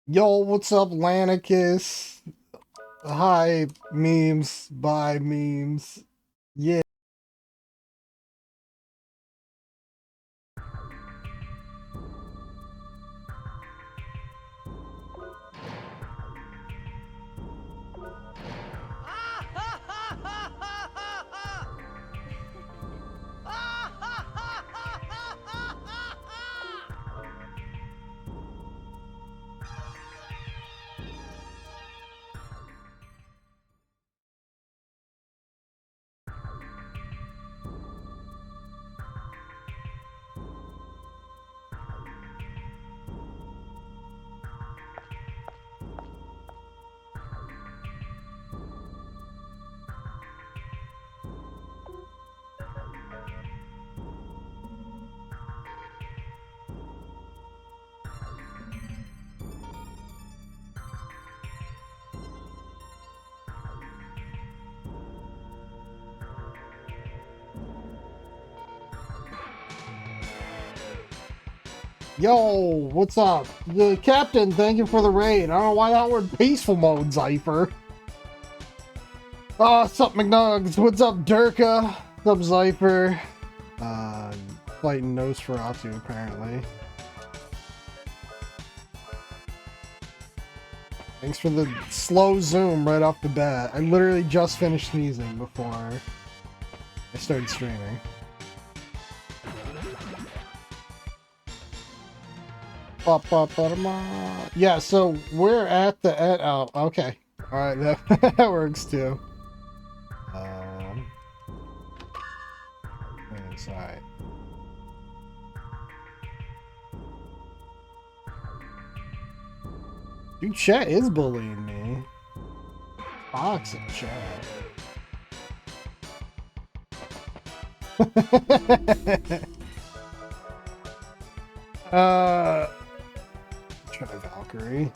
Yo, what's up, Lanicus? Hi, memes. Bye, memes. Yeah. Yo, what's up? The captain, thank you for the raid. I don't know why that word peaceful mode, Zypher. Oh, what's up, McNugs? What's up, Durka? What's up, Zypher? Fighting Nosferatu, apparently. Thanks for the slow zoom right off the bat. I literally just finished sneezing before I started streaming. Yeah, so we're at the oh, okay. Alright, that, that works too. It's alright. Dude, chat is bullying me. Toxic chat. Try Valkyrie.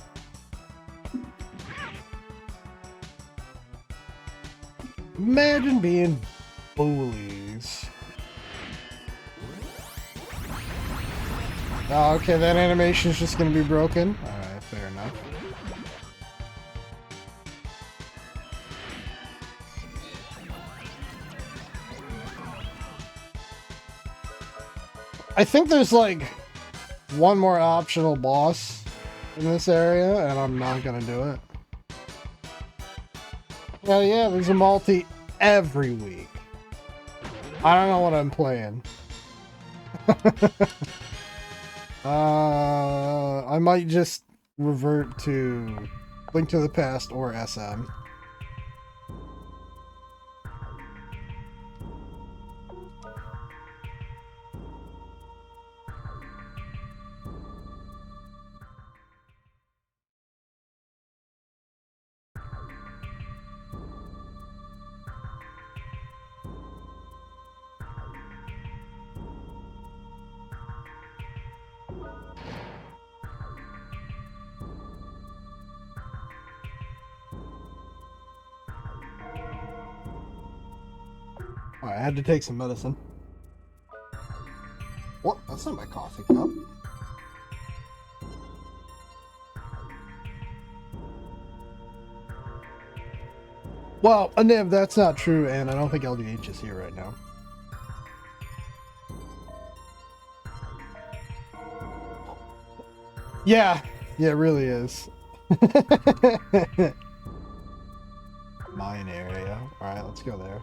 Imagine being bullies. Oh, okay, that animation is just gonna be broken. Alright, fair enough. I think there's like one more optional boss in this area, and I'm not gonna do it. Well, yeah, there's a multi every week. I don't know what I'm playing. I might just revert to Link to the Past or SM. I had to take some medicine. What? That's not my coffee cup. Well, Aniv, that's not true, and I don't think LDH is here right now. Yeah, it really is. Mine area. Alright, let's go there.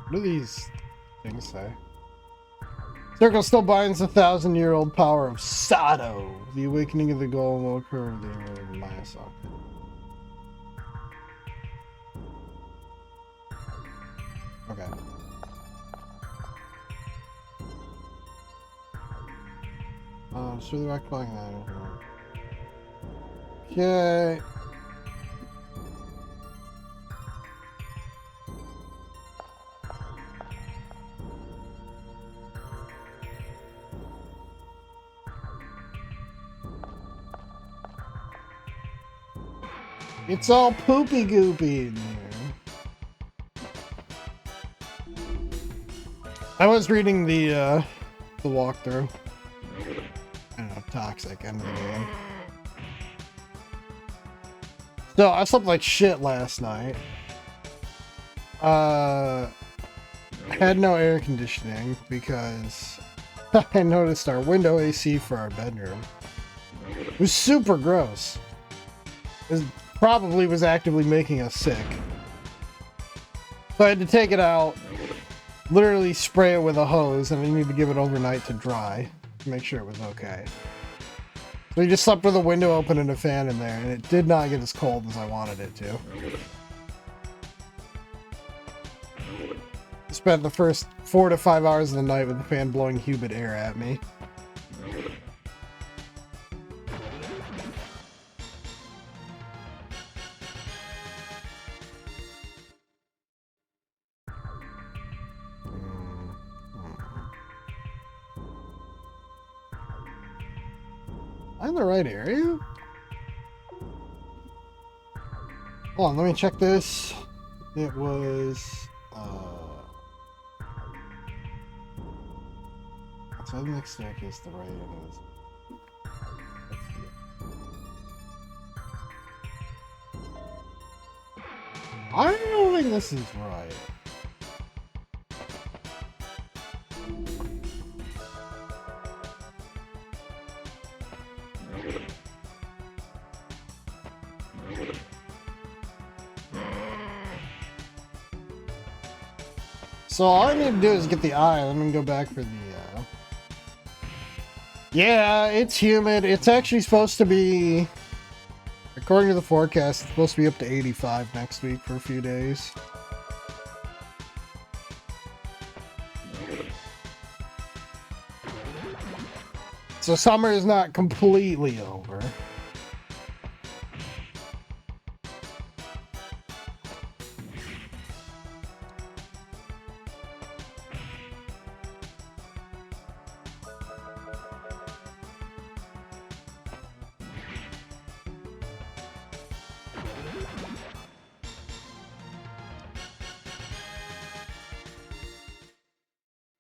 What do these things say? Circle still binds the 1,000-year-old power of Sado. The awakening of the golem will occur of the Maya socket. Okay. So the recalling that. Okay. It's all poopy goopy in here. I was reading the walkthrough. I don't know, toxic end of the game. So I slept like shit last night. Had no air conditioning because I noticed our window AC for our bedroom was super gross. It probably was actively making us sick. So I had to take it out, literally spray it with a hose, and I need to give it overnight to dry to make sure it was okay. So we just slept with a window open and a fan in there, and it did not get as cold as I wanted it to. I spent the first 4 to 5 hours of the night with the fan blowing humid air at me. I'm in the right area? Hold on, let me check this. It was... outside the next staircase, the right end is... I don't think this is right. So all I need to do is get the eye. Let me go back for the... Yeah, it's humid. It's actually supposed to be... According to the forecast, it's supposed to be up to 85 next week for a few days. So summer is not completely over.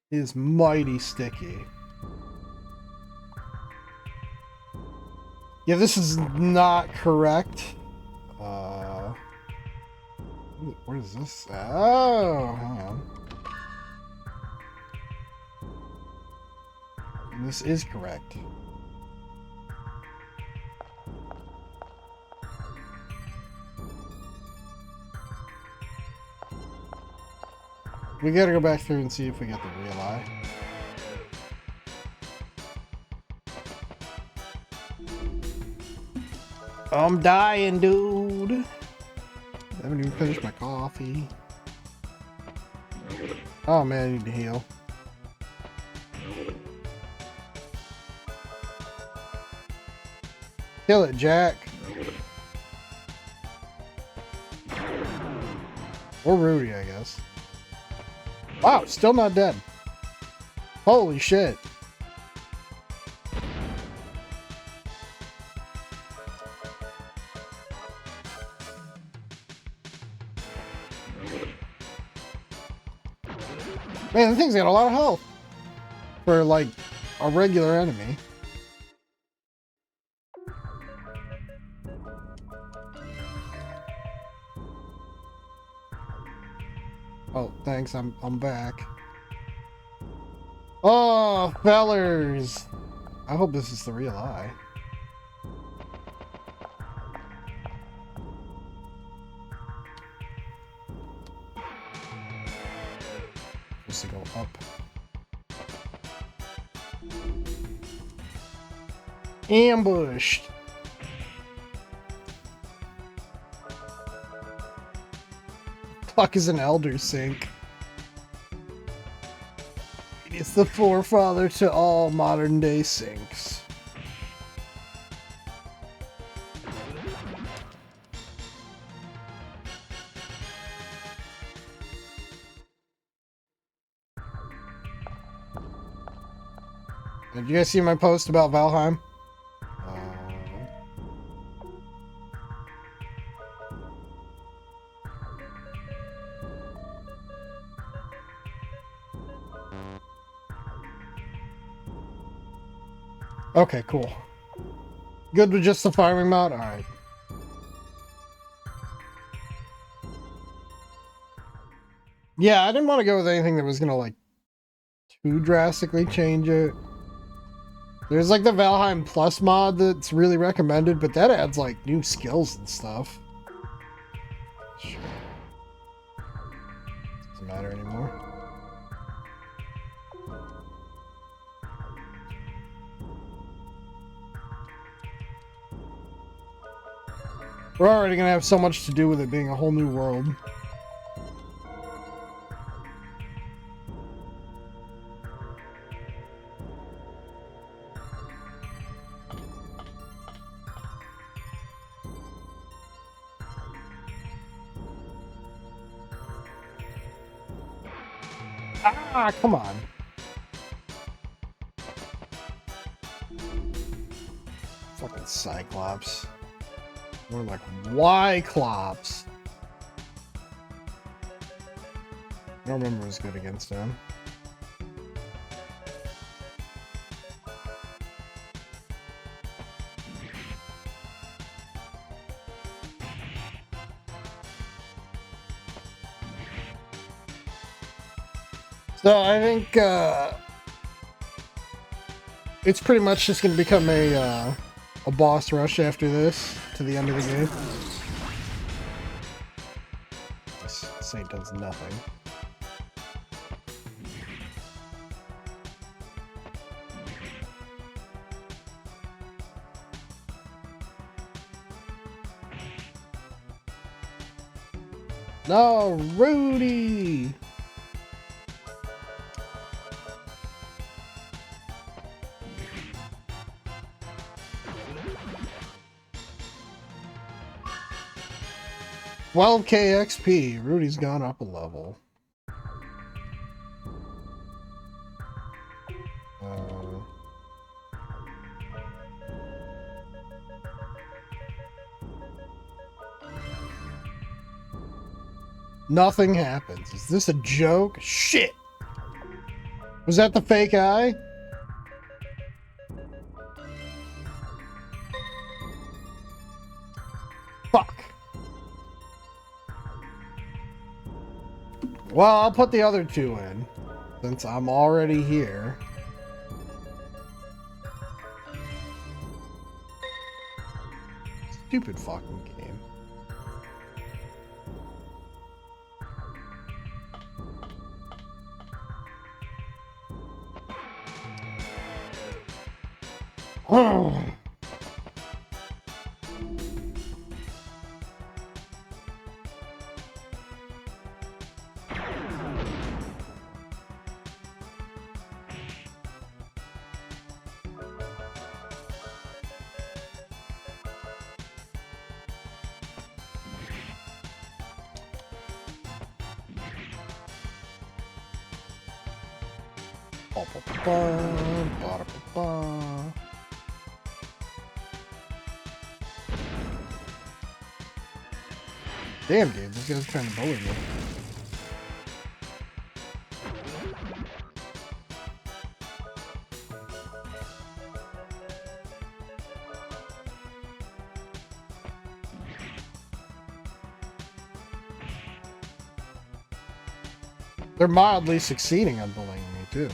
It is mighty sticky. Yeah, this is not correct. What is this? Oh, hang on. This is correct. We gotta go back through and see if we get the real eye. I'm dying, dude. I haven't even finished my coffee. Oh man, I need to heal. Kill it, Jack. Or Rudy, I guess. Wow, still not dead. Holy shit. Man, the thing's got a lot of health for, like, a regular enemy. Oh, thanks, I'm back. Oh, fellers! I hope this is the real eye. Supposed to go up. Ambushed! Fuck is an elder sink? It's the forefather to all modern day sinks. Did you guys see my post about Valheim? Okay, cool. Good with just the farming mod? Alright. Yeah, I didn't want to go with anything that was gonna, like, too drastically change it. There's, like, the Valheim Plus mod that's really recommended, but that adds, like, new skills and stuff. Sure. Doesn't matter anymore. We're already gonna have so much to do with it being a whole new world. Ah, come on. Fucking Cyclops. More like Yclops. I don't remember who's good against him. So I think it's pretty much just going to become a boss rush after this to the end of the game. This Saint does nothing. No, Rudy! $12K XP. Rudy's gone up a level. Nothing happens. Is this a joke? Shit! Was that the fake eye? Fuck. Well, I'll put the other two in, since I'm already here. Stupid fucking game. Oh. Damn, dude, this guy's trying to bully me. They're mildly succeeding on bullying me, too.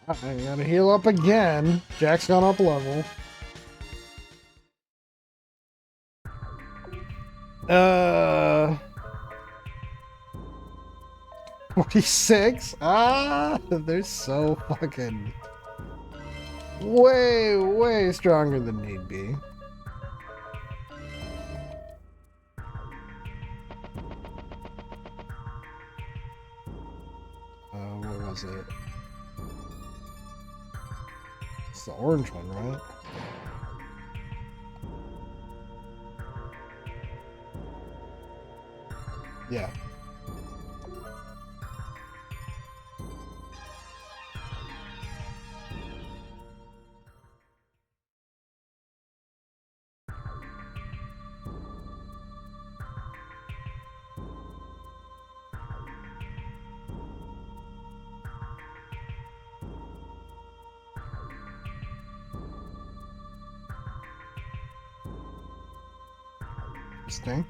I gotta heal up again. Jack's gone up a level. 46? Ah, they're so fucking way stronger than need be. What was it? It's the orange one, right? Yeah. Interesting.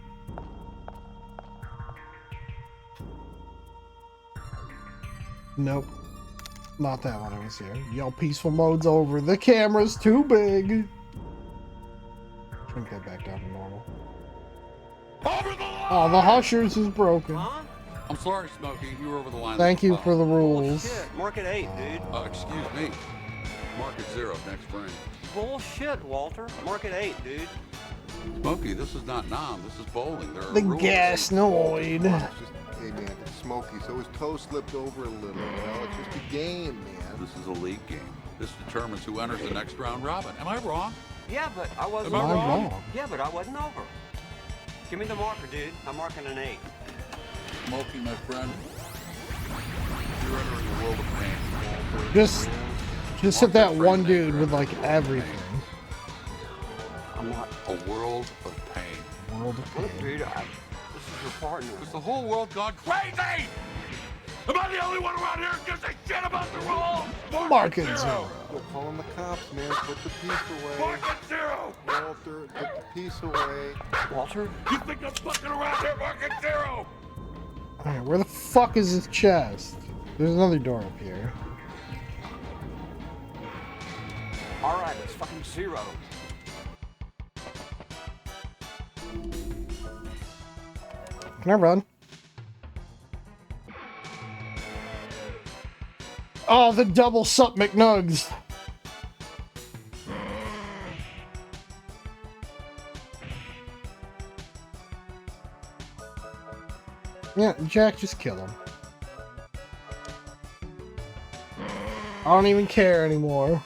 Nope. Not that one I was here. Yo, peaceful mode's over. The camera's too big. Shrink that back down to normal. Over the line! Oh, the Hushers is broken. Huh? I'm sorry, Smokey. You were over the line. Thank you for the rules. Bullshit. Mark at 8, dude. Excuse me. Mark at 0 next frame. Bullshit, Walter. Mark at 8, dude. Smokey, this is not Nam. This is bowling. There are The rules. Gasnoid. It's just, hey man, it's Smokey, so his toe slipped over a little, you know? It's just a game, man. This is a league game. This determines who enters the next round robin. Am I wrong? Yeah, but I wasn't Am I I'm over. wrong. Yeah, but I wasn't over. Give me the marker, dude. I'm marking an 8. Smokey, my friend. You're entering a world of pain. Just hit that one dude with like everything. I'm not. A world of pain. World of Look, pain. dude, this is your partner. Is the whole world gone crazy? Am I the only one around here who gives a shit about the rules? Mark it 0. We're calling the cops, man. Put the piece away. Mark at 0. Walter, put the piece away. Walter? You think I'm fucking around here? Mark at 0. Alright, where the fuck is his chest? There's another door up here. Alright, it's fucking 0. Can I run? Oh, the double sup McNugs. Yeah, Jack, just kill him. I don't even care anymore.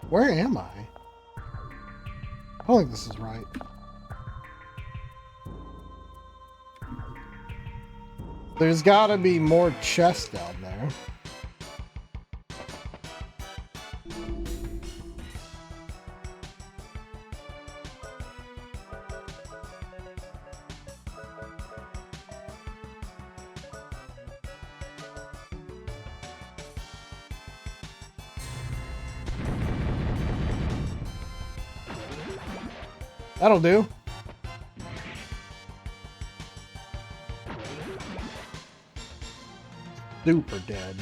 Where am I? I don't think this is right. There's gotta be more chests down there. That'll do. Super dead.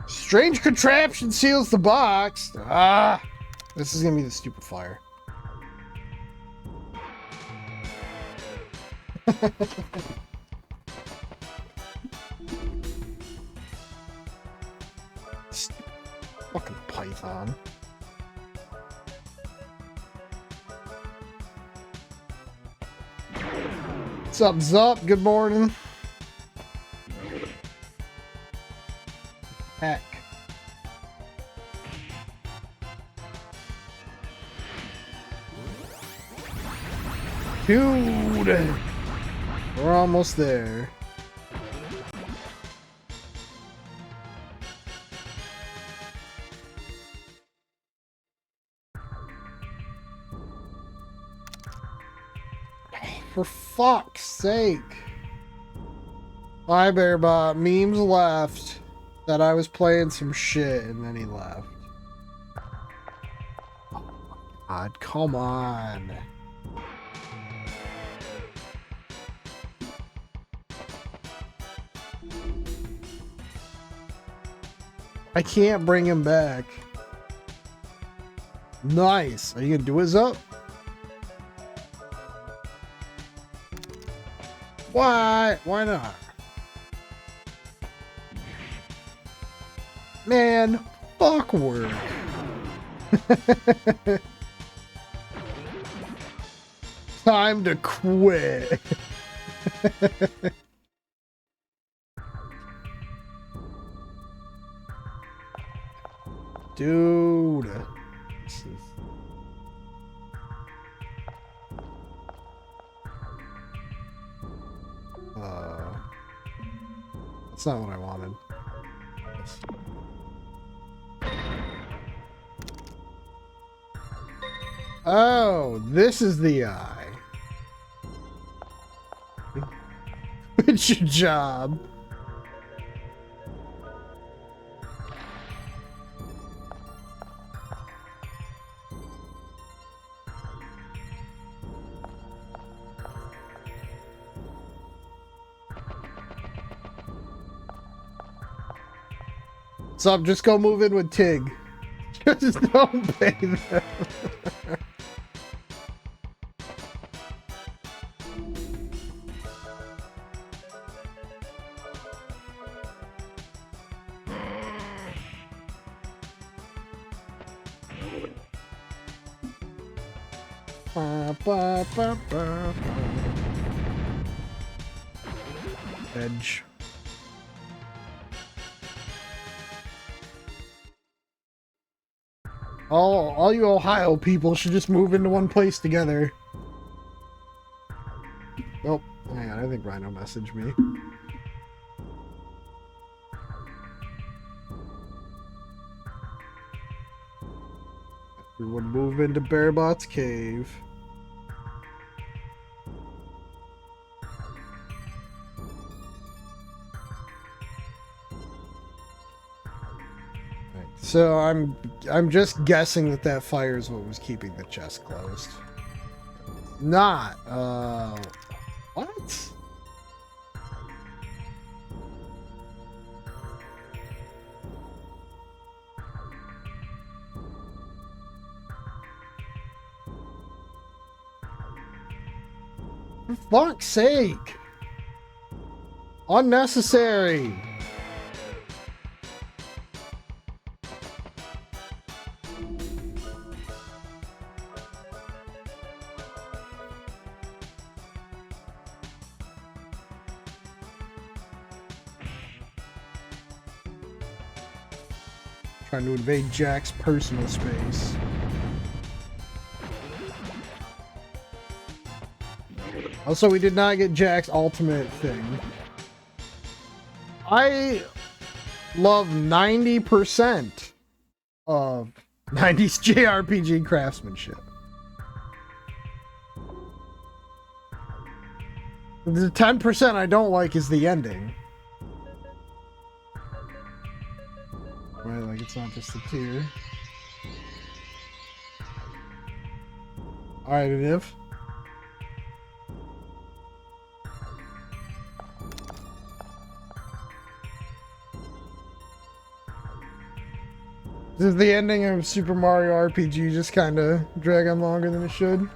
Strange contraption seals the box. Ah, this is gonna be the stupid fire. Stupid fucking python. What's up, Zup? Good morning. Heck. Dude! We're almost there. For fuck's sake. Hi, Bearbot. Memes left that I was playing some shit and then he left. Oh my god, come on. I can't bring him back. Nice. Are you gonna do his up? Why? Why not? Man, fuck work. Time to quit. Dude. This is... That's not what I wanted. Oh, this is the eye. It's your job. So just go move in with Tig. Just don't pay them. Ba, ba, ba, ba, ba. Edge. All you Ohio people should just move into one place together. Oh, hang on, I think Rhino messaged me. Everyone move into Bearbot's cave. So I'm just guessing that fire is what was keeping the chest closed. Not. What? For fuck's sake! Unnecessary! Trying to invade Jack's personal space. Also, we did not get Jack's ultimate thing. I love 90% of 90s JRPG craftsmanship. The 10% I don't like is the ending. Right, like it's not just a tear. Alright, Viv. Does the ending of Super Mario RPG just kind of drag on longer than it should?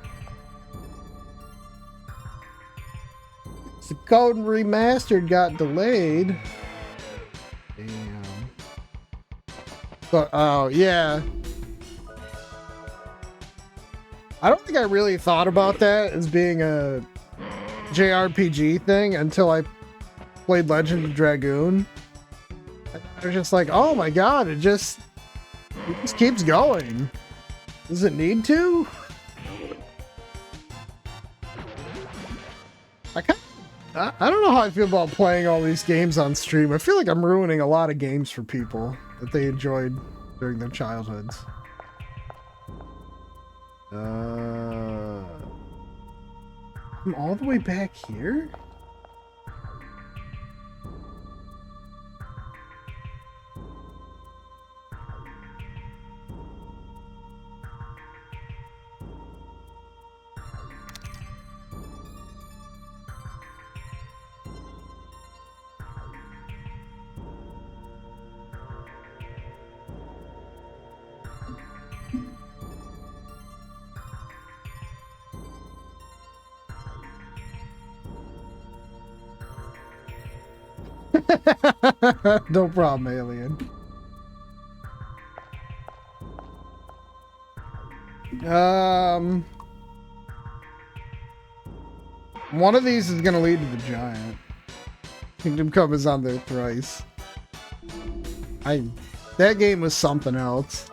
The Code Remastered got delayed. Damn. But, oh, yeah. I don't think I really thought about that as being a JRPG thing until I played Legend of Dragoon. I was just like, oh my god, it just keeps going. Does it need to? I don't know how I feel about playing all these games on stream. I feel like I'm ruining a lot of games for people that they enjoyed during their childhoods. I'm all the way back here? No problem, alien. One of these is gonna lead to the giant. Kingdom Come is on there thrice. I That game was something else.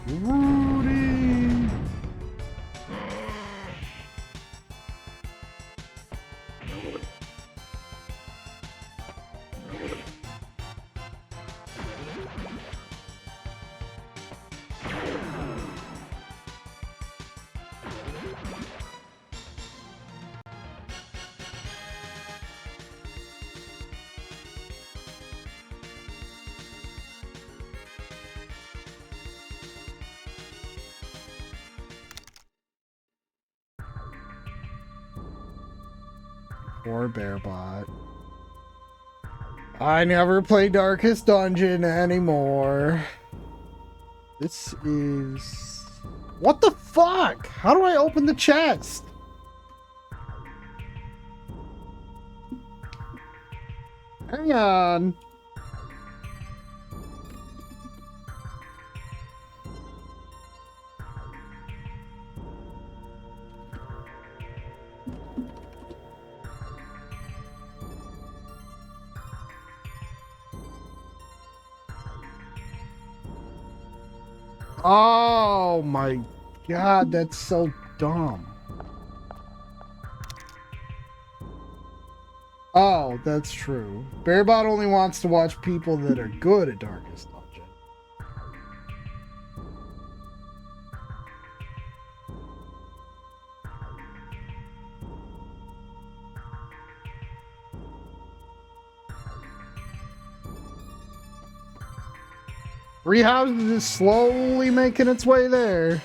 Rudy. Poor Bearbot. I never play Darkest Dungeon anymore. This is... What the fuck? How do I open the chest? Hang on. Oh my god, that's so dumb. Oh, that's true. Bearbot only wants to watch people that are good at Darkest Dungeon. Three Houses is slowly making its way there.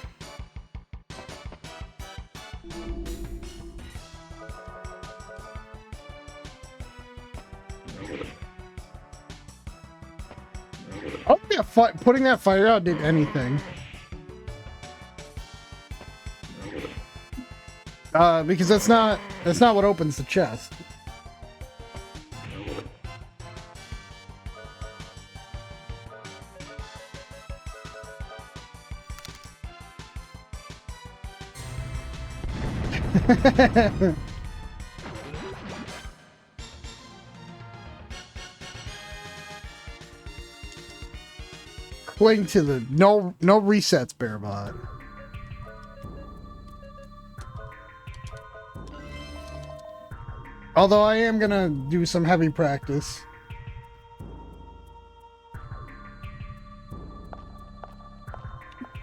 Oh yeah, putting that fire out did anything. Because that's not what opens the chest. Cling to the no resets, Bearbot. Although I am gonna do some heavy practice.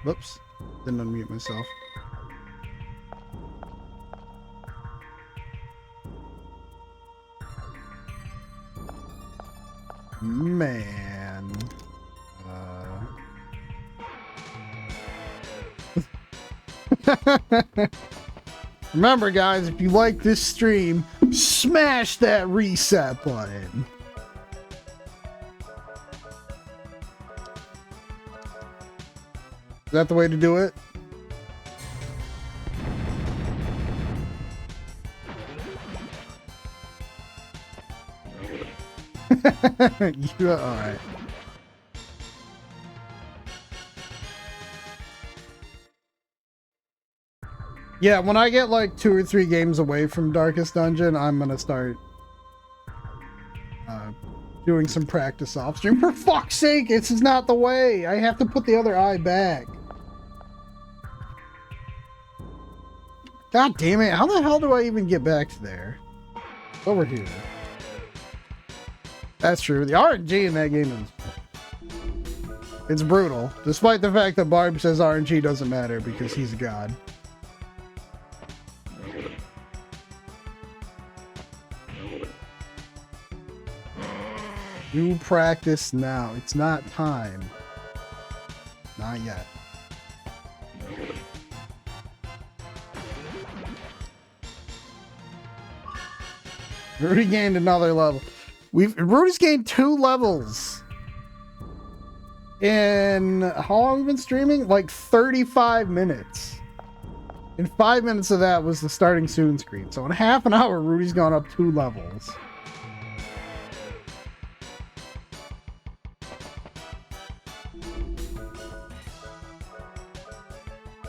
Whoops, didn't unmute myself. Man. Remember, guys, if you like this stream, smash that reset button. Is that the way to do it? You, all right. Yeah, when I get like 2 or 3 games away from Darkest Dungeon, I'm gonna start doing some practice off stream. For fuck's sake, this is not the way. I have to put the other eye back. God damn it! How the hell do I even get back to there? It's over here. That's true. The RNG in that game it's brutal. Despite the fact that Barb says RNG doesn't matter because he's a god. Do practice now. It's not time. Not yet. Rudy gained another level. Rudy's gained 2 levels. In how long have we been streaming? Like 35 minutes. And 5 minutes of that was the starting soon screen. So in half an hour, Rudy's gone up 2 levels.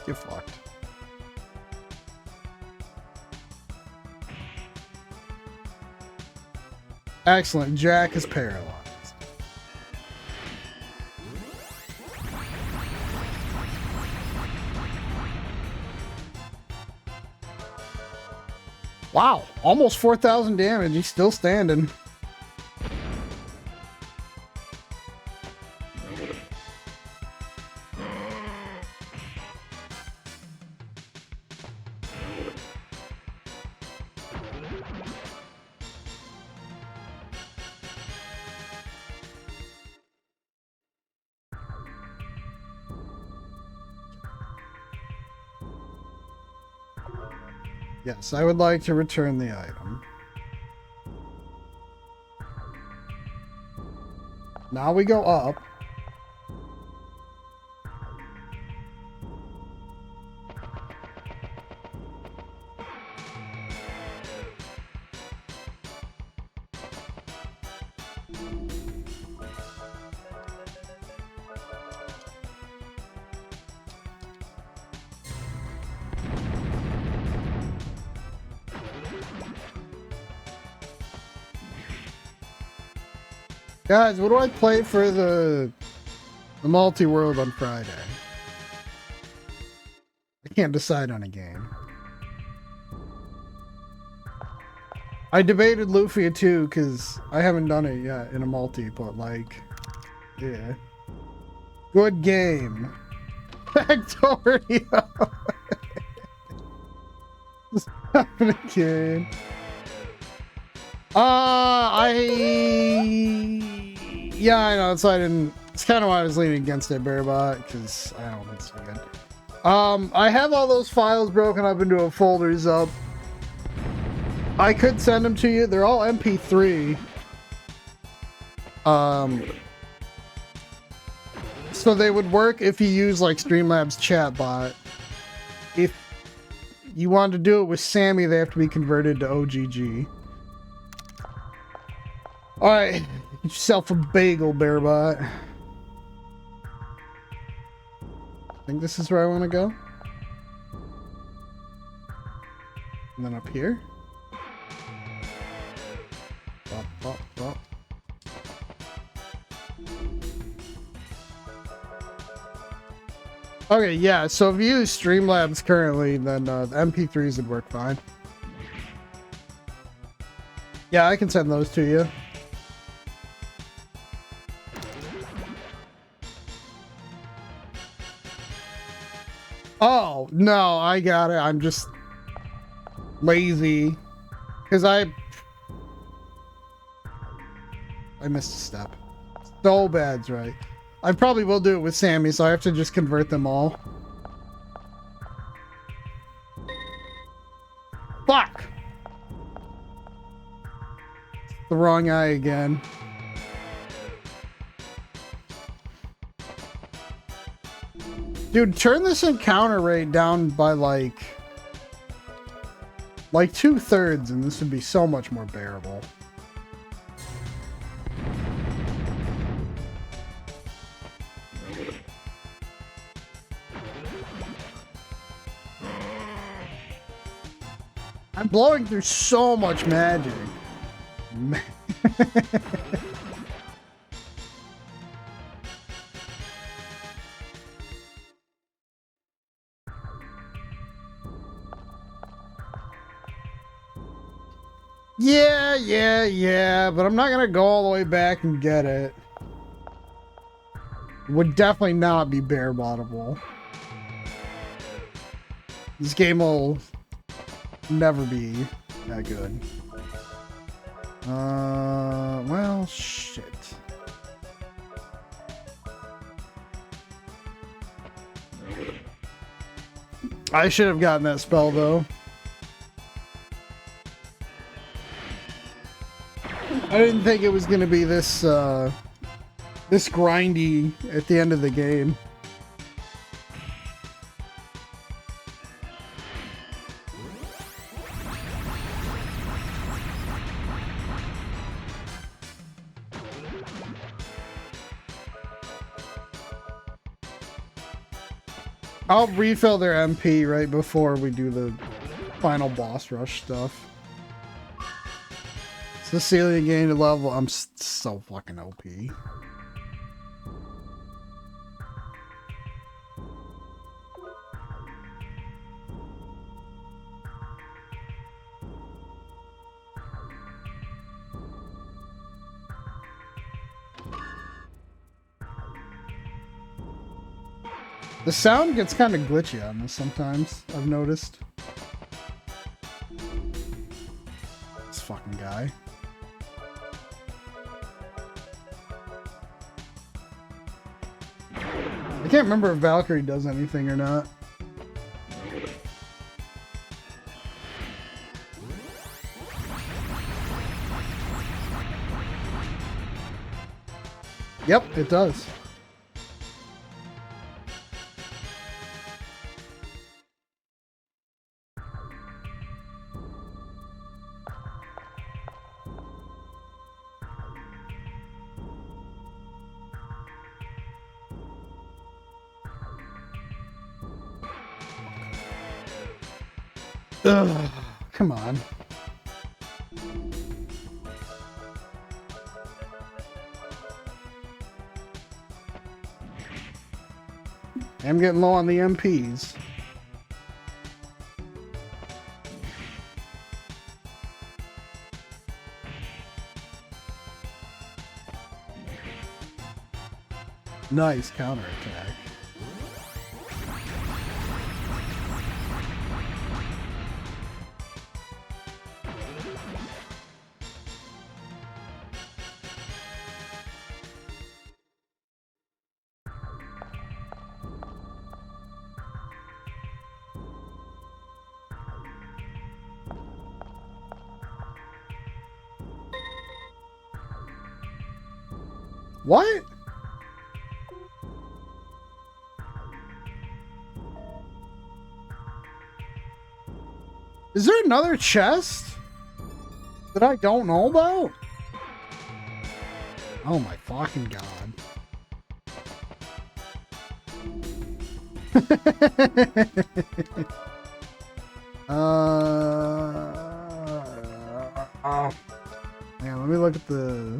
Get fucked. . Excellent. Jack is paralyzed. Wow, almost 4,000 damage. He's still standing. Yes, I would like to return the item. Now we go up. Guys, what do I play for the multi-world on Friday? I can't decide on a game. I debated Lufia too, because I haven't done it yet in a multi, but like, yeah. Good game. Factorio. Stop it again. Yeah, I know, so I didn't... It's kind of why I was leaning against it, Bearbot, because I don't think it's so good. I have all those files broken up into folders up. I could send them to you. They're all MP3. So they would work if you use, like, Streamlabs chatbot. If you want to do it with Sammy, they have to be converted to OGG. Alright, get yourself a bagel, Bearbot. I think this is where I want to go. And then up here. Bop, bop, bop. Okay, yeah, so if you use Streamlabs currently, then the MP3s would work fine. Yeah, I can send those to you. Oh, no, I got it. I'm just lazy. Because I missed a step. So bad's right. I probably will do it with Sammy, so I have to just convert them all. Fuck! The wrong eye again. Dude, turn this encounter rate down by like 2/3 and this would be so much more bearable. I'm blowing through so much magic. Yeah, but I'm not gonna go all the way back and get it. It would definitely not be bare bottomable. This game will never be that good. Well, shit. I should have gotten that spell though. I didn't think it was gonna be this this grindy at the end of the game. I'll refill their MP right before we do the final boss rush stuff. Cecilia gained a level. I'm so fucking OP. The sound gets kind of glitchy on this sometimes, I've noticed. This fucking guy. I can't remember if Valkyrie does anything or not. Yep, it does. Ugh, come on. I'm getting low on the MPs. Nice counterattack. What? Is there another chest that I don't know about? Oh my fucking god. Yeah, let me look at this.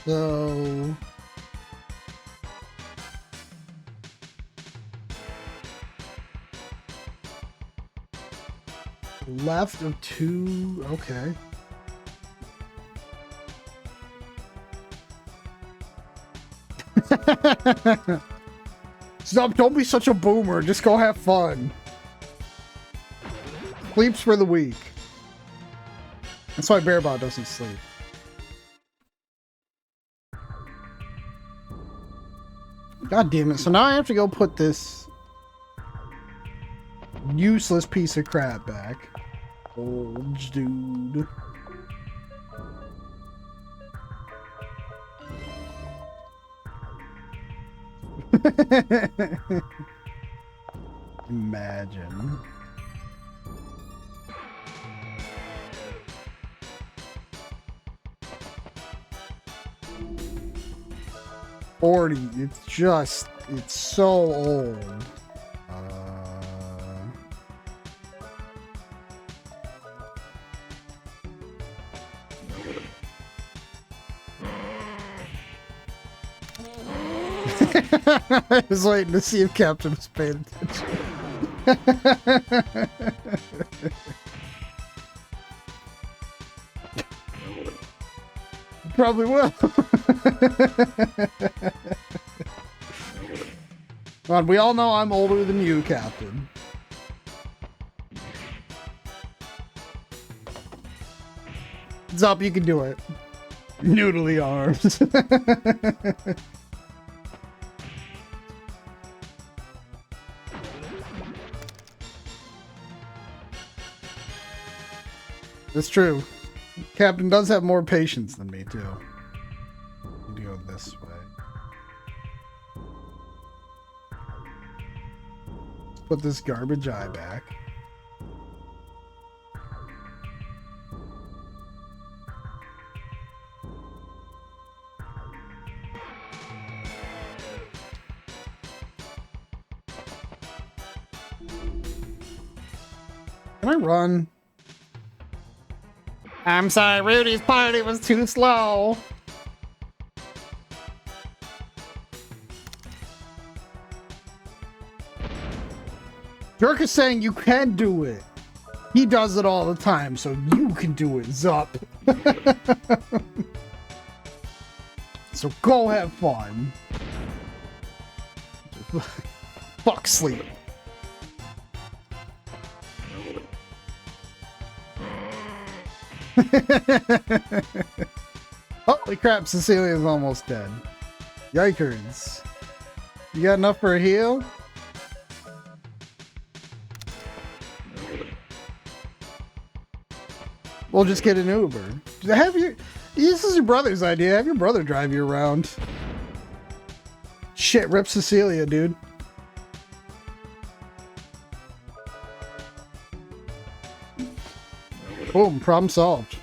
So left of 2, okay. Stop, don't be such a boomer, just go have fun. Sleeps for the weak. That's why Bearbot doesn't sleep. God damn it. So now I have to go put this useless piece of crap back. Old dude. Imagine. It's so old. I was waiting to see if Captain was paying attention. Probably will. God, we all know I'm older than you, Captain. What's up? You can do it. Noodly arms. That's true. Captain does have more patience than me, too. You go this way. Put this garbage eye back. Can I run? I'm sorry, Rudy's party was too slow. Jerk is saying you can do it. He does it all the time, so you can do it, Zup. So go have fun. Fuck sleep. Holy crap, Cecilia's almost dead. Yikers. You got enough for a heal? We'll just get an Uber. This is your brother's idea. Have your brother drive you around. Shit, rip Cecilia, dude. Boom, problem solved.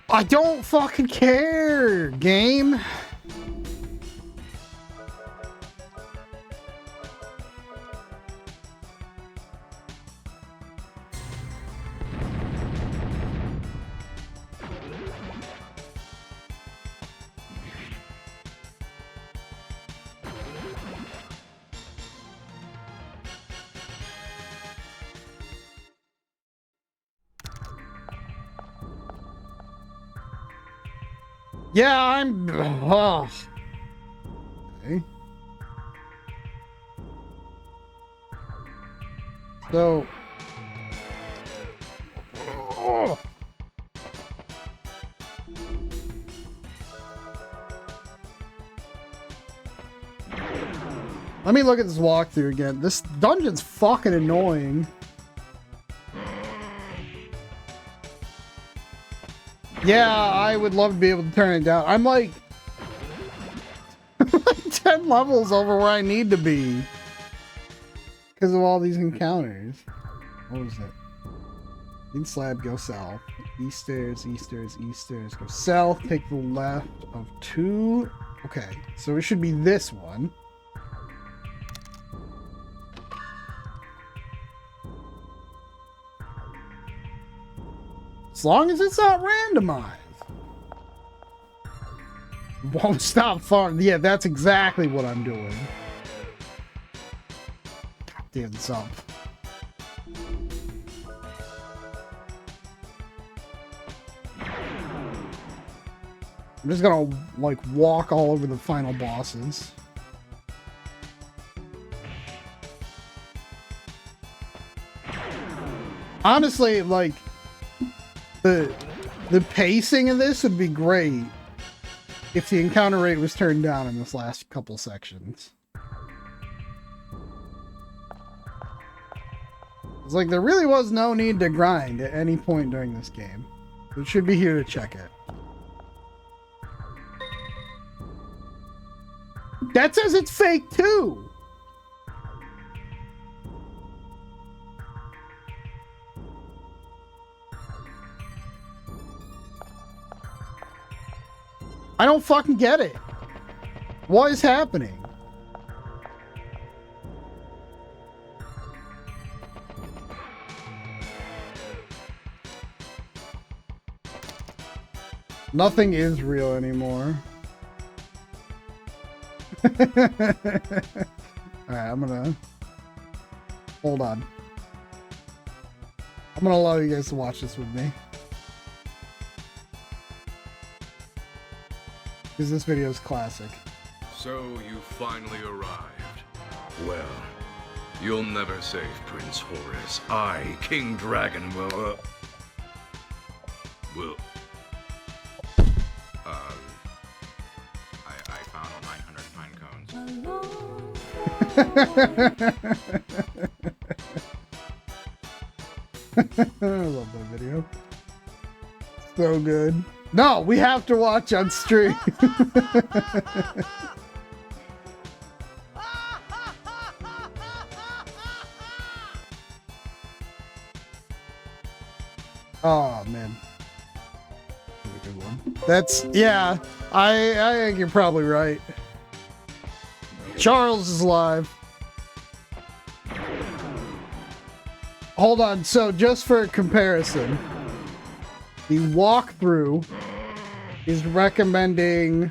I don't fucking care, game. Yeah, I'm... Oh. Okay. So... Oh. Let me look at this walkthrough again. This dungeon's fucking annoying. Yeah, I would love to be able to turn it down. I'm like 10 levels over where I need to be because of all these encounters. What was it? East slab, go south. East stairs, east stairs, east stairs. Go south, take the left of 2. Okay, so it should be this one. As long as it's not randomized. Won't stop far. Yeah, that's exactly what I'm doing. Goddamn Zump. I'm just gonna, like, walk all over the final bosses. Honestly, like... The pacing of this would be great if the encounter rate was turned down in this last couple sections. It's like there really was no need to grind at any point during this game. It should be here to check it. That says it's fake too. I don't fucking get it. What is happening? Nothing is real anymore. Alright, I'm gonna... Hold on. I'm gonna allow you guys to watch this with me. Because this video is classic. So you finally arrived. Well, you'll never save Prince Horus. I, King Dragon, will, I found all 900 pine cones. I love that video. So good. No, we have to watch on stream. Oh man, that's a good one. That's yeah. I think you're probably right. Charles is live. Hold on. So just for comparison, the walkthrough is recommending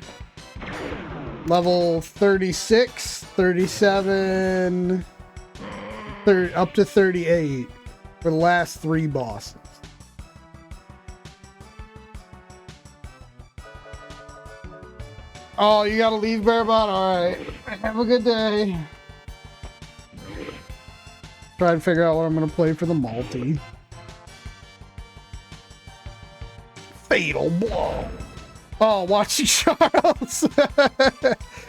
level 36, 37, up to 38 for the last 3 bosses. Oh, you gotta leave, Bearbot? Alright. Have a good day. Try and figure out what I'm gonna play for the multi. Fatal blow. Oh, watching Charles.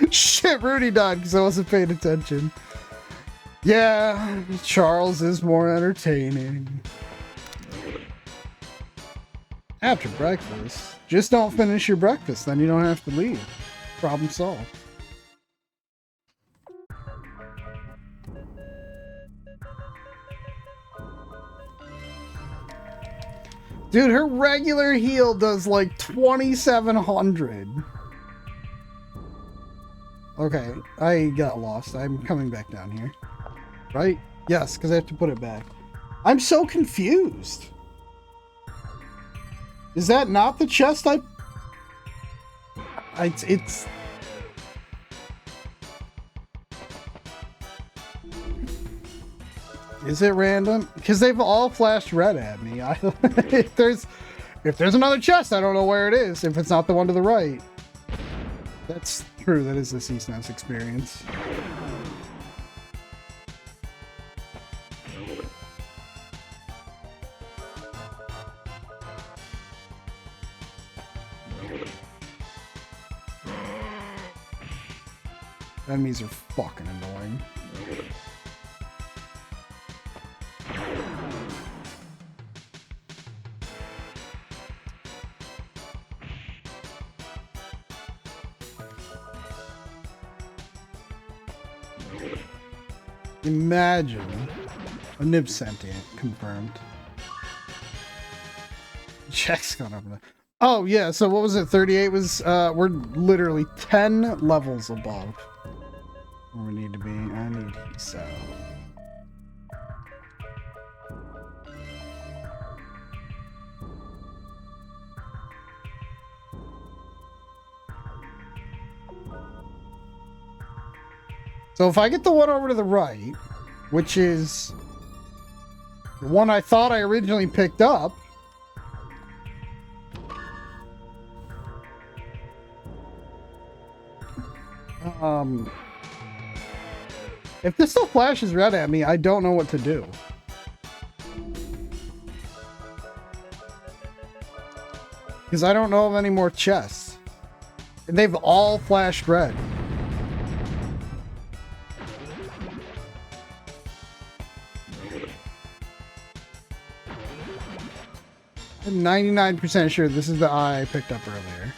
Shit, Rudy died because I wasn't paying attention. Yeah, Charles is more entertaining. After breakfast. Just don't finish your breakfast, then you don't have to leave. Problem solved. Dude, her regular heal does like 2,700. Okay, I got lost. I'm coming back down here. Right? Yes, because I have to put it back. I'm so confused. Is that not the chest it's... Is it random? Because they've all flashed red at me. If there's another chest, I don't know where it is. If it's not the one to the right. That's true. That is the CSNES experience. Enemies are fucking annoying. Imagine a Nib sentient confirmed. Check's gone over there. Oh yeah, so what was it? 38 was we're literally 10 levels above where we need to be. I need so. So if I get the one over to the right, which is the one I thought I originally picked up, if this still flashes red at me, I don't know what to do. Because I don't know of any more chests. And they've all flashed red. 99% sure this is the eye I picked up earlier.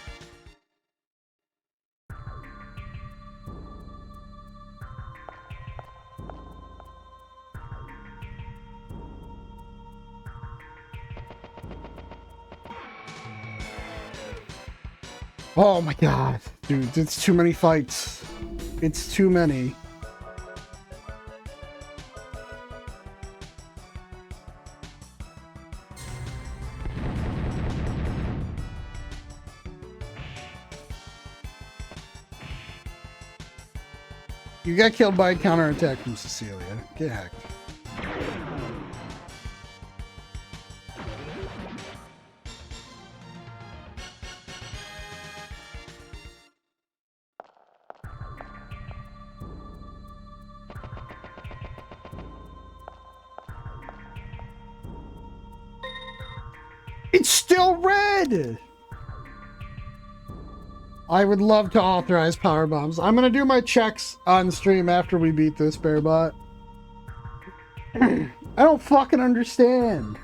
Oh my god, dude, it's too many fights. It's too many. You got killed by a counterattack from Cecilia. Get hacked. It's still red! I would love to authorize power bombs. I'm gonna do my checks on stream after we beat this, Bearbot. I don't fucking understand.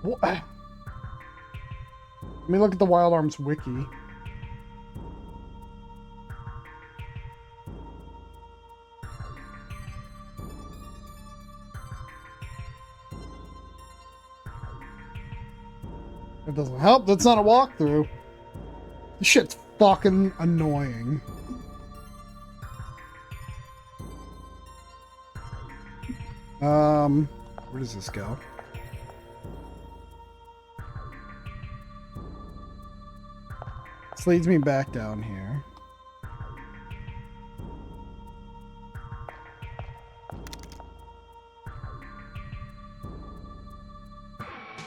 What? Let me look at the Wild Arms wiki. That doesn't help. That's not a walkthrough. This shit's fucking annoying. Where does this go? This leads me back down here.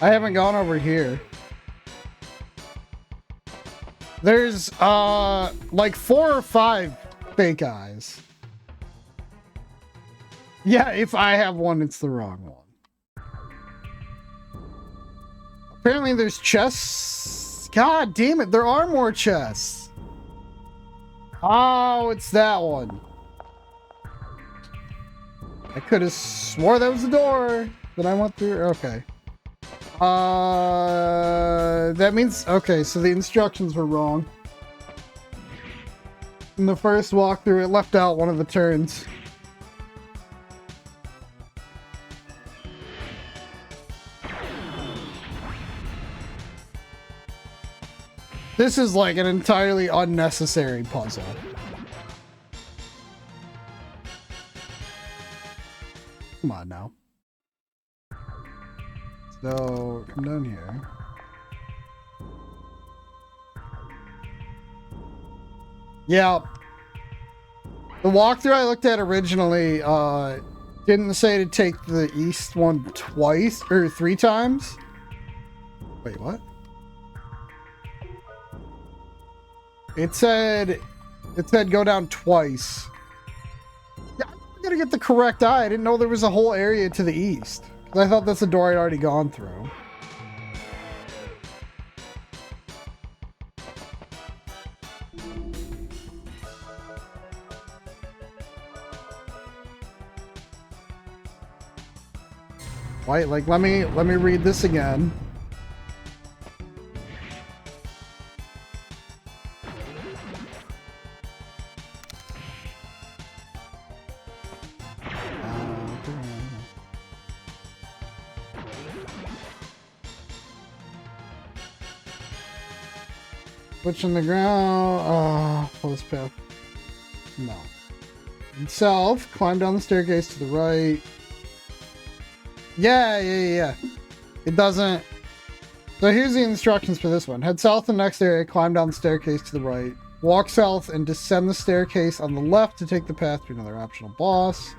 I haven't gone over here. There's like 4 or 5 fake eyes. Yeah, if I have one, it's the wrong one. Apparently there's chests. God damn it, there are more chests. Oh, it's that one. I could have swore that was the door that I went through. Okay. That means, okay, so the instructions were wrong. In the first walkthrough, it left out one of the turns. This is like an entirely unnecessary puzzle. Come on now. So, come down here. Yeah. The walkthrough I looked at originally, didn't say to take the east one twice, or 3 times. Wait, what? It said go down twice. Yeah, I'm gonna get the correct eye. I didn't know there was a whole area to the east. I thought that's a door I'd already gone through. Wait, like let me read this again. Switch on the ground. Close path. No. South. Climb down the staircase to the right. Yeah. It doesn't. So here's the instructions for this one. Head south in the next area. Climb down the staircase to the right. Walk south and descend the staircase on the left to take the path to another optional boss.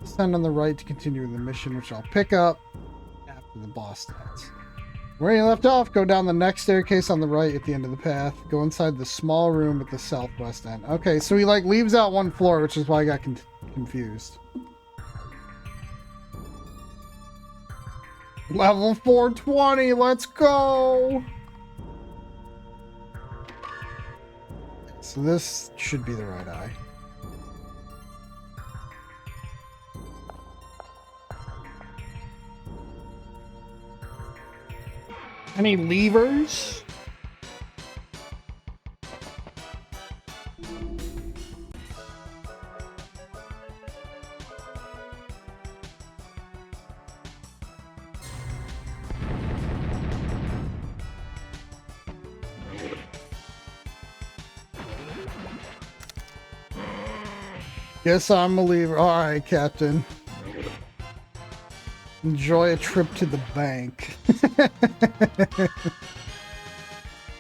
Send on the right to continue the mission, which I'll pick up after the boss stats. Where you left off, go down the next staircase on the right at the end of the path. Go inside the small room at the southwest end. Okay, so he like leaves out one floor, which is why I got confused. Level 420, let's go! So this should be the right eye. Any levers? Guess I'm a lever. All right, Captain. Enjoy a trip to the bank.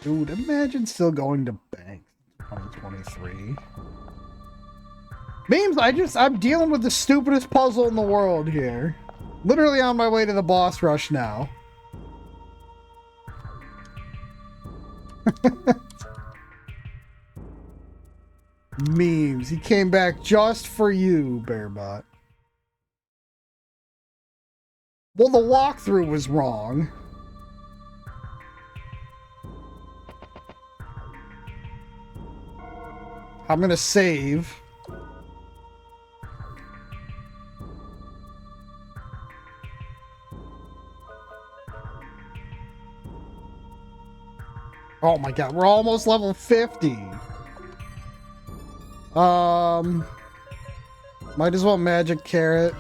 Dude, imagine still going to bank 2023. Memes, I'm dealing with the stupidest puzzle in the world here. Literally on my way to the boss rush now. Memes, he came back just for you, Bearbot. Well, the walkthrough was wrong. I'm gonna save. Oh my god, we're almost level 50. Might as well magic carrot.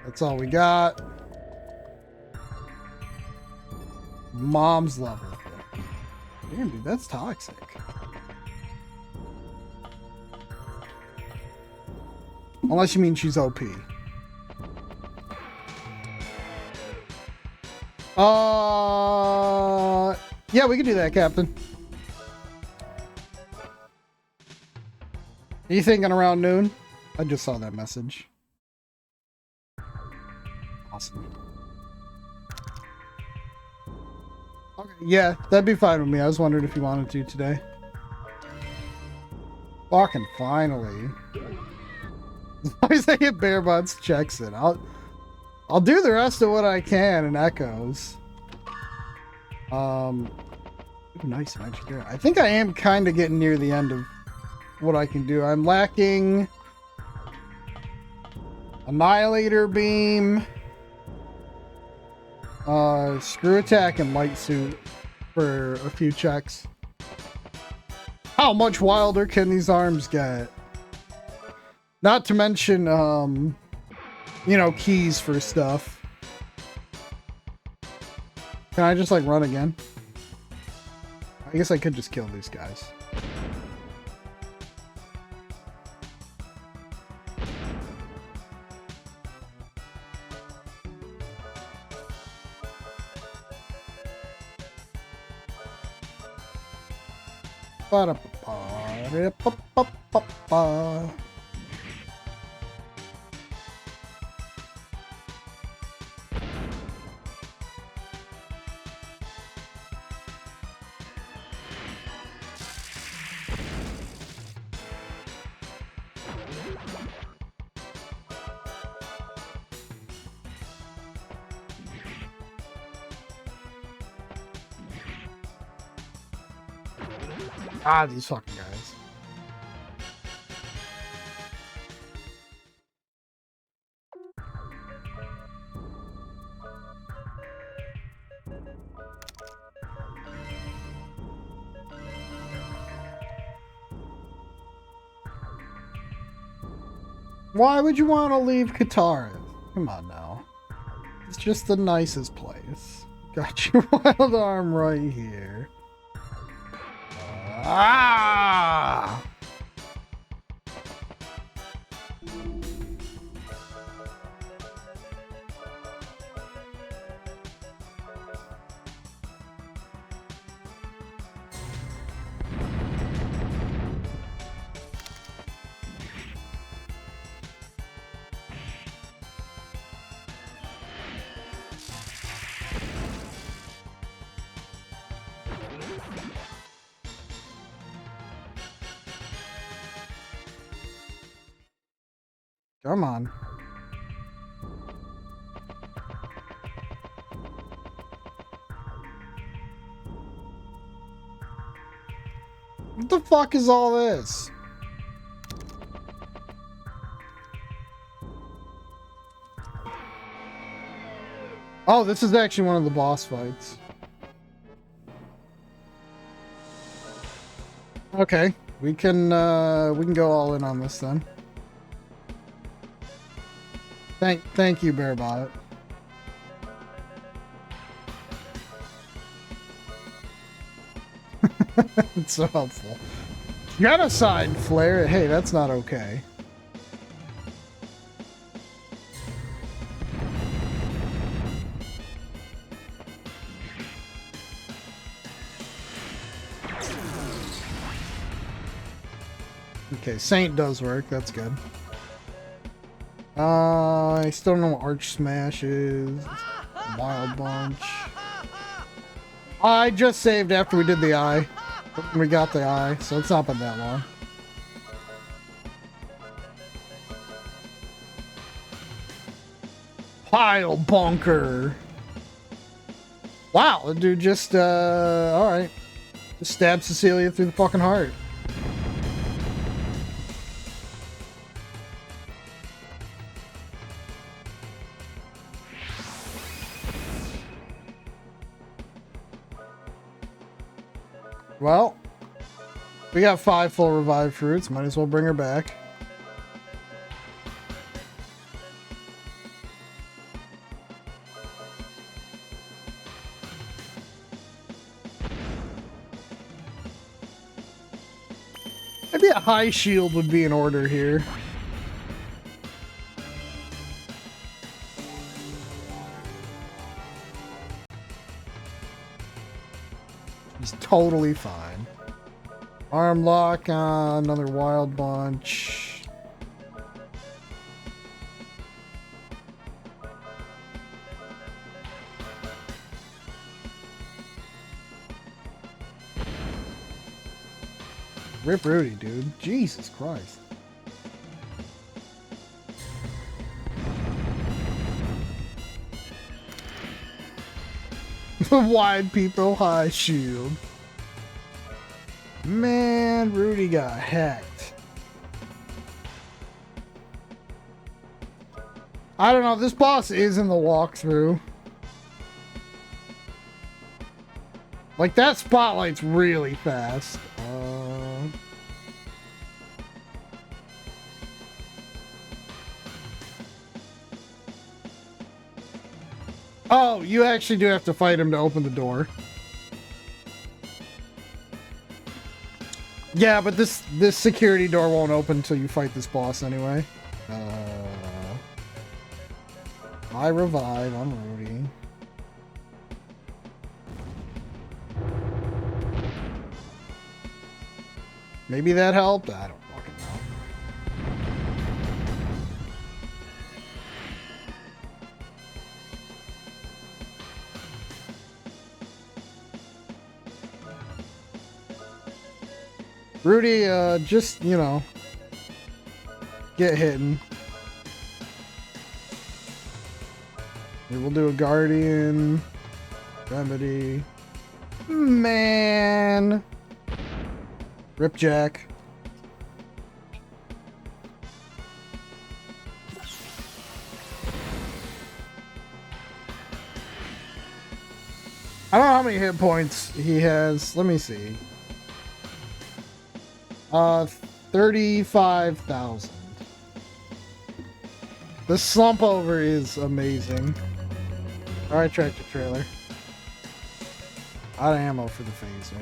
That's all we got. Mom's level 50. Damn, dude, that's toxic. Unless you mean she's OP. Yeah, we can do that, Captain. Are you thinking around noon? I just saw that message. Awesome. Okay, yeah, that'd be fine with me. I was wondering if you wanted to today. Fucking finally. As long as I get Bearbots checks in, I'll do the rest of what I can in Echoes. Nice magic there. I think I am kind of getting near the end of what I can do. I'm lacking Annihilator Beam, Screw Attack, and Light Suit for a few checks. How much wilder can these arms get? Not to mention, you know, keys for stuff. Can I just like run again? I guess I could just kill these guys. Ba-da-ba-ba-da-ba-ba-ba-ba. Ah, these fucking guys. Why would you want to leave Katara? Come on now. It's just the nicest place. Got your wild arm right here. Ah! Come on. What the fuck is all this? Oh, this is actually one of the boss fights. Okay, we can go all in on this then. Thank you, Bearbot. It's so helpful. Genocide flare. Hey, that's not okay. Okay, Saint does work. That's good. I still don't know what Arch Smash is. Wild Bunch. I just saved after we did the eye. We got the eye, so it's not been that long. Pile Bunker. Wow, the dude just, alright. Just stabbed Cecilia through the fucking heart. Well, we got 5 full revived fruits. Might as well bring her back. Maybe a high shield would be in order here. He's totally fine. Arm lock on another wild bunch. Rip Rudy, dude. Jesus Christ. Wide people high shield. Man, Rudy got hacked. I don't know. This boss is in the walkthrough. Like, that spotlight's really fast. Oh, you actually do have to fight him to open the door. Yeah, but this security door won't open until you fight this boss anyway. I revive on Rudy. Maybe that helped? I don't fucking know. Rudy, just, you know, get hitting. Maybe we'll do a Guardian. Remedy. Man. Ripjack. I don't know how many hit points he has. Let me see. 35,000. The slump over is amazing. Alright, tractor trailer. Out of ammo for the phaser.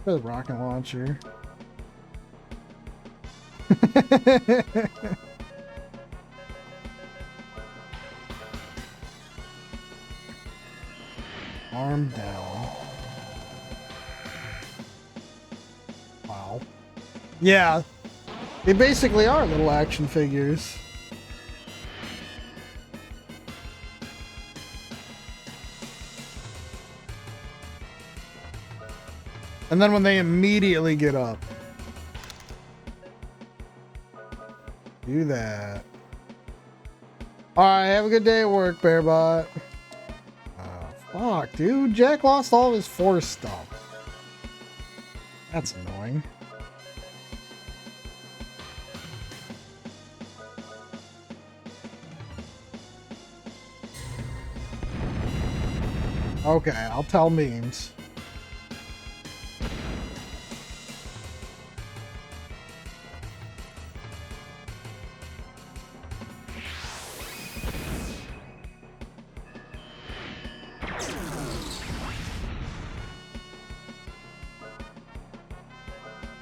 For the rocket launcher. Arm down. Wow. Yeah. They basically are little action figures. And then when they immediately get up. Do that. Alright, have a good day at work, Bearbot. Fuck, dude. Jack lost all of his force stuff. That's annoying. Okay, I'll tell memes.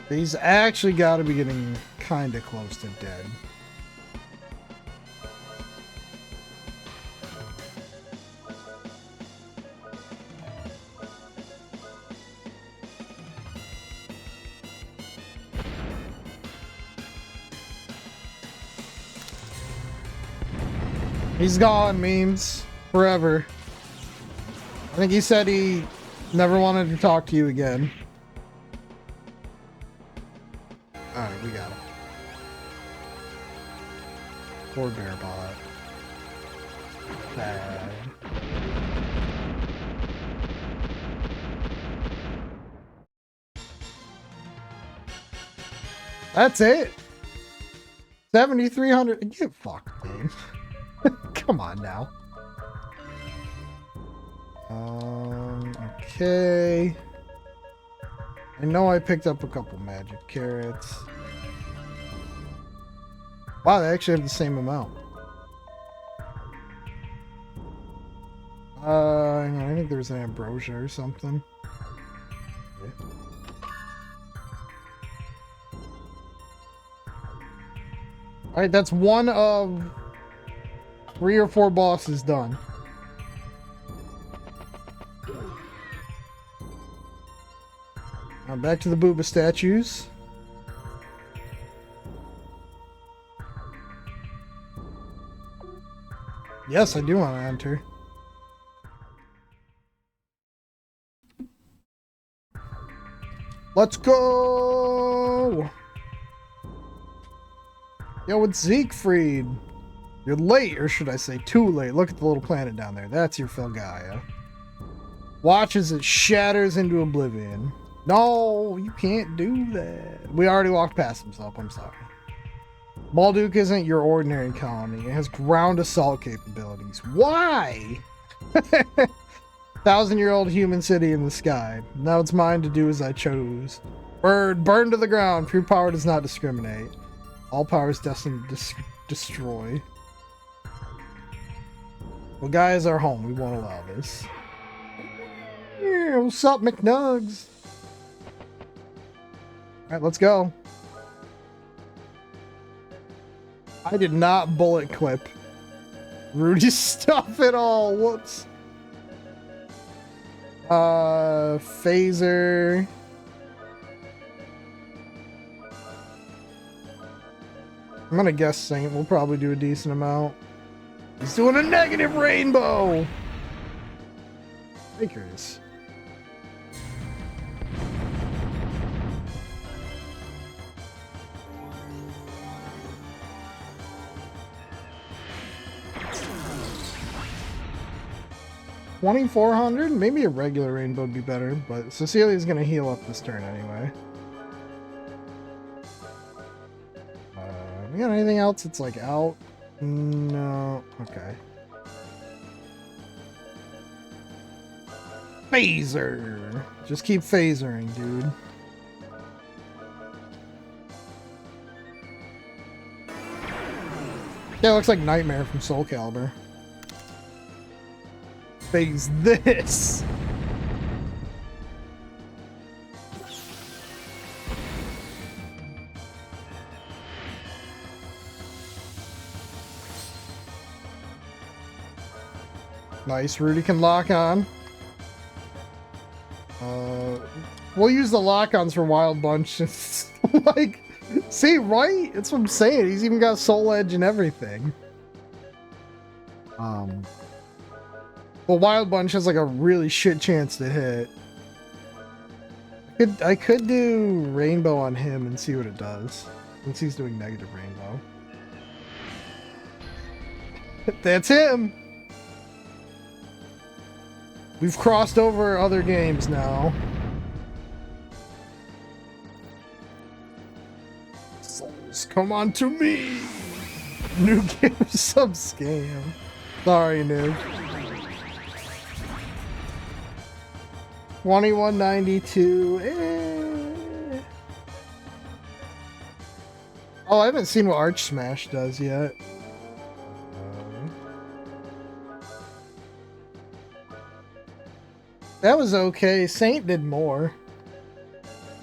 He's actually got to be getting kind of close to dead. He's gone, memes. Forever. I think he said he never wanted to talk to you again. Alright, we got him. Poor Bearbot. Bad. That's it. 7,300. Get fucked, game. Come on now. Okay. I know I picked up a couple magic carrots. Wow, they actually have the same amount. Hang on, I think there's an ambrosia or something. Okay. Alright, that's one of 3 or 4 bosses done. Now back to the Booba statues. Yes, I do want to enter. Let's go! Yo, it's Siegfried. You're late, or should I say too late. Look at the little planet down there. That's your Felgaia. Watch as it shatters into oblivion. No, you can't do that. We already walked past himself. I'm sorry. Balduke isn't your ordinary colony. It has ground assault capabilities. Why? 1,000-year-old human city in the sky. Now it's mine to do as I chose. Burn to the ground. Pure power does not discriminate. All power is destined to destroy. Well, guys, our home. We won't allow this. Yeah, what's up, McNugs? Alright, let's go. I did not bullet clip Rudy's stuff at all. Whoops. Phaser. I'm gonna guess Saint will probably do a decent amount. He's doing a negative rainbow. Fakers. $2,400? Maybe a regular rainbow would be better, but Cecilia's gonna heal up this turn anyway. We got anything else that's like out? No. Okay. Phaser! Just keep phasering, dude. Yeah, it looks like Nightmare from Soul Calibur. Phase this! Nice, Rudy can lock on. We'll use the lock-ons for Wild Bunch. Like, see, right? That's what I'm saying. He's even got Soul Edge and everything. Well, Wild Bunch has like a really shit chance to hit. I could do rainbow on him and see what it does, since he's doing negative rainbow. That's him! We've crossed over other games now. Souls, come on to me! New game sub scam. Sorry, noob. 2192. Oh, I haven't seen what Arch Smash does yet. That was okay. Saint did more.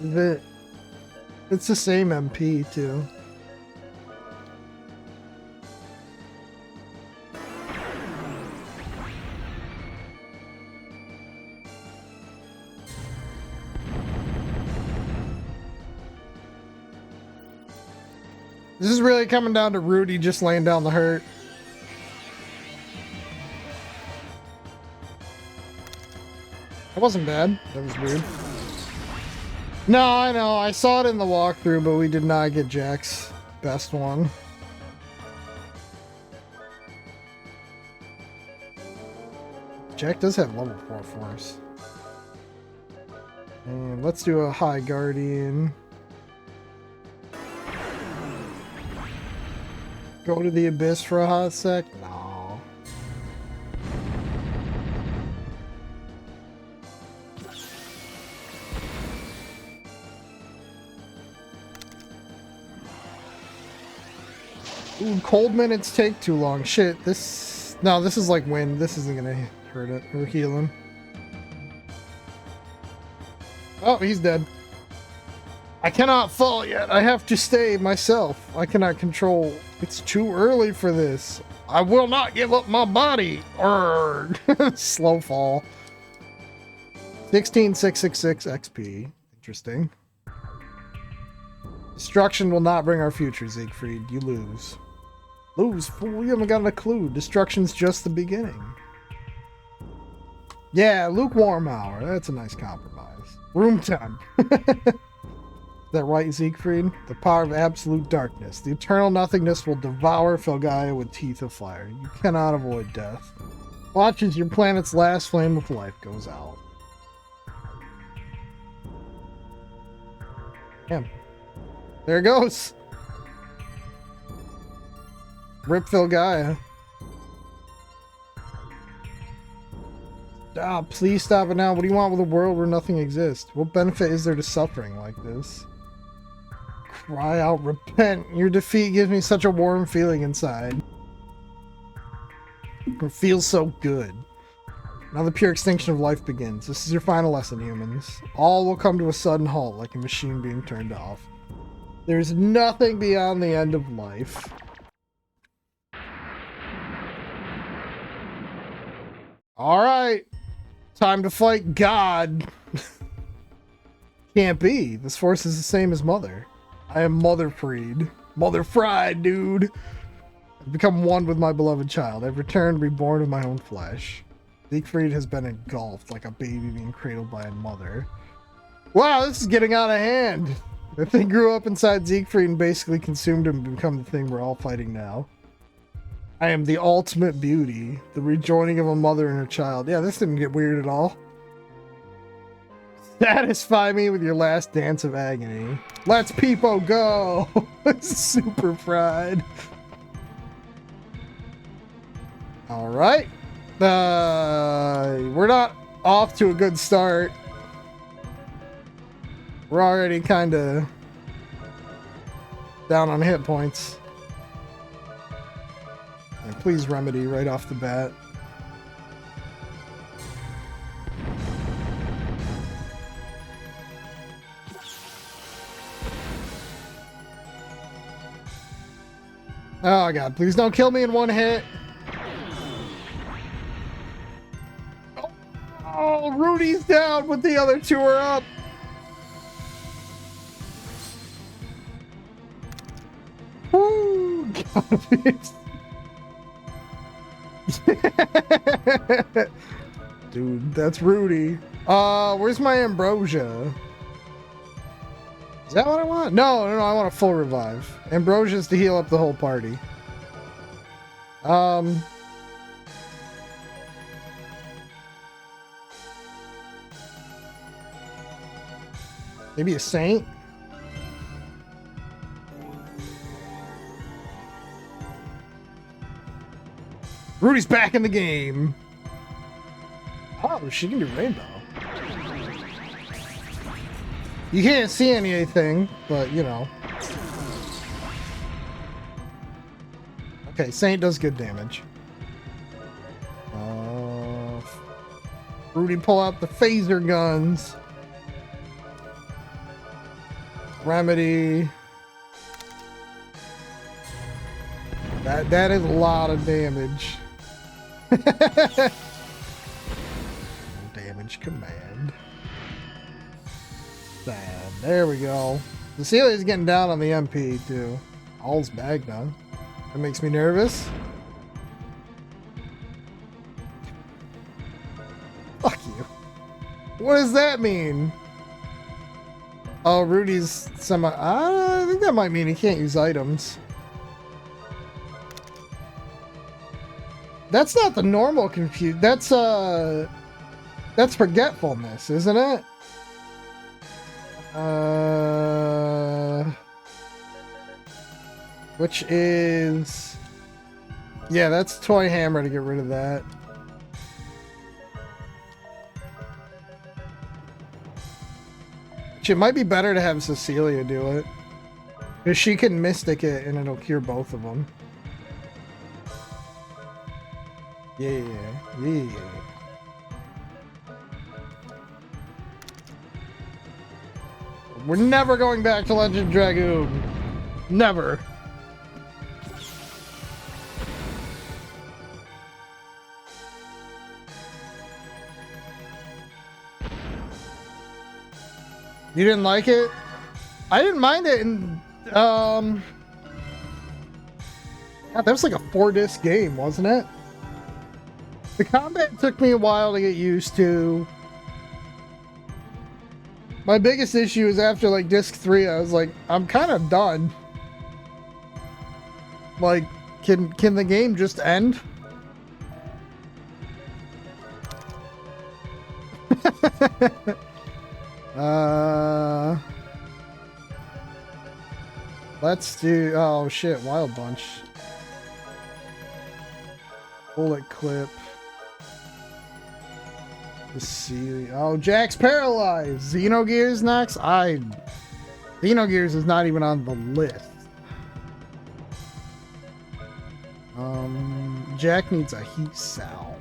It's the same MP too. This is really coming down to Rudy just laying down the hurt. That wasn't bad. That was weird. No, I know. I saw it in the walkthrough, but we did not get Jack's best one. Jack does have level 4 force. And let's do a high guardian. Go to the abyss for a hot sec? No. Ooh, cold minutes take too long. Shit, this... No, this is like wind. This isn't gonna hurt it or heal him. Oh, he's dead. I cannot fall yet. I have to stay myself. I cannot control. It's too early for this. I will not give up my body. Slow fall. 16666 XP. Interesting. Destruction will not bring our future, Siegfried. You lose. Lose, fool. You haven't gotten a clue. Destruction's just the beginning. Yeah, lukewarm hour. That's a nice compromise. Room temp. That right, Siegfried? The power of absolute darkness. The eternal nothingness will devour Felgaia with teeth of fire. You cannot avoid death. Watch as your planet's last flame of life goes out. Damn. There it goes. Rip Felgaia. Ah, please stop it now. What do you want with a world where nothing exists? What benefit is there to suffering like this? Cry out, repent. Your defeat gives me such a warm feeling inside. It feels so good. Now the pure extinction of life begins. This is your final lesson, humans. All will come to a sudden halt like a machine being turned off. There's nothing beyond the end of life. Alright. Time to fight God. Can't be. This force is the same as Mother. I am Mother Freed. Mother Fried, dude. I've become one with my beloved child. I've returned reborn of my own flesh. Siegfried has been engulfed like a baby being cradled by a mother. Wow, this is getting out of hand. The thing grew up inside Siegfried and basically consumed him and become the thing we're all fighting now. I am the ultimate beauty. The rejoining of a mother and her child. Yeah, this didn't get weird at all. Satisfy me with your last dance of agony. Let's peepo go! Super fried. Alright. We're not off to a good start. We're already kind of down on hit points. And please remedy right off the bat. Oh god, please don't kill me in one hit. Oh, Rudy's down, but the other two are up. Woo! Dude, that's Rudy. Where's my ambrosia? Is that what I want? No, I want a full revive. Ambrosia's to heal up the whole party. Maybe a saint? Rudy's back in the game. Oh, she can do rainbow. You can't see anything, but you know. Okay, Saint does good damage. Rudy pull out the phaser guns. Remedy. That is a lot of damage. Damage command. There we go. Cecilia's getting down on the MP too. All's bagged now. That makes me nervous. Fuck you. What does that mean? Oh, Rudy's semi. I think that might mean he can't use items. That's not the normal confuse. That's forgetfulness, isn't it? Which is, yeah, that's Toy Hammer to get rid of that. It might be better to have Cecilia do it, because she can Mystic it and it'll cure both of them. Yeah. We're never going back to Legend Dragoon. Never. You didn't like it? I didn't mind it. And God, that was like a 4-disc game, wasn't it? The combat took me a while to get used to. My biggest issue is after like disc 3, I was like, I'm kind of done. Like, can the game just end? Let's do, oh shit, Wild Bunch. Bullet Clip. Let's see. Oh, Jack's paralyzed. Xenogears next? Xenogears is not even on the list. Jack needs a heat salve.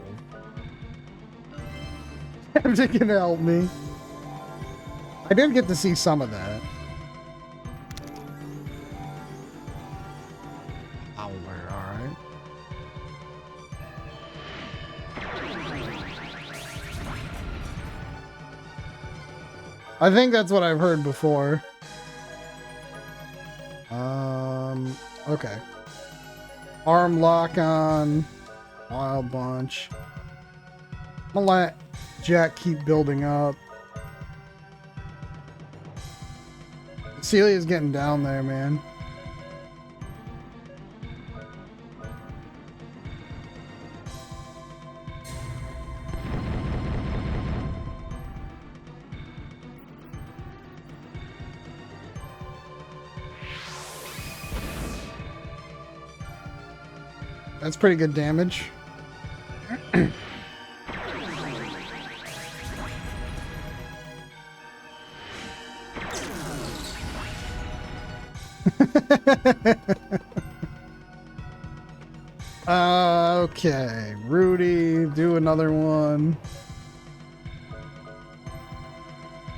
Captain can help me. I did get to see some of that. Owler, alright. I think that's what I've heard before. Okay. Arm lock on. Wild Bunch. I'm gonna let Jack keep building up. Celia's getting down there, man. That's pretty good damage. Okay, Rudy, do another one.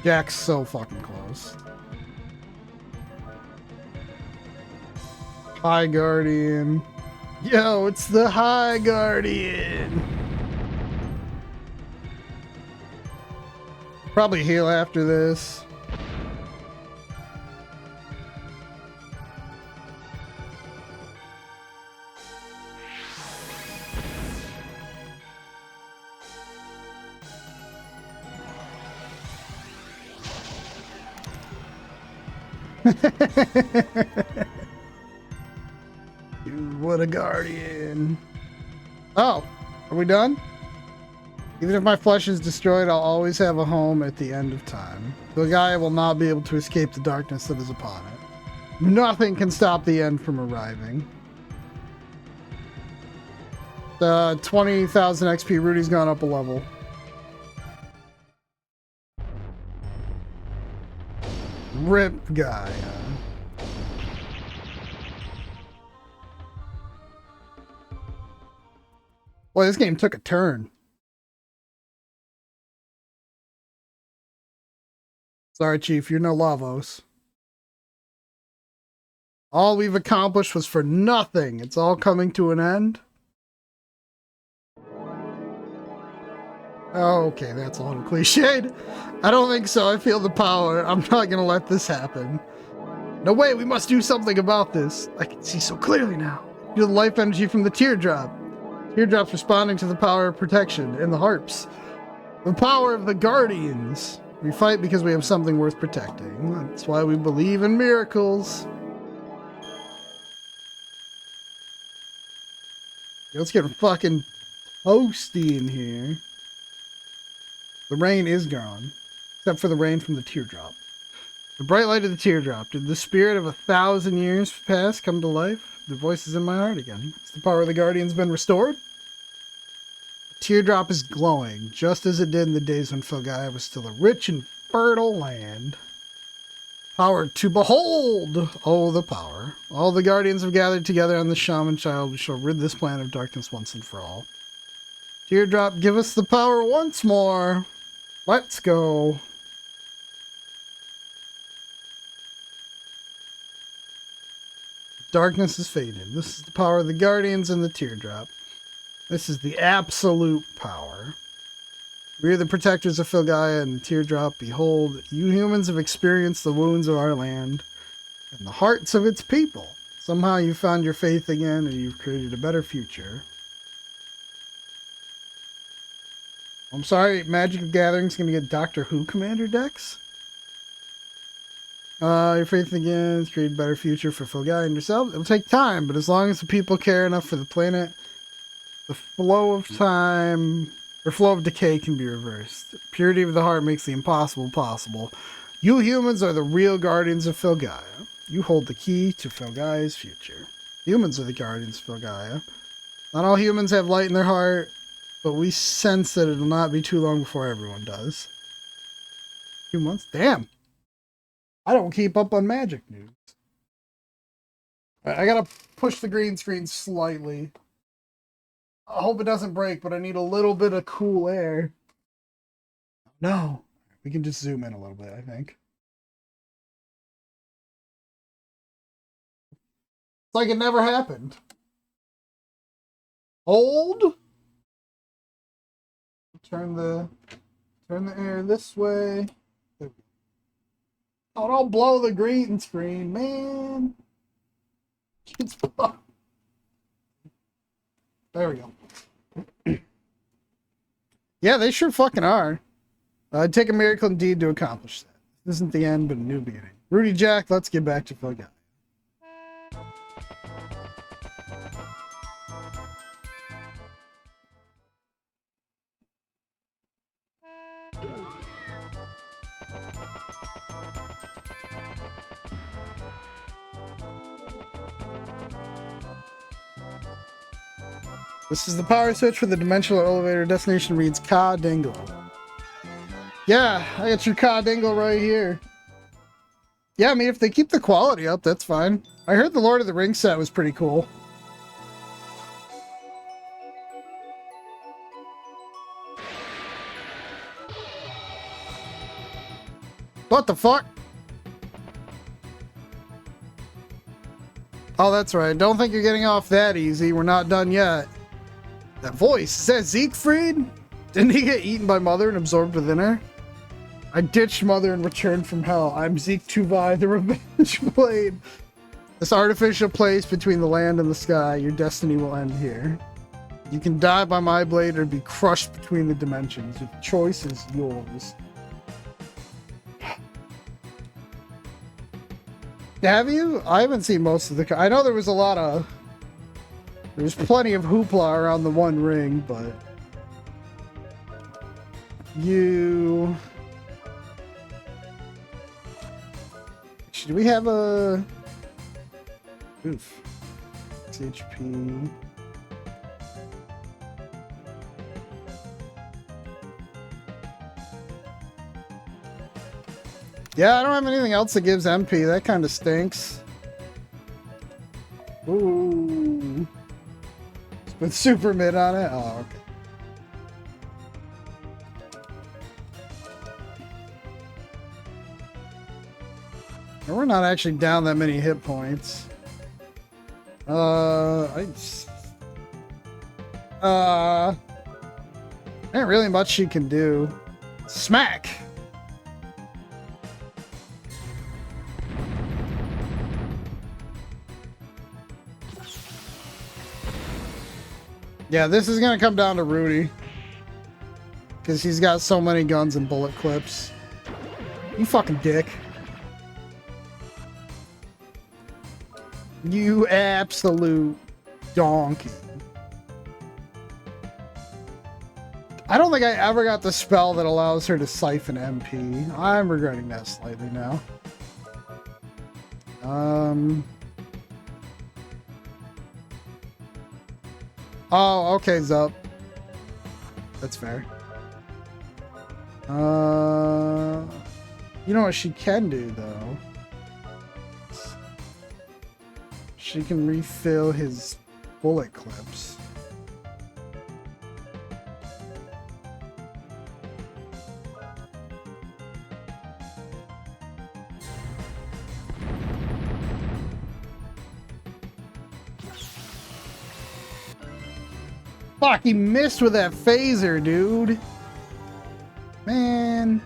Jack's so fucking close. High Guardian. Yo, it's the High Guardian. Probably heal after this. What a guardian. Oh, are we done? Even if my flesh is destroyed, I'll always have a home at the end of time. The guy will not be able to escape the darkness that is upon it. Nothing can stop the end from arriving. The 20,000 XP, Rudy's gone up a level. Rip guy. Boy, this game took a turn. Sorry, Chief, you're no Lavos. All we've accomplished was for nothing. It's all coming to an end. Okay, that's a little cliched. I don't think so. I feel the power. I'm not gonna let this happen. No way, we must do something about this. I can see so clearly now. Feel the life energy from the teardrop. Teardrop's responding to the power of protection and the harps. The power of the guardians. We fight because we have something worth protecting. That's why we believe in miracles. Let's get fucking toasty in here. The rain is gone, except for the rain from the teardrop. The bright light of the teardrop. Did the spirit of 1,000 years past come to life? The voice is in my heart again. Has the power of the guardians been restored? The teardrop is glowing, just as it did in the days when Filgaia was still a rich and fertile land. Power to behold! Oh, the power. All the guardians have gathered together on the shaman child. We shall rid this planet of darkness once and for all. Teardrop, give us the power once more. Let's go. Darkness is faded. This is the power of the guardians and the teardrop. This is the absolute power. We are the protectors of Filgaia and the teardrop. Behold, you humans have experienced the wounds of our land and the hearts of its people. Somehow you found your faith again and you've created a better future. I'm sorry, Magic of Gathering's gonna get Doctor Who Commander decks? Your faith again has created a better future for Filgaia and yourself. It'll take time, but as long as the people care enough for the planet, the flow of time, or flow of decay can be reversed. Purity of the heart makes the impossible possible. You humans are the real guardians of Filgaia. You hold the key to Filgaia's future. Humans are the guardians of Filgaia. Not all humans have light in their heart, but we sense that it'll not be too long before everyone does. 2 months? Damn! I don't keep up on Magic news. Alright, I gotta push the green screen slightly. I hope it doesn't break, but I need a little bit of cool air. No. We can just zoom in a little bit, I think. It's like it never happened. Hold. Turn the air this way. Oh, don't blow the green screen, man. There we go. Yeah, they sure fucking are. It'd take a miracle indeed to accomplish that. This isn't the end, but a new beginning. Rudy Jack, let's get back to Filgaia. This is the power switch for the dimensional elevator. Destination reads Ka Dingle. Yeah, I got your Ka Dingle right here. Yeah, I mean, if they keep the quality up, that's fine. I heard the Lord of the Rings set was pretty cool. What the fuck? Oh, that's right. Don't think you're getting off that easy. We're not done yet. That voice, is that Siegfried? Didn't he get eaten by Mother and absorbed within her? I ditched Mother and returned from hell. I'm Zeke Tuvi, the Revenge Blade. This artificial place between the land and the sky. Your destiny will end here. You can die by my blade or be crushed between the dimensions. Your choice is yours. Have you? I haven't seen most of the... I know there was a lot of... There's plenty of hoopla around the One Ring, but... You... Do we have a... Oof. 6 HP... Yeah, I don't have anything else that gives MP. That kind of stinks. Ooh. With super mid on it? Oh, okay. We're not actually down that many hit points. Ain't really much she can do. Smack! Yeah, this is gonna come down to Rudy. Because he's got so many guns and bullet clips. You fucking dick. You absolute donkey. I don't think I ever got the spell that allows her to siphon MP. I'm regretting that slightly now. Oh, okay, Zup. That's fair. You know what she can do, though? She can refill his bullet clips. Fuck, he missed with that phaser, dude. Man.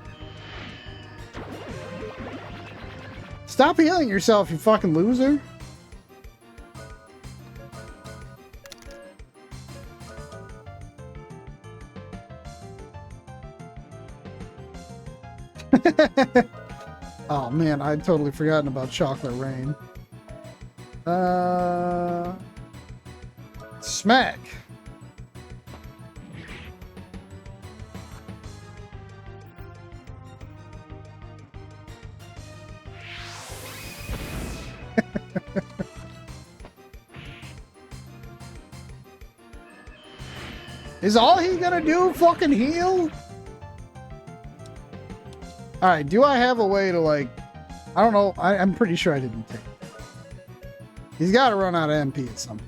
Stop healing yourself, you fucking loser. Oh man, I'd totally forgotten about Chocolate Rain. Smack. Is all he's gonna do fucking heal? Alright, do I have a way to, like... I don't know. I'm pretty sure I didn't take it. He's got to run out of MP at some point.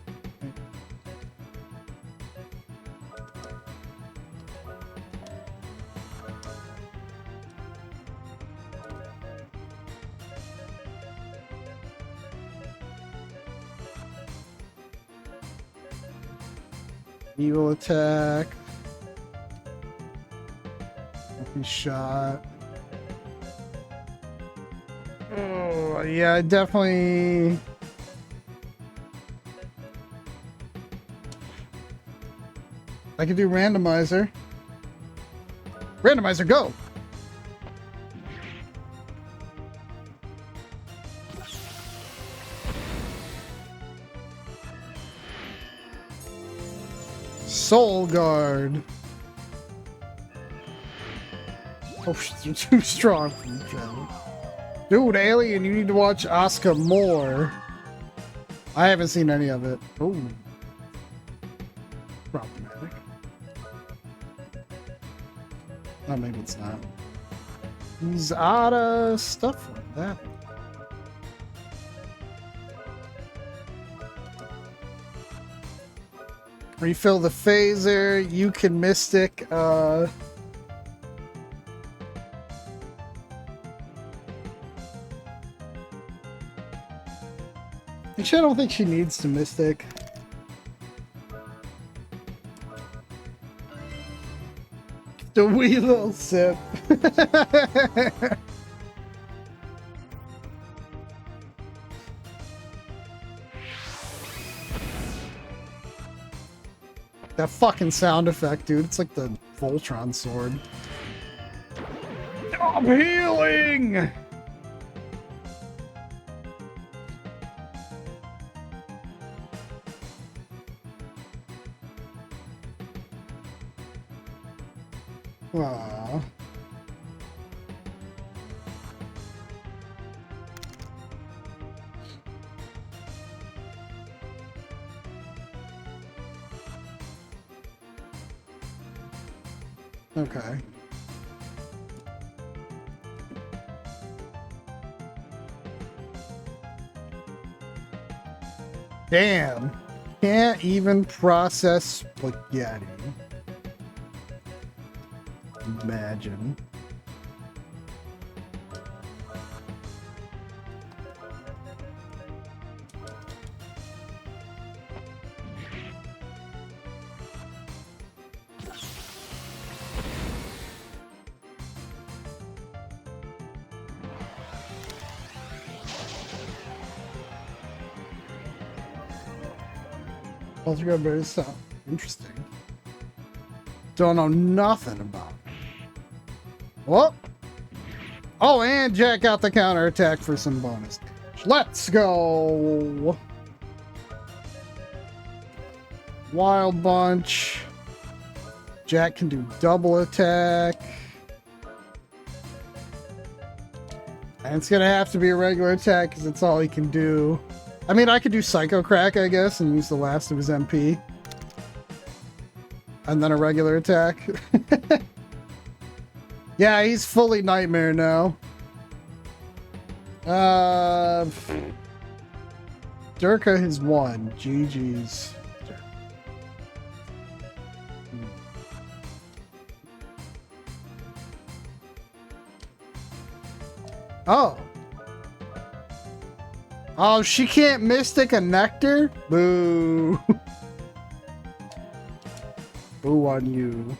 Evil attack. MP shot. Oh, yeah, definitely. I could do randomizer. Randomizer, go! Soul Guard. Oh, you're too strong for you, Joe. Dude, Alien, you need to watch Asuka more. I haven't seen any of it. Oh. Problematic. Oh, maybe it's not. He's out of stuff like that. Refill the phaser. You can Mystic. Actually, I don't think she needs to Mystic. The wee little sip. That fucking sound effect, dude. It's like the Voltron sword. I'm healing! Aw. Okay. Damn. Can't even process spaghetti. Imagine. Poltergeist very sound interesting. Don't know nothing about it. Whoop! Oh, and Jack got the counterattack for some bonus damage. Let's go! Wild Bunch. Jack can do double attack. And it's gonna have to be a regular attack because it's all he can do. I mean, I could do Psycho Crack, I guess, and use the last of his MP. And then a regular attack. Yeah, he's fully Nightmare now. Durka has won. GG's. Oh. Oh, she can't Mystic a Nectar? Boo. Boo on you.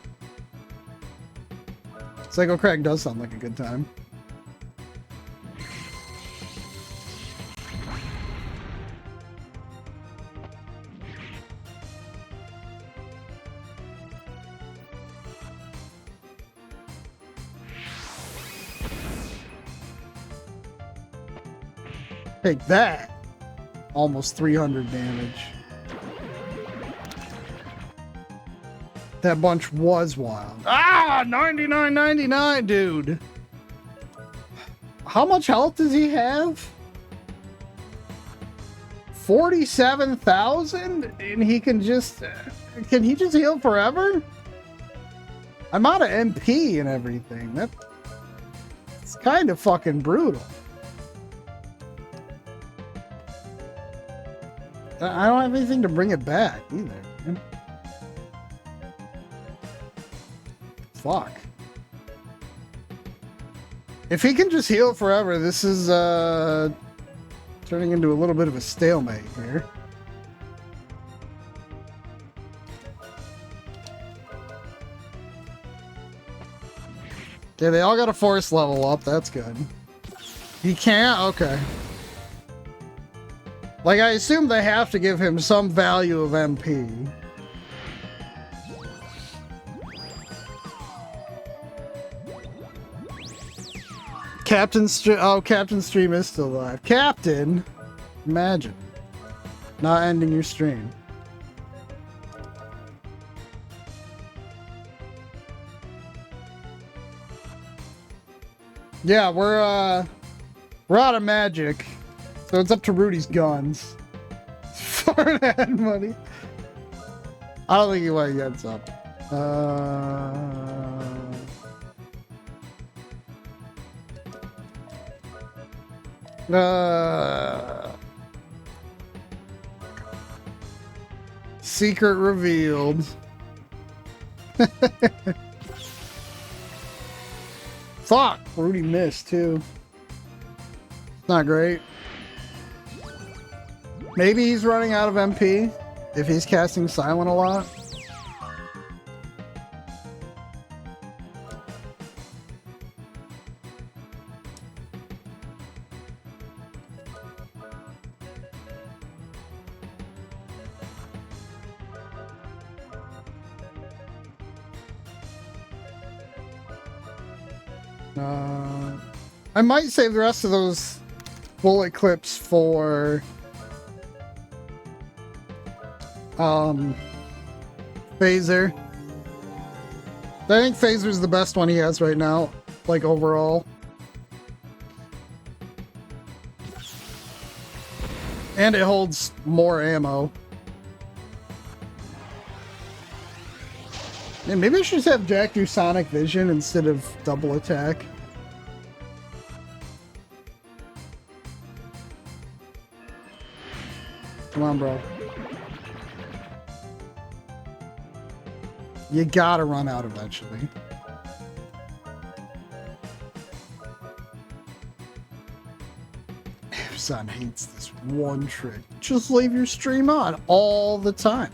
Psycho Crack does sound like a good time. Take that. Almost 300 damage. That bunch was wild. Ah, 99.99, dude. How much health does he have? 47,000? And he can just... Can he just heal forever? I'm out of MP and everything. It's kind of fucking brutal. I don't have anything to bring it back either, man. Fuck. If he can just heal forever, this is turning into a little bit of a stalemate here. Okay, they all got a force level up. That's good. He can't? Okay. Like, I assume they have to give him some value of MP. Captain Stream is still alive. Captain? Imagine. Not ending your stream. Yeah, we're out of magic. So it's up to Rudy's guns. For that money. I don't think he went gets up. Secret revealed. Fuck! Rudy missed too. Not great. Maybe he's running out of MP if he's casting Silent a lot. I might save the rest of those bullet clips for Phaser. I think Phaser's the best one he has right now, like overall. And it holds more ammo. Yeah, maybe I should just have Jack do Sonic Vision instead of double attack. Come on, bro. You gotta run out eventually. Amazon hates this one trick. Just leave your stream on all the time.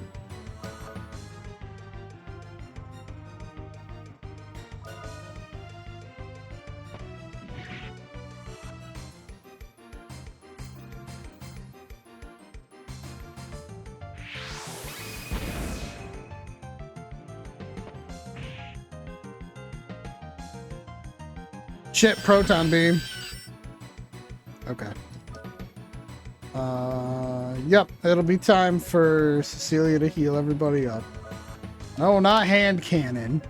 Shit, proton beam. Okay. Yep, it'll be time for Cecilia to heal everybody up. No, not hand cannon.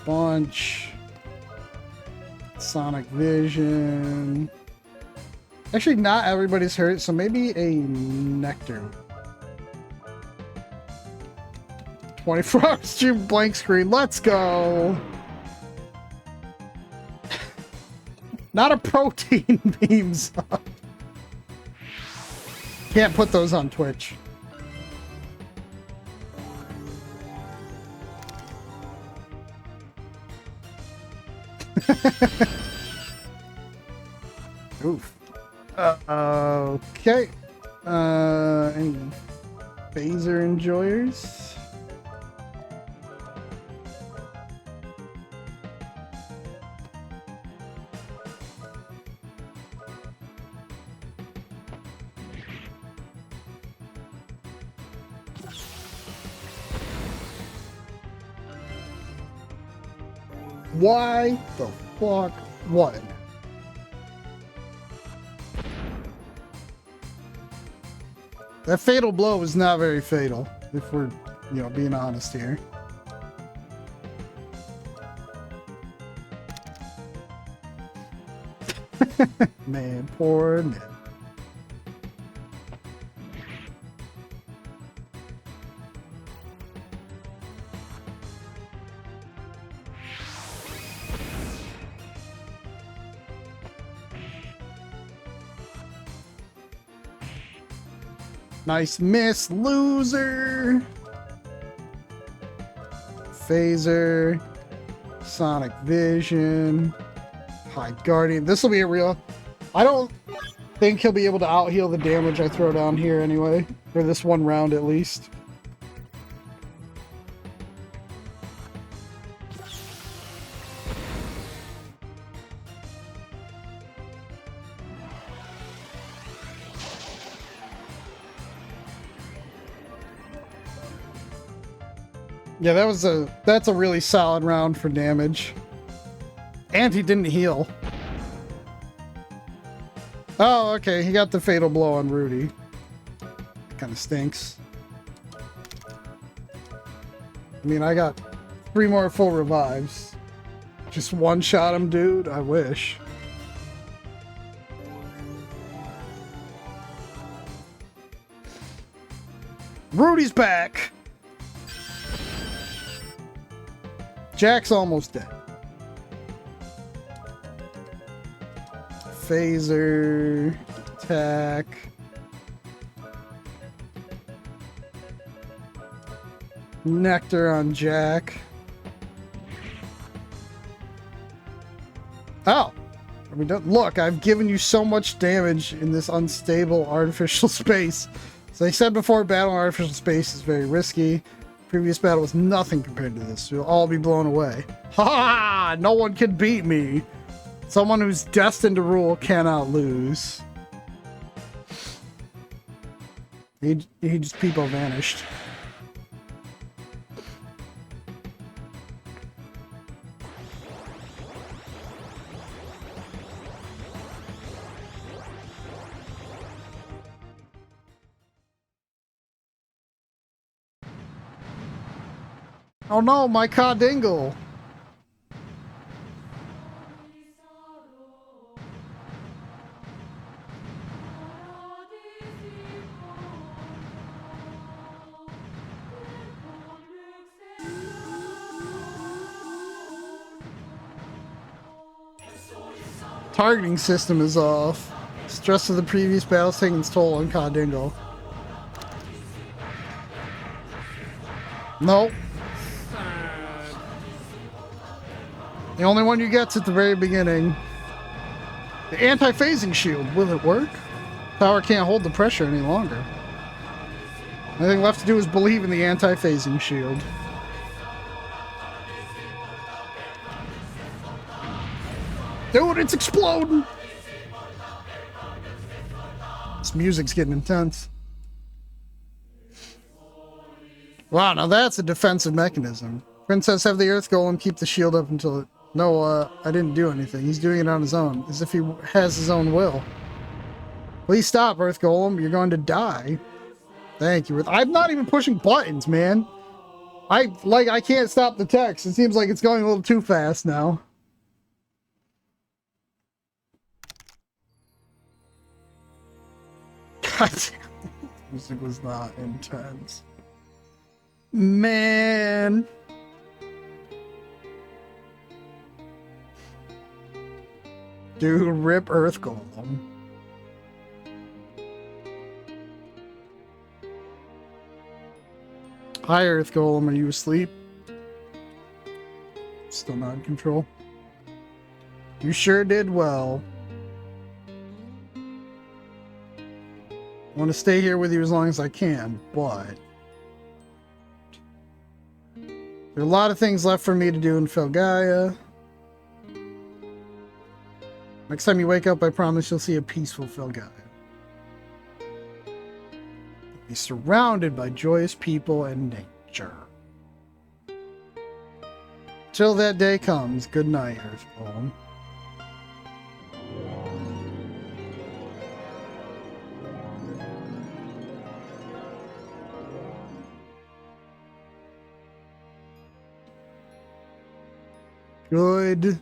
Bunch. Sonic Vision. Actually, not everybody's hurt, so maybe a Nectar. 24-hour stream blank screen. Let's go. Not a protein beams. Can't put those on Twitch. Oof. Okay. Any Phaser enjoyers? Why the fuck? What? That fatal blow was not very fatal, if we're, you know, being honest here. Man, poor Ned. Nice miss, loser. Phaser. Sonic Vision. High Guardian. This will be a real... I don't think he'll be able to out-heal the damage I throw down here anyway. For this one round at least. Yeah, that's a really solid round for damage. And he didn't heal. Oh, okay, he got the fatal blow on Rudy. Kind of stinks. I mean, I got 3 more full revives. Just one-shot him, dude? I wish. Rudy's back! Jack's almost dead. Phaser. Attack. Nectar on Jack. Oh! Are we done? Look, I've given you so much damage in this unstable artificial space. As I said before, battle in artificial space is very risky. Previous battle was nothing compared to this. You'll all be blown away. Ha ha! No one can beat me. Someone who's destined to rule cannot lose. He just people vanished. Oh no, my Cardingle! Targeting system is off. Stress of the previous battle's taking its toll on Cardingle. Nope. The only one you get's at the very beginning. The anti-phasing shield. Will it work? Tower can't hold the pressure any longer. The only thing left to do is believe in the anti-phasing shield. Dude, it's exploding! This music's getting intense. Wow, now that's a defensive mechanism. Princess, have the Earth Golem keep the shield up until it... No, I didn't do anything. He's doing it on his own, as if he has his own will. Please stop, Earth Golem. You're going to die. Thank you. I'm not even pushing buttons, man. I can't stop the text. It seems like it's going a little too fast now. God damn. Music was not intense. Man. Dude, rip Earth Golem. Hi, Earth Golem. Are you asleep? Still not in control. You sure did well. I want to stay here with you as long as I can, but there are a lot of things left for me to do in Felgaia. Next time you wake up, I promise you'll see a peaceful Felgaia. Be surrounded by joyous people and nature. Till that day comes, good night, Earth Golem. Good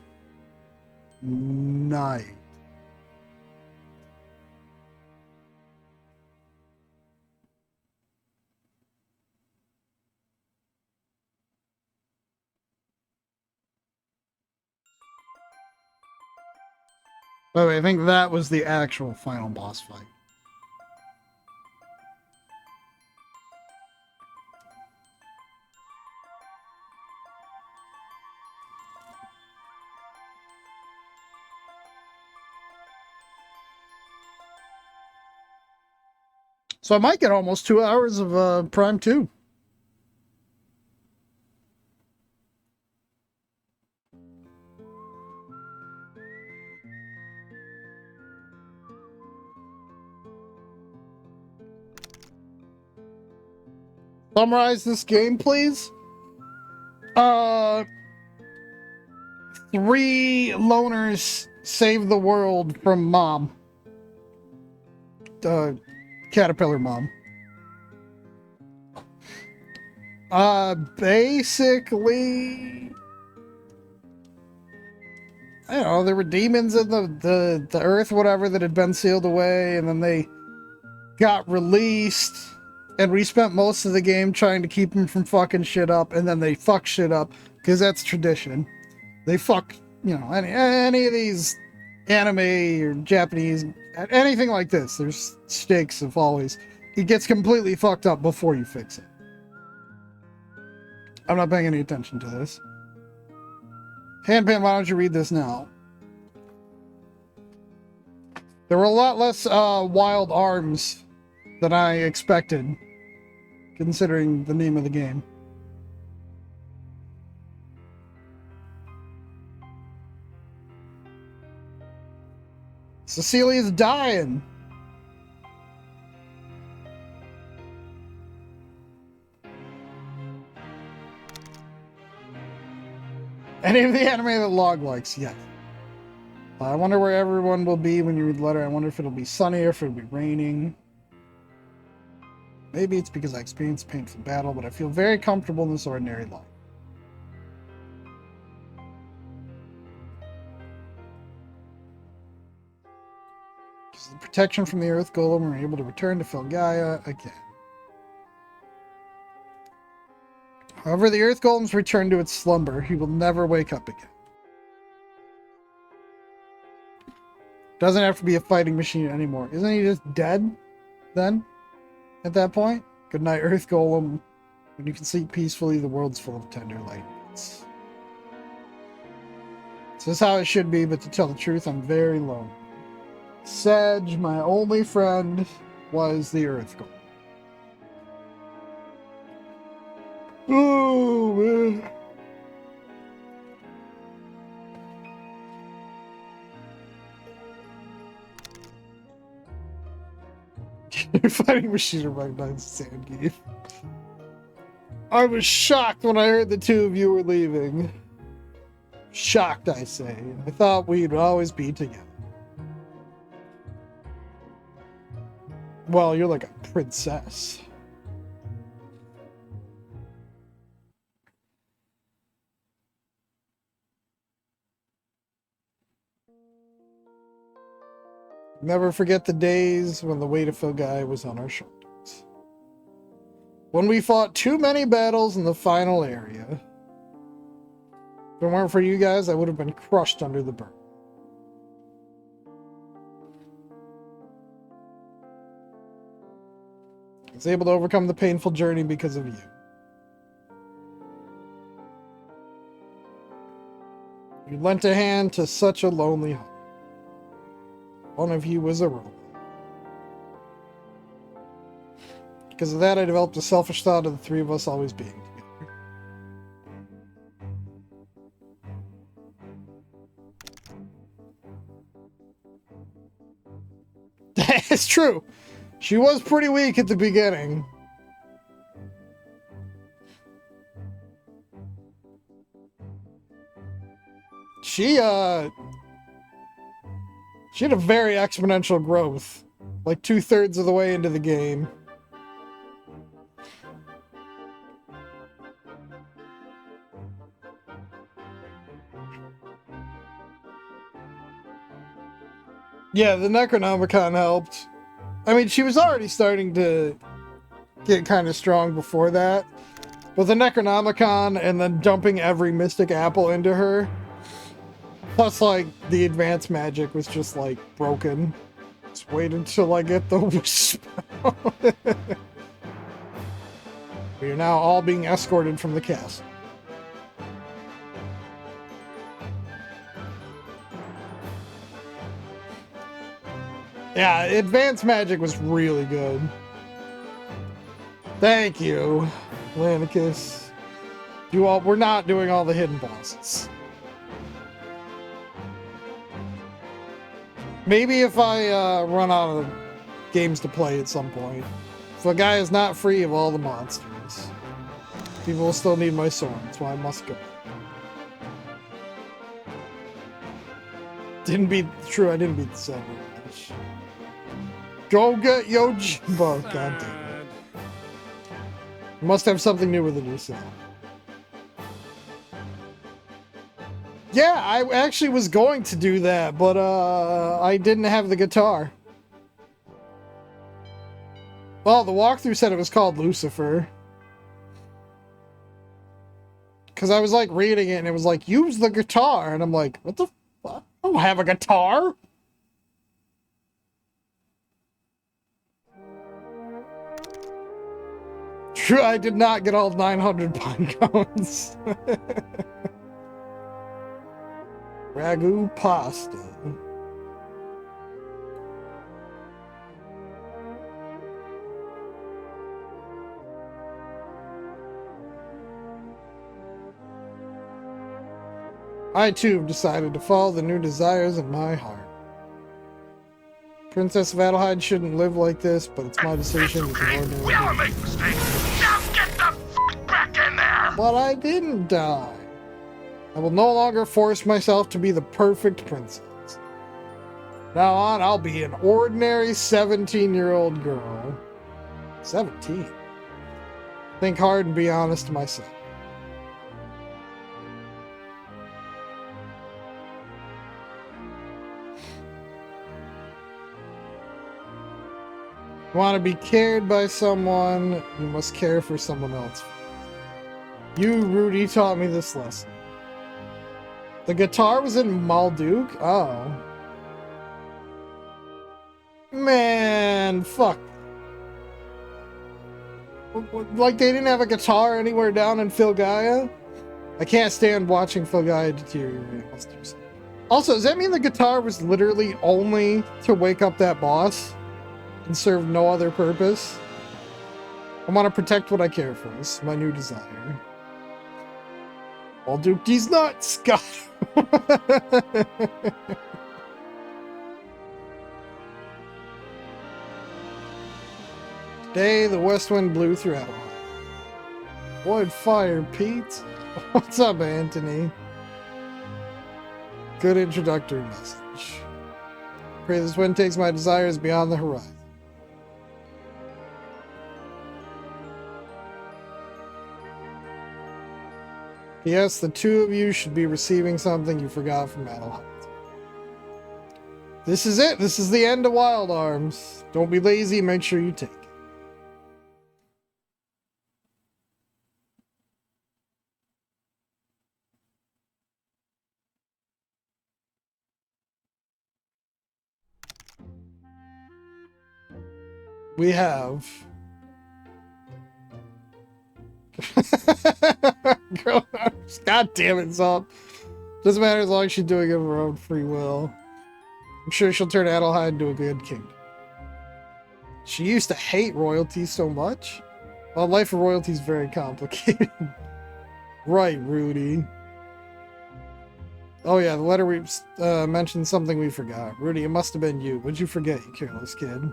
night. By the way, I think that was the actual final boss fight. So I might get almost 2 hours of Prime 2. Summarize this game, please. 3 loners save the world from Mom. Caterpillar Mom. Basically, I don't know, there were demons in the earth, whatever, that had been sealed away, and then they got released, and we spent most of the game trying to keep them from fucking shit up, and then they fuck shit up, because that's tradition. They fuck, you know, any of these anime or Japanese, anything like this, there's stakes of always, it gets completely fucked up before you fix it. I'm not paying any attention to this. Handpan, why don't you read this now? There were a lot less wild arms than I expected, considering the name of the game. Cecilia's dying. Any of the anime that Log likes, yes. I wonder where everyone will be when you read the letter. I wonder if it'll be sunny or if it'll be raining. Maybe it's because I experienced a painful battle, but I feel very comfortable in this ordinary life. protection from the Earth Golem and are able to return to Filgaia again. However, the Earth Golem's returned to its slumber. He will never wake up again. Doesn't have to be a fighting machine anymore. Isn't he just dead then? At that point? Good night, Earth Golem. When you can sleep peacefully, the world's full of tender lightnings. This is how it should be, but to tell the truth, I'm very lonely. Sedge, my only friend, was the Earth Golem. Oh, man. Your fighting machine recognized Zangief. I was shocked when I heard the two of you were leaving. Shocked, I say. I thought we'd always be together. Well, you're like a princess. Never forget the days when the weight of Filgaia was on our shoulders. When we fought too many battles in the final area. If it weren't for you guys, I would have been crushed under the burden. I was able to overcome the painful journey because of you. You lent a hand to such a lonely heart. One of you was a robot. Because of that, I developed a selfish thought of the three of us always being together. It's true. She was pretty weak at the beginning. She had a very exponential growth. Like 2/3 of the way into the game. Yeah, the Necronomicon helped. I mean, she was already starting to get kind of strong before that. But the Necronomicon and then dumping every Mystic Apple into her. Plus, like, the advanced magic was just, like, broken. Just wait until I get the wish. We are now all being escorted from the castle. Yeah, advanced magic was really good. Thank you, Lanicus. We're not doing all the hidden bosses. Maybe if I run out of games to play at some point. If a guy is not free of all the monsters, people will still need my sword. That's why I must go. I didn't beat the second match. Go get Yojimbo. God damn it. You must have something new with the new set. Yeah, I actually was going to do that, but I didn't have the guitar. Well, the walkthrough said it was called Lucifer. Because I was like reading it and it was like, use the guitar. And I'm like, what the fuck? I don't have a guitar. True, I did not get all 900 pine cones. Ragu pasta. I too have decided to follow the new desires of my heart. Princess of Adelheid shouldn't live like this, but it's my decision. We all make mistakes. Now get the f back in there. But I didn't die. I will no longer force myself to be the perfect princess. Now on, I'll be an ordinary 17-year-old girl. 17? Think hard and be honest to myself. Want to be cared by someone, you must care for someone else. You, Rudy, taught me this lesson. The guitar was in Malduk? Oh. Man, fuck. Like they didn't have a guitar anywhere down in Filgaia? I can't stand watching Filgaia deteriorate. Let's do something. Also, does that mean the guitar was literally only to wake up that boss and serve no other purpose? I want to protect what I care for. This is my new desire. Malduk, he's nuts! God. Today, the west wind blew through Adelheim. Void fire, Pete. What's up, Anthony? Good introductory message. Pray this wind takes my desires beyond the horizon. Yes, the two of you should be receiving something you forgot from Adelheim. This is it. This is the end of Wild Arms. Don't be lazy. Make sure you take it. We have... Girl, God damn it, Zalt. Doesn't matter as long as she's doing it of her own free will. I'm sure she'll turn Adelheid into a good king. She used to hate royalty so much. Well, life of royalty is very complicated. Right, Rudy. Oh yeah, the letter we mentioned something we forgot. Rudy, it must have been you. What'd you forget, you careless kid?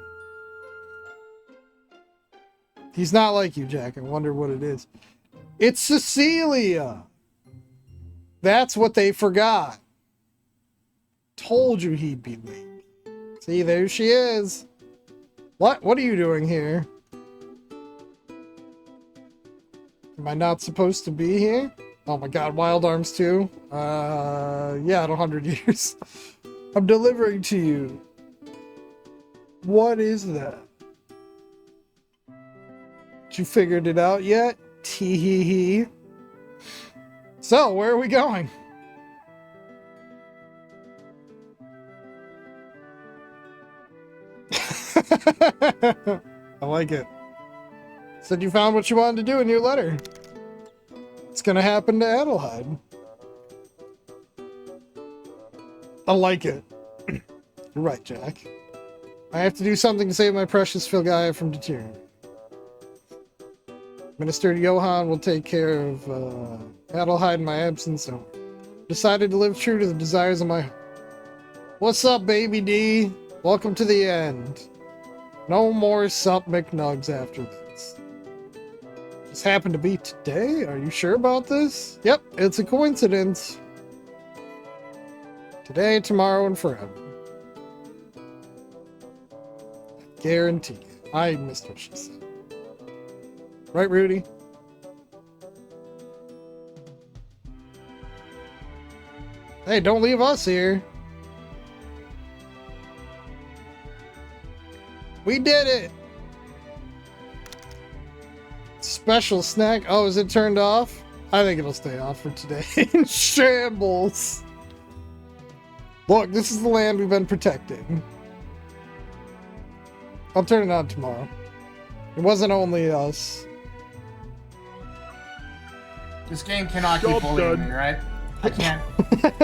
He's not like you, Jack. I wonder what it is. It's Cecilia! That's what they forgot. Told you he'd be late. See, there she is. What? What are you doing here? Am I not supposed to be here? Oh my god, Wild Arms 2? Yeah, in 100 years. I'm delivering to you. What is that? You figured it out yet? Tee hee hee. So, where are we going? I like it. Said you found what you wanted to do in your letter. It's gonna happen to Adelheid. I like it. You're right, Jack. I have to do something to save my precious Filgaia from deteriorating. Minister Johann will take care of Adelheid in my absence, so decided to live true to the desires of my heart. What's up, baby D? Welcome to the end. No more sup McNugs after this. This happened to be today? Are you sure about this? Yep, it's a coincidence. Today, tomorrow, and forever. Guarantee. I missed what she said. Right, Rudy? Hey, don't leave us here. We did it! Special snack. Oh, is it turned off? I think it'll stay off for today. In shambles. Look, this is the land we've been protecting. I'll turn it on tomorrow. It wasn't only us. This game cannot keep bullying me, right? I can't.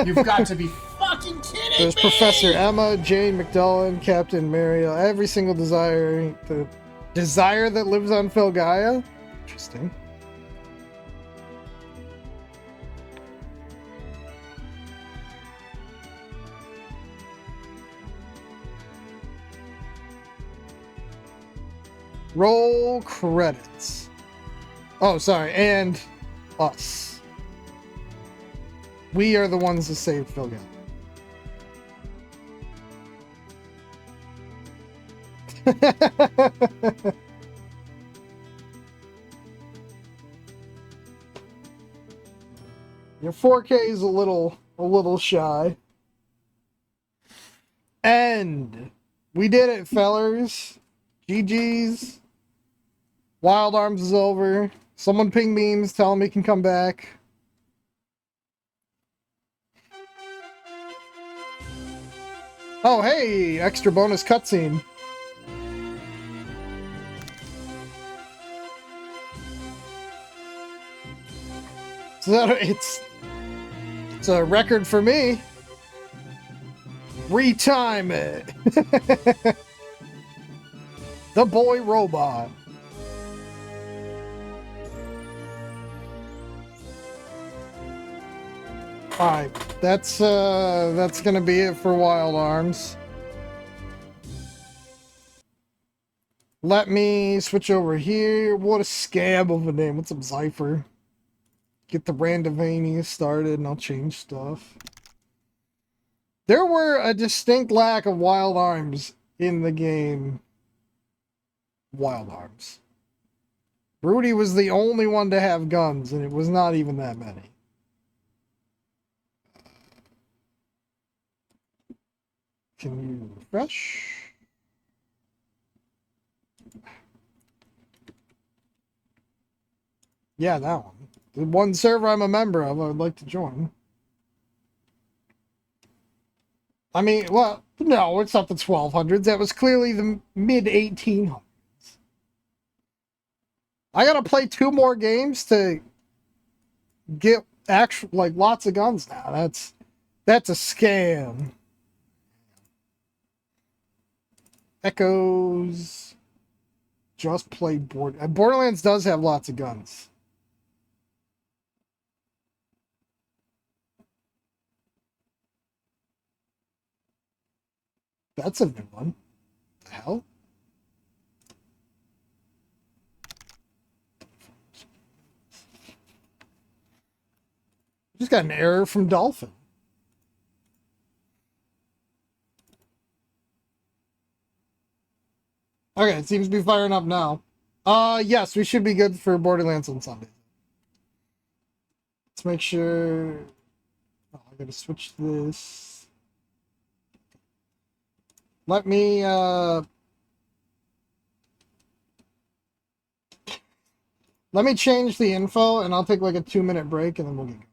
You've got to be fucking kidding There's me! Professor Emma, Jane McDullen, Captain Mariel, every single desire. The desire that lives on Filgaia? Interesting. Roll credits. Oh, sorry, and us. We are the ones that saved Filgaia. Your 4K is a little shy. And we did it, fellers. GG's. Wild Arms is over. Someone ping memes, tell him he can come back. Oh, hey! Extra bonus cutscene. So it's a record for me. Retime it. The boy robot. Alright, that's gonna be it for Wild Arms. Let me switch over here. What a scab of a name. What's up, Zypher? Get the Randavania started and I'll change stuff. There were a distinct lack of Wild Arms in the game. Wild Arms. Rudy was the only one to have guns, and it was not even that many. Can you refresh? Yeah, that one. The one server I'm a member of, I would like to join. I mean, well, no, it's not the 1200s. That was clearly the mid-1800s. I gotta play 2 more games to get actual, like, lots of guns now. That's a scam. Echoes. Just play Borderlands does have lots of guns. That's a new one. The hell? Just got an error from Dolphin. Okay, it seems to be firing up now. Yes, we should be good for Borderlands on Sunday. Let's make sure... Oh, I gotta switch this. Let me, Let me change the info, and I'll take like a 2-minute break, and then we'll get going.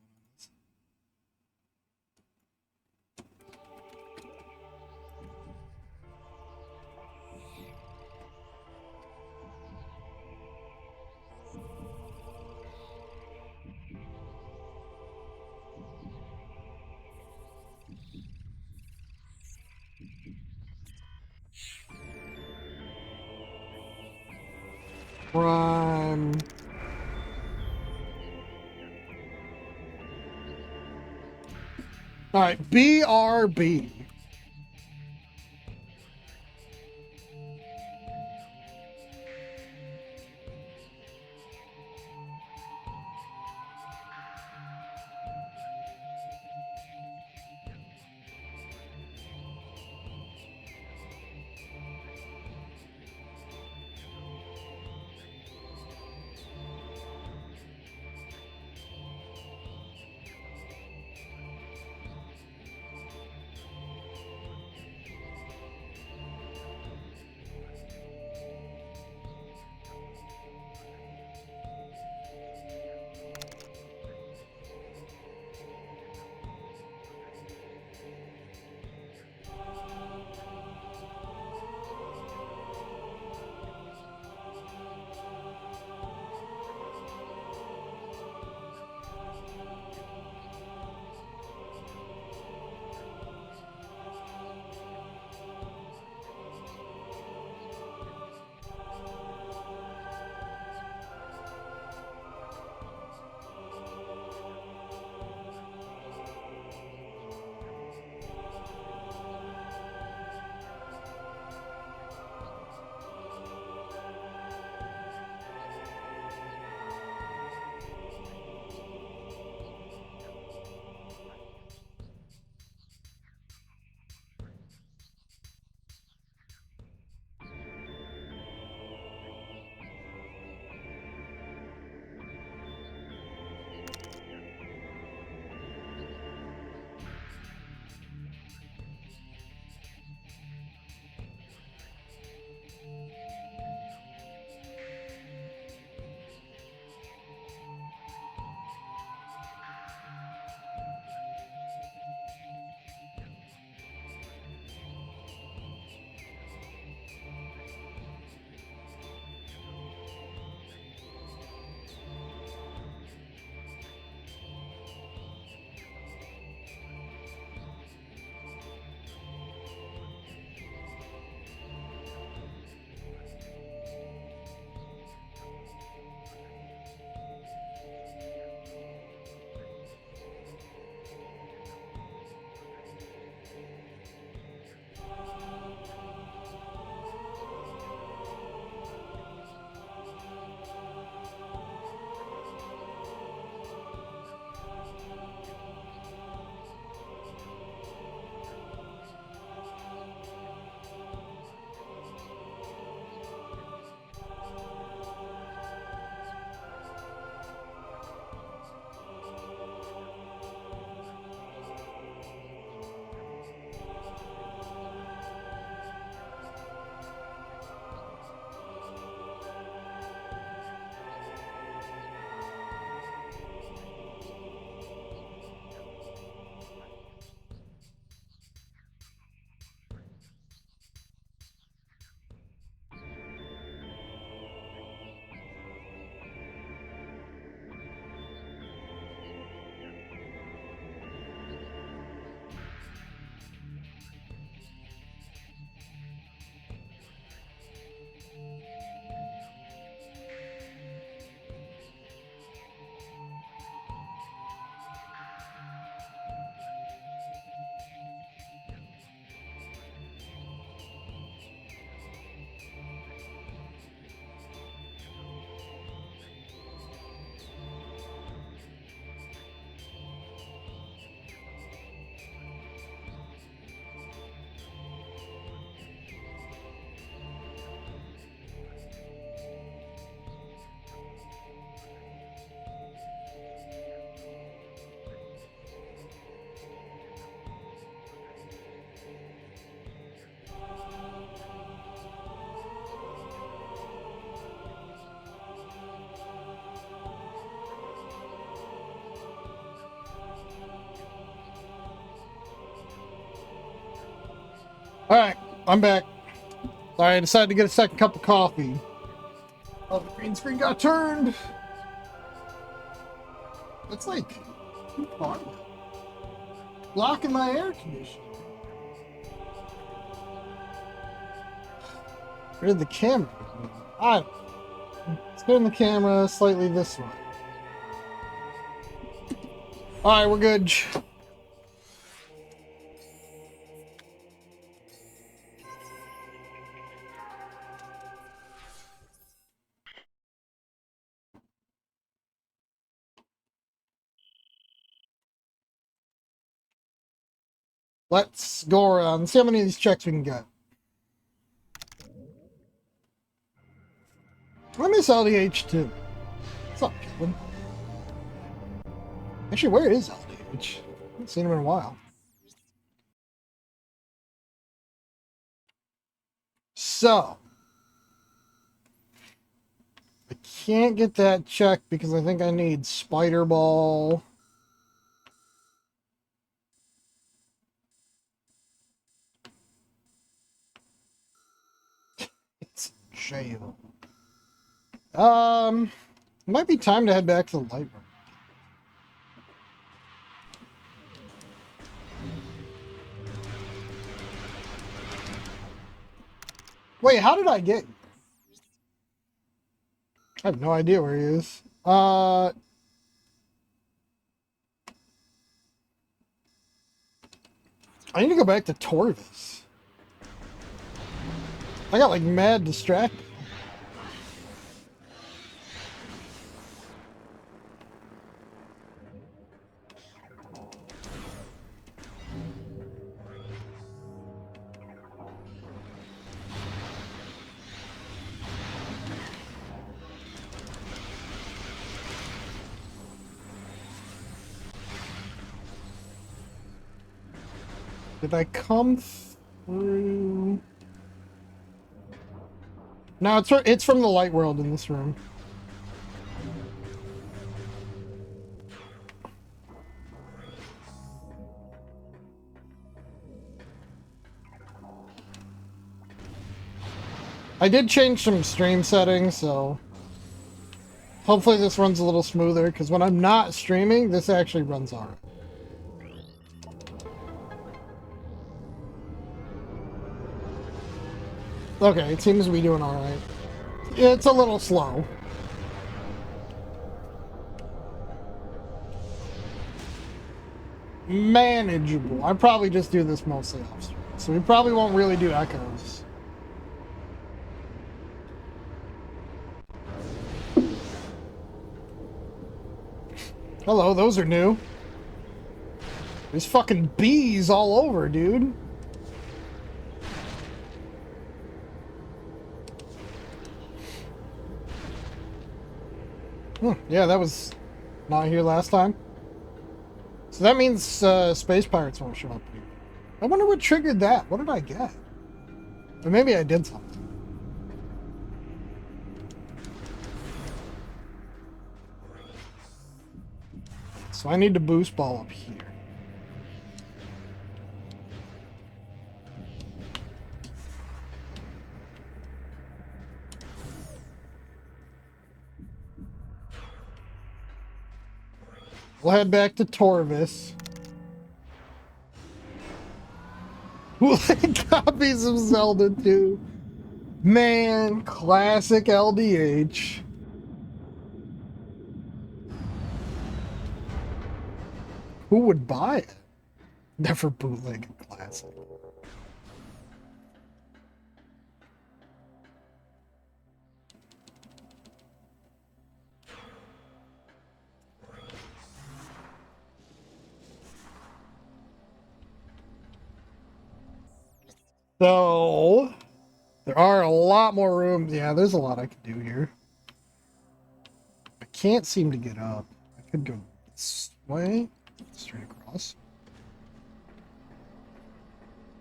Prime. All right, BRB. Alright, I'm back. Sorry, I decided to get a second cup of coffee. Oh, the green screen got turned. That's like too far. Blocking my air conditioning. Where did the camera go? I don't know. Let's turn the camera slightly this way. Alright, we're good. Let's go around and see how many of these checks we can get. I miss LDH2. What's up, Kevin? Actually, where is LDH? I haven't seen him in a while. So, I can't get that check because I think I need Spider Ball. It's jail. Might be time to head back to the light room. Wait, how did I get? I have no idea where he is. I need to go back to Torvis. I got like mad distracted. Did I come through? No, it's from the light world in this room. I did change some stream settings, so hopefully this runs a little smoother, because when I'm not streaming, this actually runs alright. Okay, it seems to be doing alright. It's a little slow. Manageable. I probably just do this mostly off stream, so we probably won't really do echoes. Hello, those are new. There's fucking bees all over, dude. Yeah, that was not here last time. So that means space pirates won't show up here. I wonder what triggered that. What did I get? Or maybe I did something. So I need to boost ball up here. We'll head back to Torvis. We'll get copies of Zelda 2. Man, classic LDH. Who would buy it? Never bootleg a classic. So, there are a lot more rooms. Yeah, there's a lot I could do here. I can't seem to get up. I could go this way, straight across.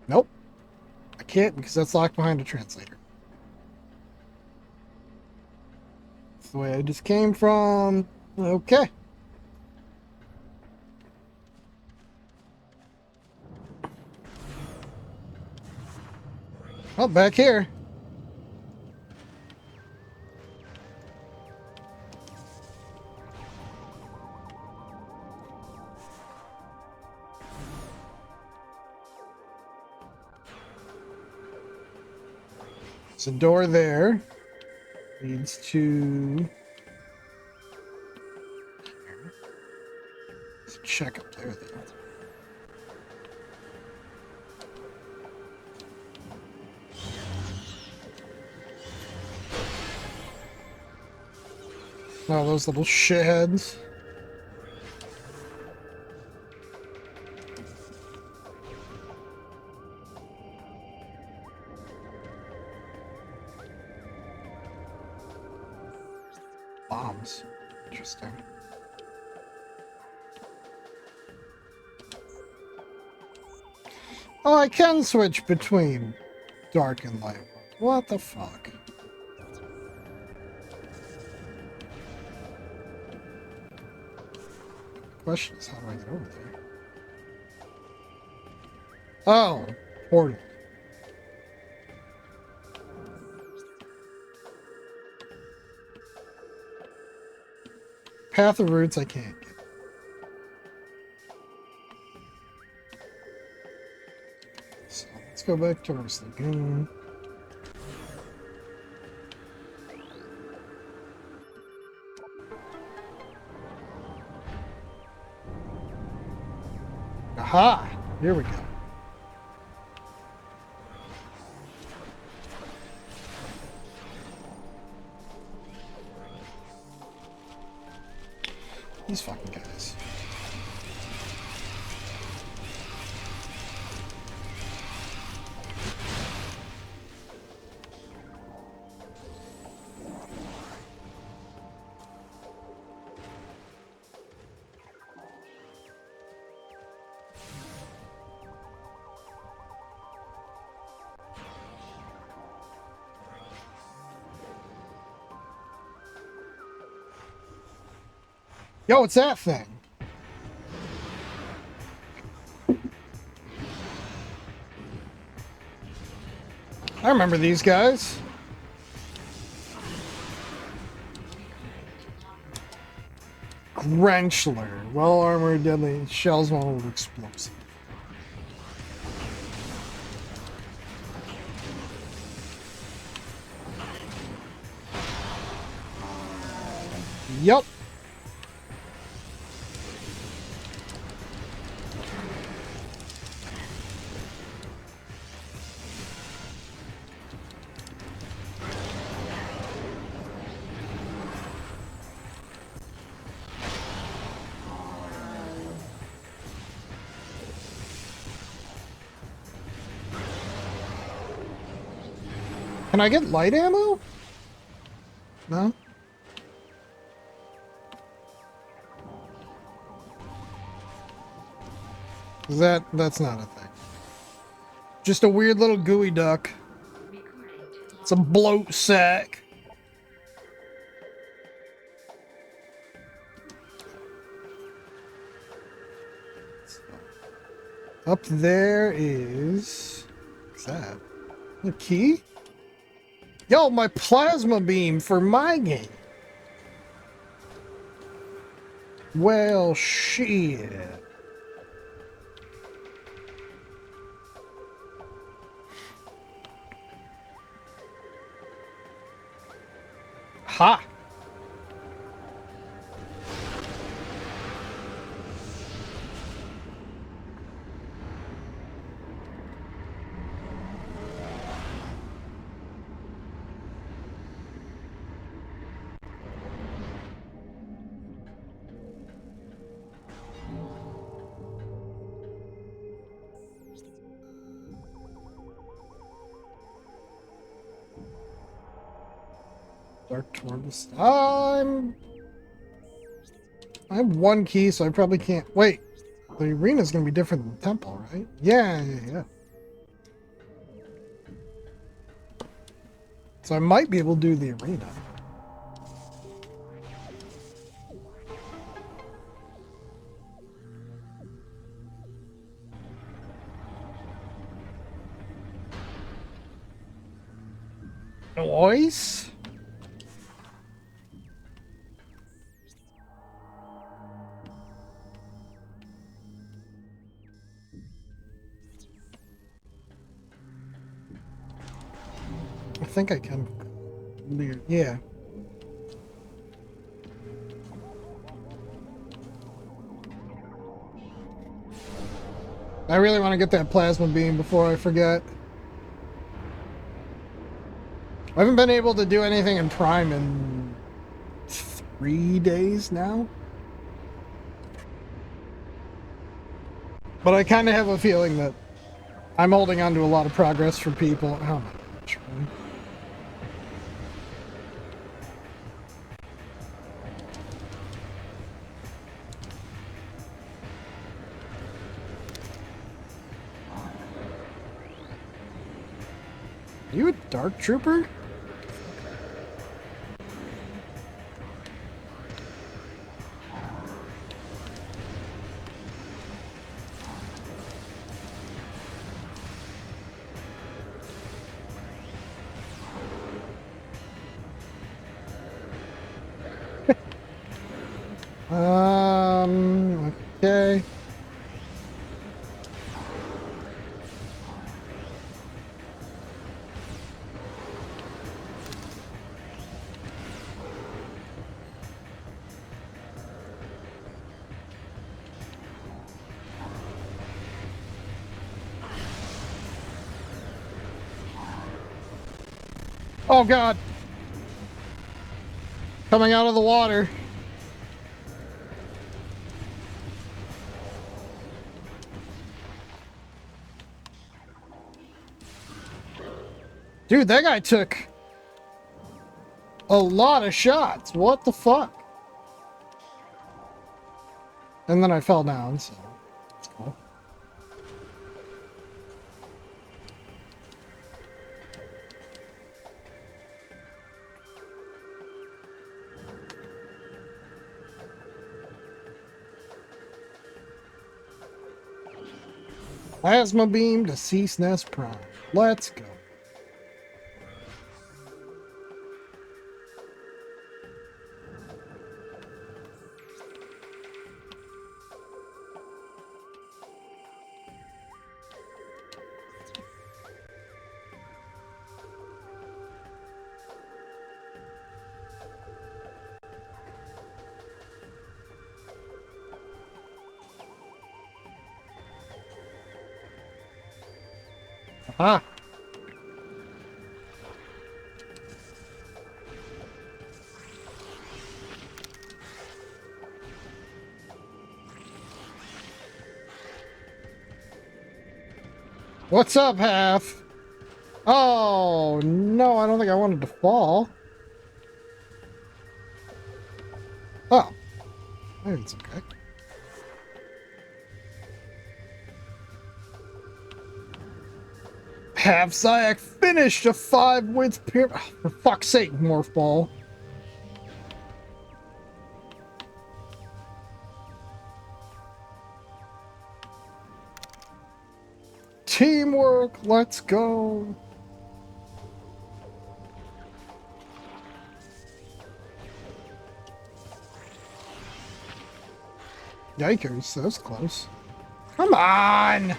Nope. I can't because that's locked behind a translator. That's the way I just came from. Okay. Oh, back here. There's a door there. Leads to... Let's check up there then. Oh, those little shitheads. Bombs. Interesting. Oh, I can switch between dark and light. What the fuck? Question is, how do I get over there? Oh, portal. Path of Roots, I can't get. So let's go back to Rose Lagoon. Aha! Here we go. These fucking guys. Yo, what's that thing? I remember these guys. Grenchler. Well armored, deadly. Shells one with explosive. Yup. Can I get light ammo? No? That's not a thing. Just a weird little gooey duck. It's a bloat sack. Up there is... What's that? A key? Yo, my plasma beam for my game. Well, shit. Ha! Dark Tortoise. I have one key, so I probably can't. Wait, the arena's gonna be different than the temple, right? Yeah. So I might be able to do the arena. noise? I think I can. Yeah. I really want to get that plasma beam before I forget. I haven't been able to do anything in Prime in 3 days now. But I kind of have a feeling that I'm holding on to a lot of progress for people. Oh my gosh, really? Are you a Dark Trooper? Okay. Oh God. Coming out of the water. Dude, that guy took a lot of shots. What the fuck? And then I fell down, so that's cool. Plasma beam to Cease Nest Prime. Let's go. Ah. What's up, Half? Oh, no, I don't think I wanted to fall. Oh. Maybe it's okay. Half Zayak finished a 5-width pyramid. Oh, for fuck's sake, Morph Ball. Teamwork, let's go. Yikers, that was close. Come on!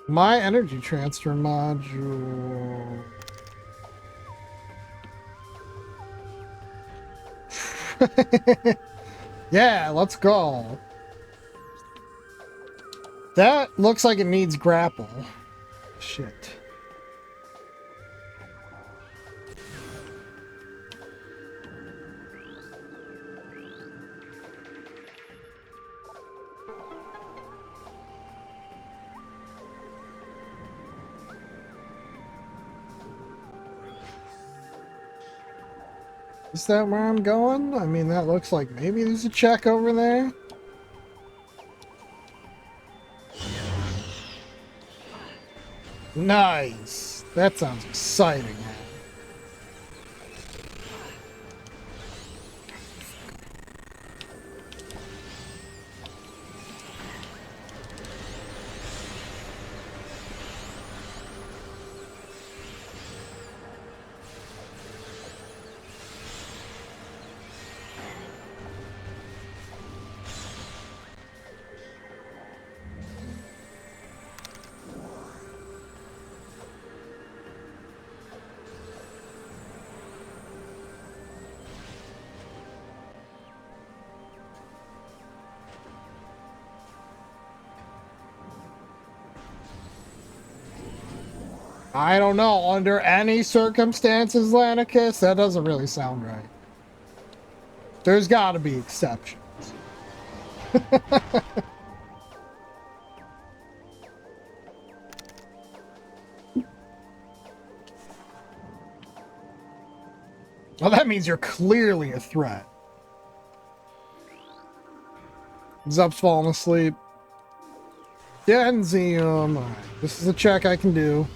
My energy transfer module. Yeah, let's go. That looks like it needs grapple. Shit. Is that where I'm going? I mean, that looks like maybe there's a check over there. Nice. That sounds exciting. I don't know. Under any circumstances, Lanicus, that doesn't really sound right. There's got to be exceptions. Well, that means you're clearly a threat. Zup's falling asleep. Denzium. Alright, this is a check I can do.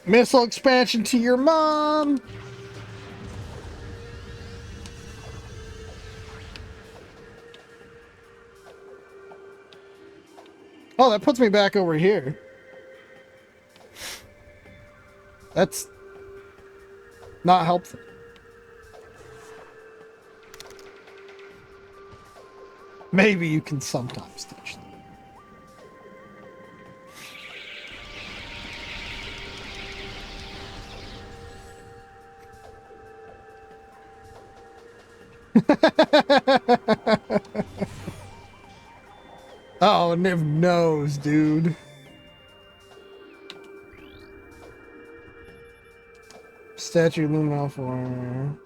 Missile expansion to your mom. Oh, that puts me back over here. That's not helpful. Maybe you can sometimes touch them. Oh, Niv knows, dude. Statue Luminal for...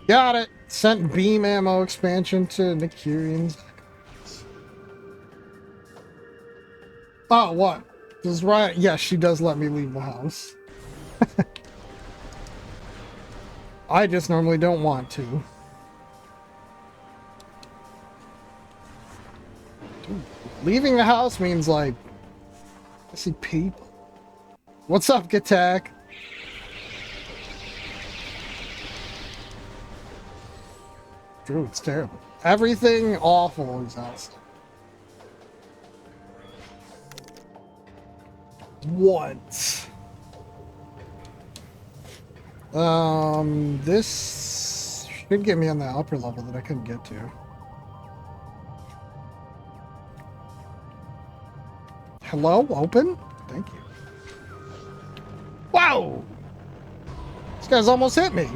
Got it! Sent beam ammo expansion to Nikirians. Oh, what? Does Riot... Yes, she does let me leave the house. I just normally don't want to. Leaving the house means, like... I see people. What's up, Gatak? True, it's terrible. Everything awful is outside. Once. This should get me on the upper level that I couldn't get to. Hello? Open? Thank you. Wow! This guy's almost hit me.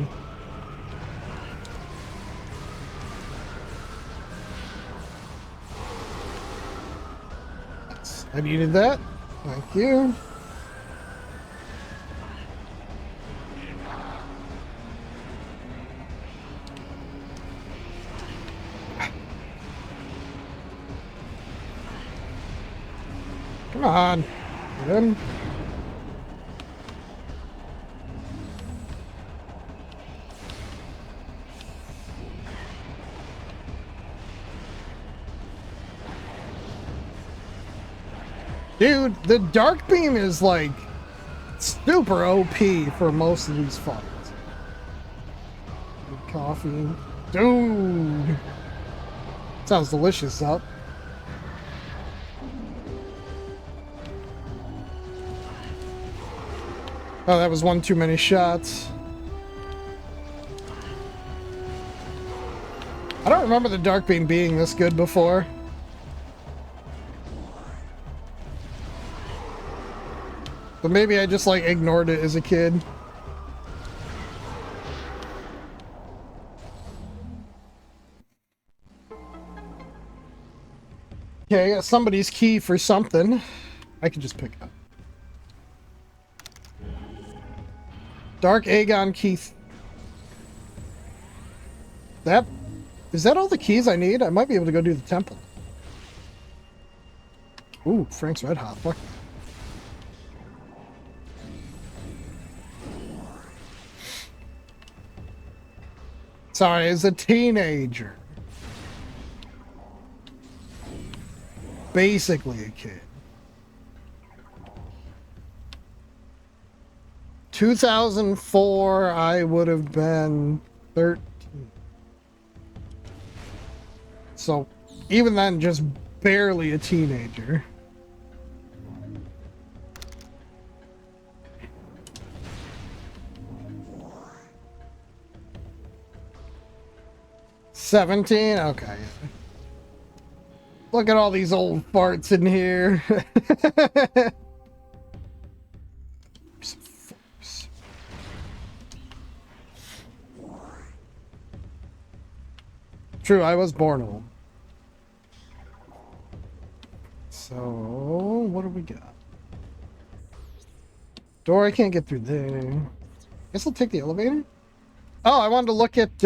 I needed that. Thank you. Come on. Get him. Dude, the Dark Beam is like super OP for most of these fights. Good coffee. Dude. Sounds delicious, up. Oh, that was one too many shots. I don't remember the Dark Beam being this good before. But maybe I just, like, ignored it as a kid. Okay, I got somebody's key for something. I can just pick up. Dark Aegon key. Is that all the keys I need? I might be able to go do the temple. Ooh, Frank's Red Hot. Fuck. Sorry, as a teenager. Basically a kid. 2004, I would have been 13. So, even then, just barely a teenager. $17? Okay. Look at all these old farts in here. True, I was born old. So, what do we got? Door, I can't get through there. Guess I'll take the elevator. Oh, I wanted to look at,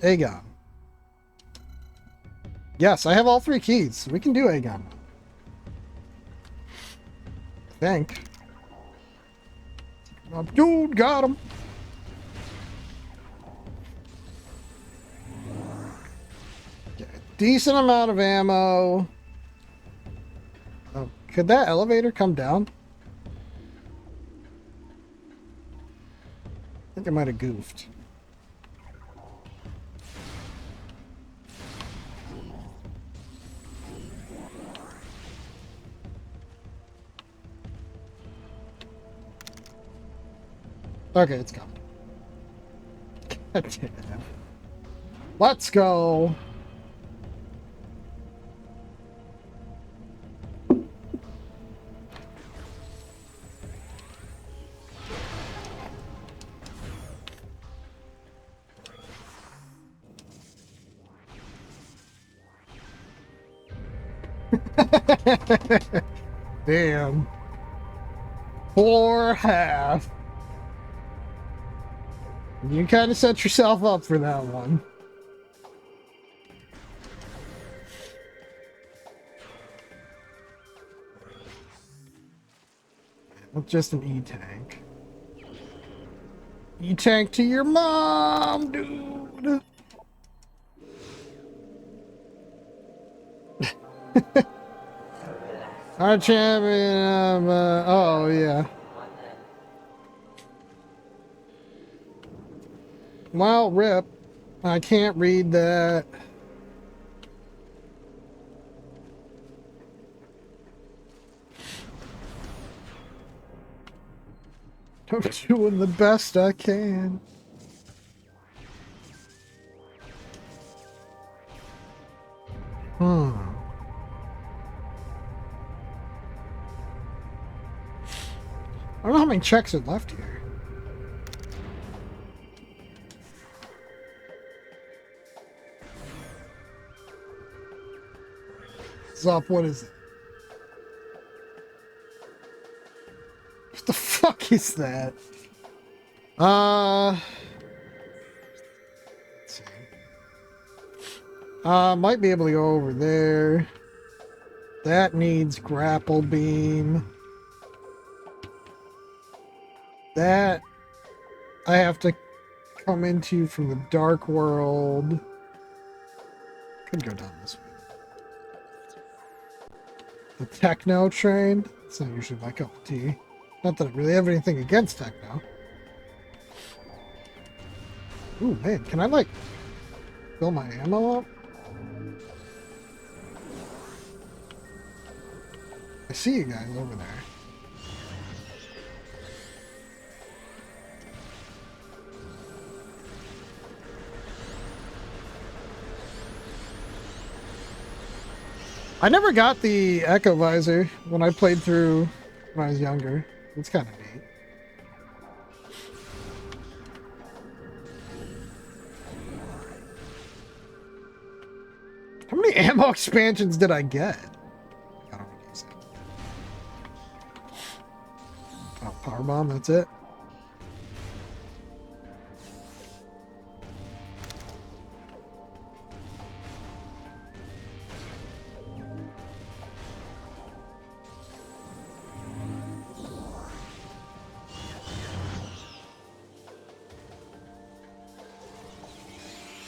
Aegon. Yes, I have all 3 keys. We can do Aegon. I think. Oh, dude, got him. Okay, decent amount of ammo. Oh, could that elevator come down? I think I might have goofed. Okay, it's coming. God damn. Let's go. Damn. Poor half. You kind of set yourself up for that one. Not just an E-tank. E-tank to your mom, dude. Our champion, oh yeah. Well, rip. I can't read that. I'm doing the best I can. I don't know how many checks are left here. Up, what is it? What the fuck is that? Let's see. Might be able to go over there. That needs grapple beam. That I have to come into from the dark world. Could go down this way. The techno train. It's not usually my cup of tea. Not that I really have anything against techno. Ooh, man, can I, like, fill my ammo up? I see you guys over there. I never got the Echo Visor when I played through when I was younger. It's kind of neat. How many ammo expansions did I get? I don't use it. Oh, power bomb, that's it.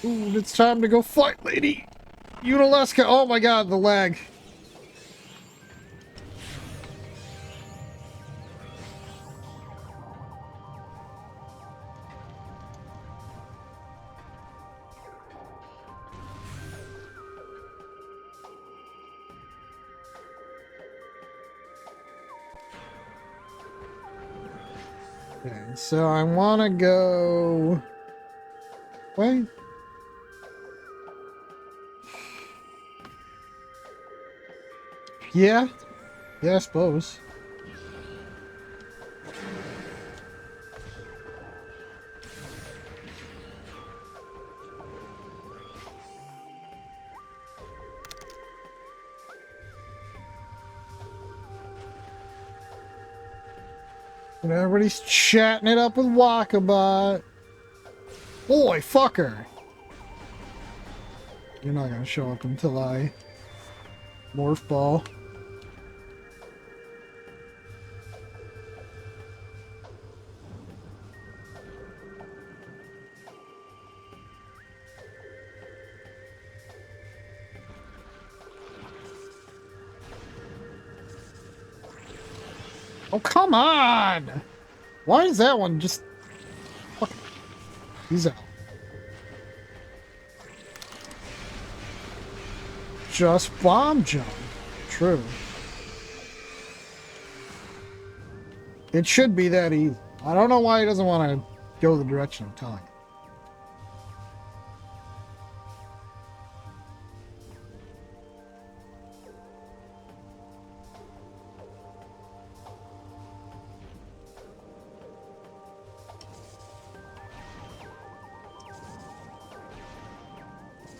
Ooh, it's time to go fight, lady. Unaleska. Oh my god, the lag. Okay, so I want to go... Wait. Yeah. Yeah, I suppose. And everybody's chatting it up with Walkabout. Boy, fucker. You're not gonna show up until I morph ball. Oh, come on! Why is that one just... Fuck. He's out. Just bomb jump. True. It should be that easy. I don't know why he doesn't want to go the direction I'm telling him.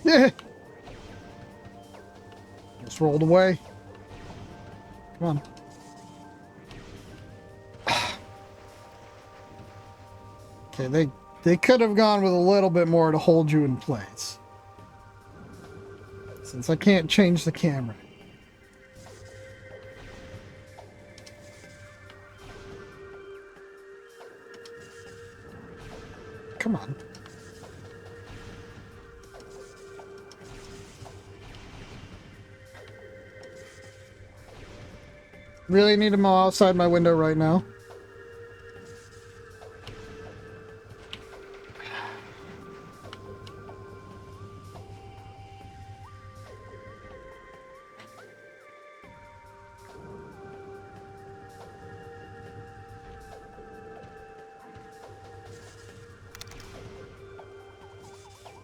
Yeah. Just rolled away. Come on. Okay, they could have gone with a little bit more to hold you in place. Since I can't change the camera. Come on. Really need him outside my window right now.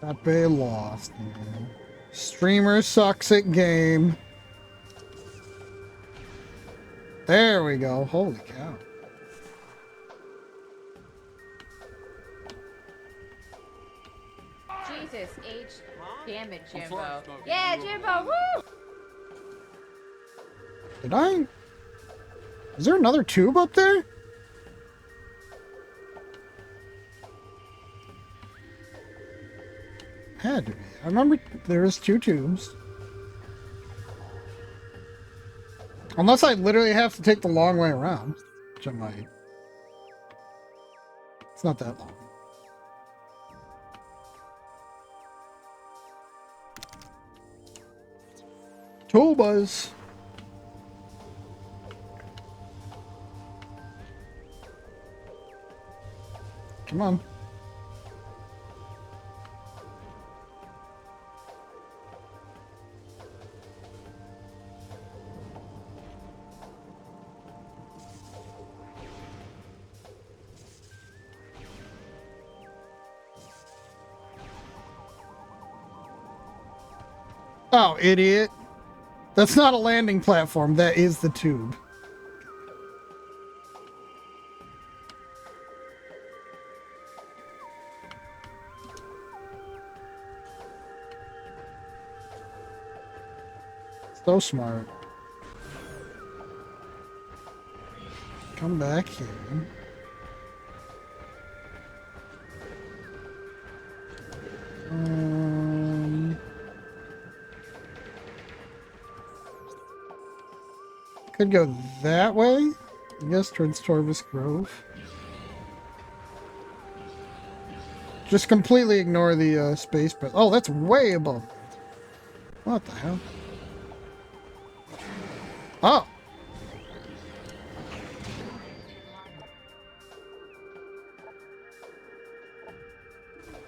Pepe lost, man. Streamer sucks at game. There we go. Holy cow. Jesus, H. Damn it, Jimbo. Yeah, Jimbo, woo! Did I? Is there another tube up there? Had to be. I remember there was 2 tubes. Unless I literally have to take the long way around, which I might. It's not that long. Tubas. Come on. Oh, idiot. That's not a landing platform. That is the tube. So smart. Come back here. Could go that way, I guess, towards Torvis Grove. Just completely ignore the space press. Oh, that's way above. What the hell? Oh.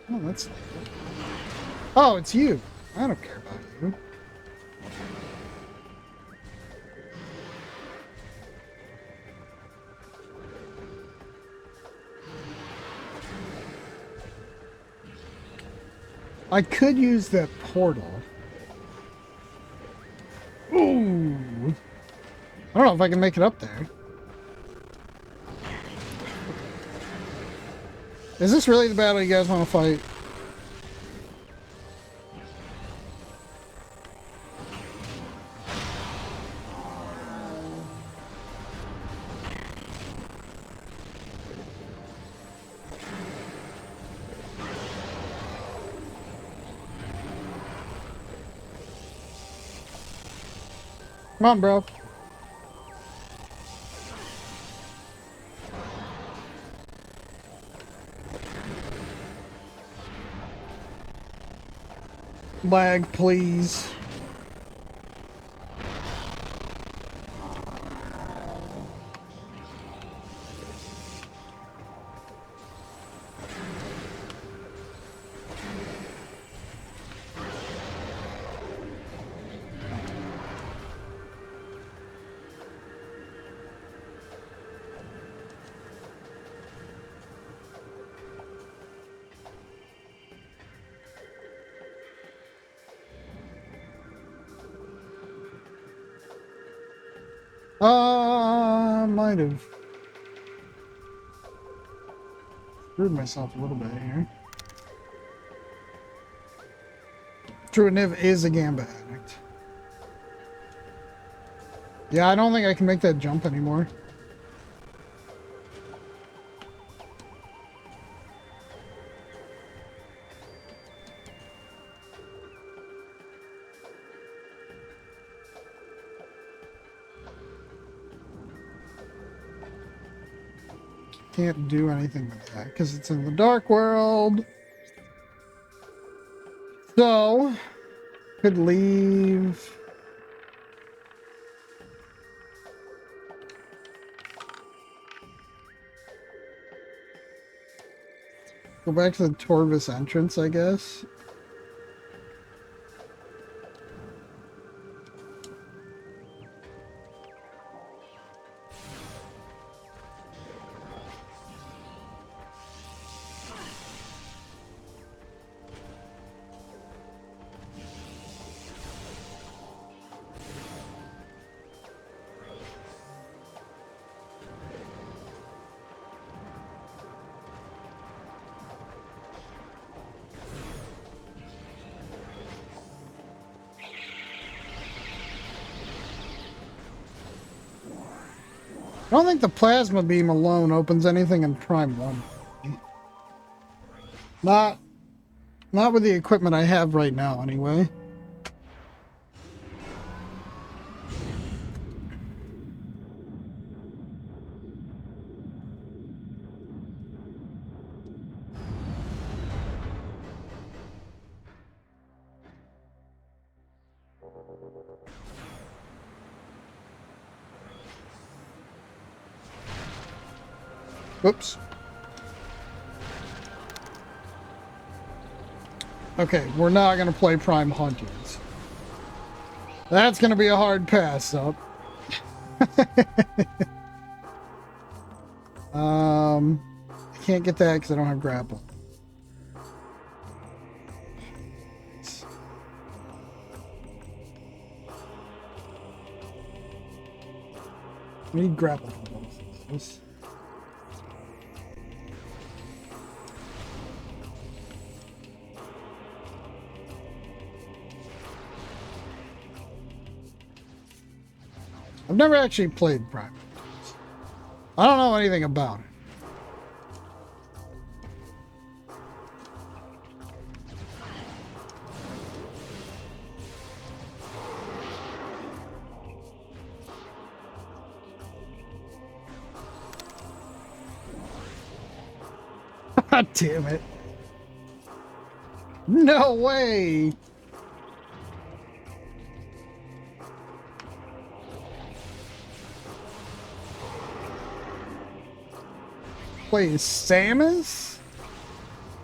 Oh, that's. Oh, it's you. I don't care about you. I could use that portal. Ooh. I don't know if I can make it up there. Is this really the battle you guys want to fight? Come on, bro. Lag, please. Might have screwed myself a little bit here. True, Niv is a Gamba addict. Yeah, I don't think I can make that jump anymore. Can't do anything with that because it's in the dark world. So, could leave. Go back to the Torvus entrance, I guess. I don't think the plasma beam alone opens anything in Prime 1. Not with the equipment I have right now, anyway. Whoops. Okay, we're not going to play Prime Hunters. That's going to be a hard pass up. I can't get that because I don't have grapple. I need grapple for both of those. I've never actually played Prime. I don't know anything about it. God damn it. No way! Wait, is Samus?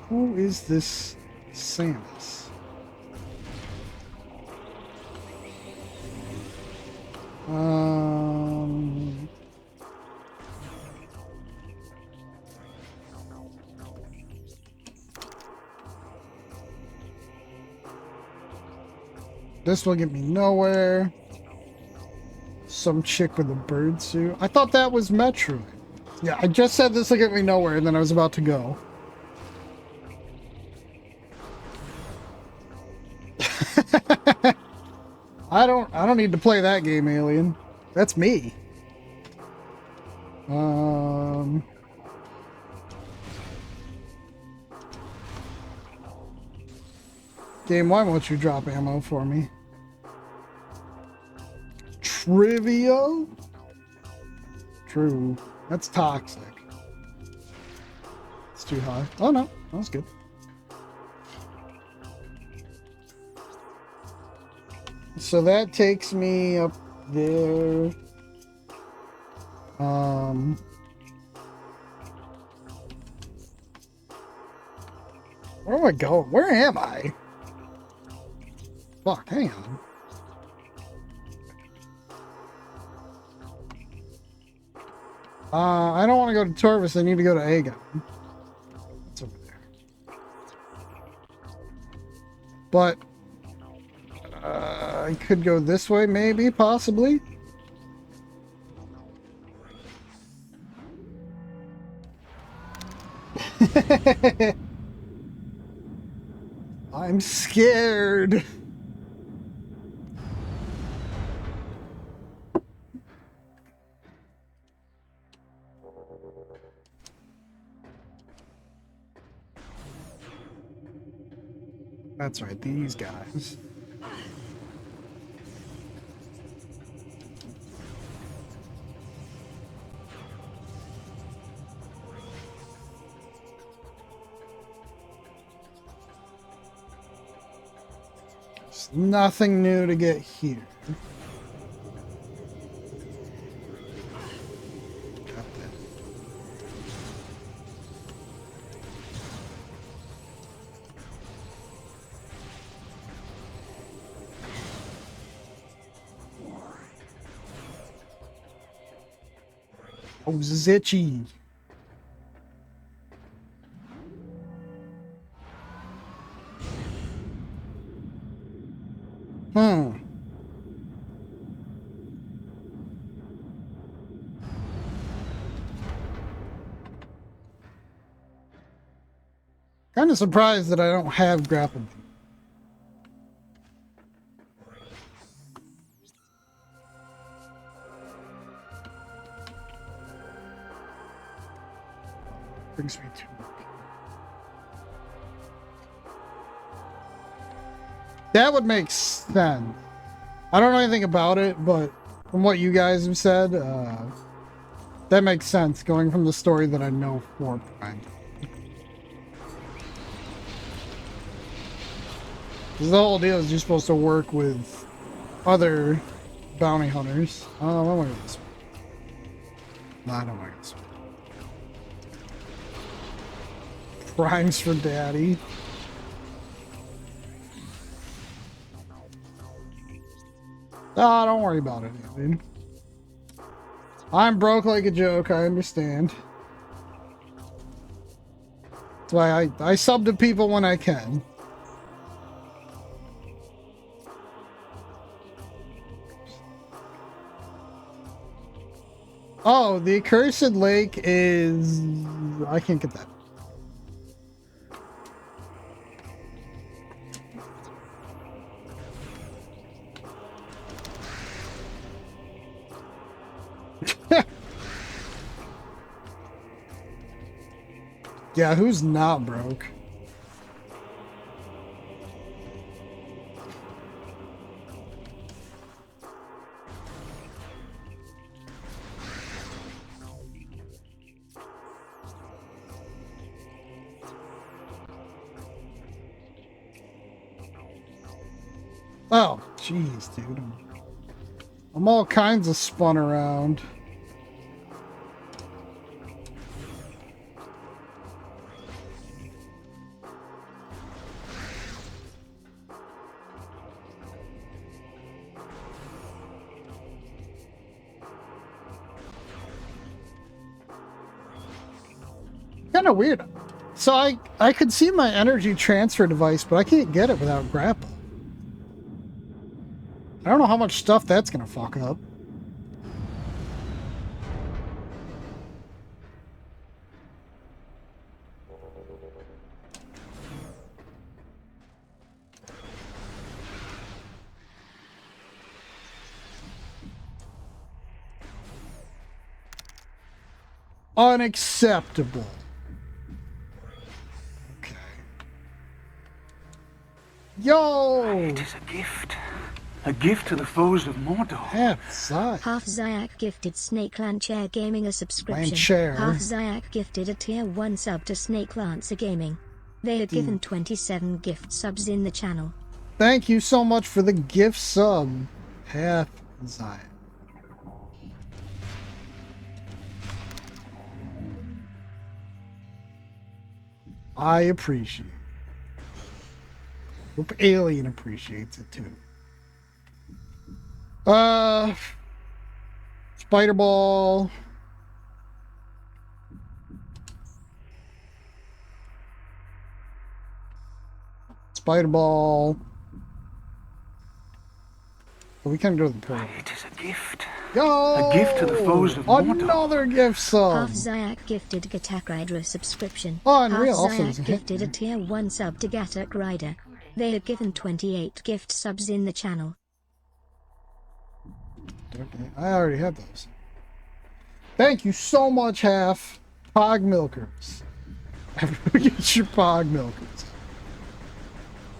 Who is this Samus? This will get me nowhere. Some chick with a bird suit. I thought that was Metroid. Yeah, I just said this will get me nowhere, and then I was about to go. I don't need to play that game, Alien. That's me. Game, why won't you drop ammo for me? Trivia? True. That's toxic. It's too high. Oh no, that was good. So that takes me up there. Where am I going? Where am I? Fuck, hang on. I don't want to go to Torvis. I need to go to Aegon. It's over there. But I could go this way, maybe, possibly. I'm scared. That's right, these guys. There's nothing new to get here. Got that. Oh, Zitchy. Kind of surprised that I don't have grapple. Brings me to. That would make sense. I don't know anything about it, but from what you guys have said, that makes sense going from the story that I know for Prime. Because the whole deal is you're supposed to work with other bounty hunters. Oh, I want to go this way. No, I don't want to go this way. Primes for daddy. Ah, don't worry about it, dude. I'm broke like a joke, I understand. That's why I sub to people when I can. Oh, the Accursed Lake is... I can't get that. Yeah, who's not broke? Oh, jeez, dude. I'm all kinds of spun around. Kind of weird. So I could see my energy transfer device, but I can't get it without grapple. I don't know how much stuff that's gonna fuck up. Unacceptable. Okay. Yo! It is a gift. A gift to the foes of Mordor. Half Zyak. Half Zyak gifted Snake Chair Gaming a subscription. Chair. Half Zyak gifted a tier 1 sub to Snake Lancer Gaming. They are given 27 gift subs in the channel. Thank you so much for the gift sub. Half Zyak. I appreciate it. Hope Alien appreciates it too. Spider Ball. Spider Ball. Well, we can't go to the point. It is a gift. Yo! A gift to the foes of Mordor. Another gift sub. Half Zyak gifted Gatak Rider a subscription. Oh, Unreal Half also Zyak doesn't hit gifted me. a tier 1 sub to Gatak Rider. They are given 28 gift subs in the channel. Okay, I already have those. Thank you so much, Half. Pog Milkers. Everybody get your Pog Milkers.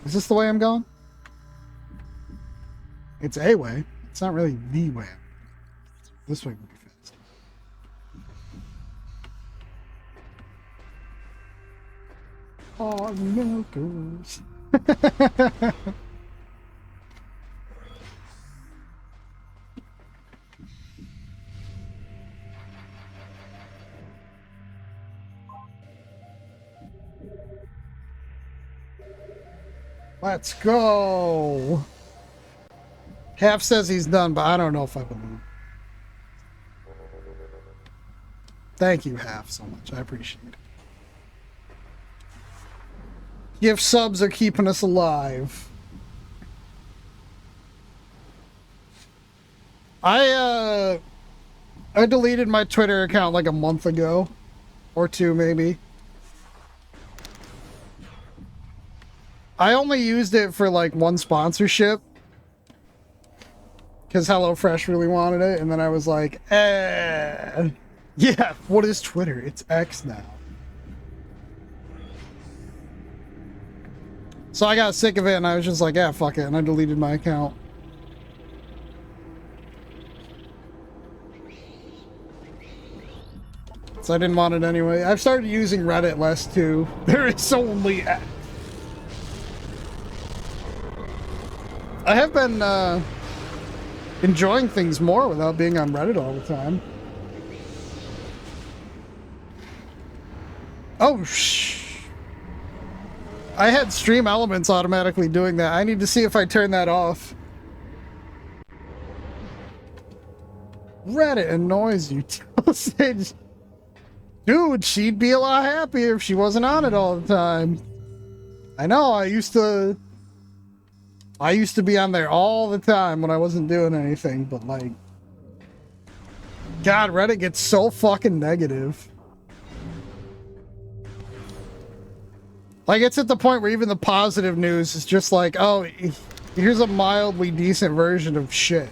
Is this the way I'm going? It's a way. It's not really the way. This way would be fast. Pog Milkers. Let's go. Half says he's done, but I don't know if I believe. Thank you, Half, so much. I appreciate it. Gift subs are keeping us alive. I deleted my Twitter account like a month ago. Or 2, maybe. I only used it for like one sponsorship. Because HelloFresh really wanted it. And then I was like, yeah, what is Twitter? It's X now. So I got sick of it and I was just like, yeah, fuck it. And I deleted my account. So I didn't want it anyway. I've started using Reddit less too. There is only... I have been enjoying things more without being on Reddit all the time. Oh, I had Stream Elements automatically doing that. I need to see if I turn that off. Reddit annoys you. Sage. Dude, she'd be a lot happier if she wasn't on it all the time. I know, I used to be on there all the time when I wasn't doing anything, but like... God, Reddit gets so fucking negative. Like, it's at the point where even the positive news is just like, oh, here's a mildly decent version of shit.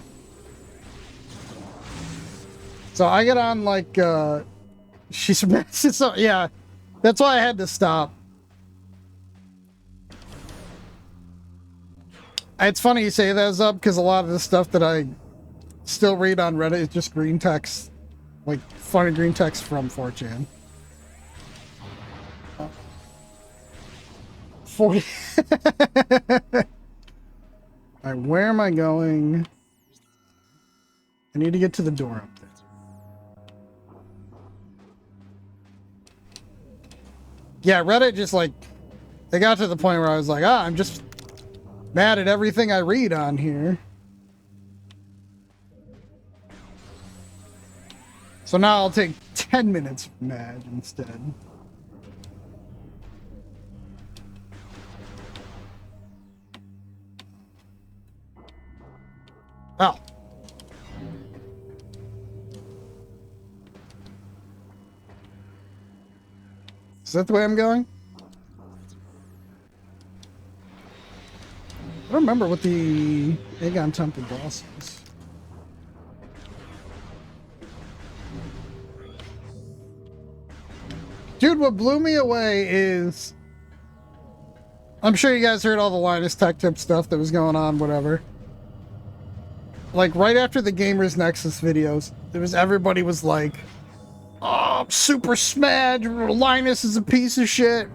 So I get on, like, she's so, yeah, that's why I had to stop. It's funny you say that, Zub, because a lot of the stuff that I still read on Reddit is just green text. Like, funny green text from 4chan. 40... Alright, where am I going? I need to get to the door up there. Yeah, Reddit just like... They got to the point where I was like, I'm just mad at everything I read on here. So now I'll take 10 minutes mad instead. Oh. Is that the way I'm going? I don't remember what the Aegon Temple boss is. Dude, what blew me away is... I'm sure you guys heard all the Linus Tech Tip stuff that was going on, whatever. Like, right after the Gamers Nexus videos, everybody was like, oh, Super Smash, Linus is a piece of shit.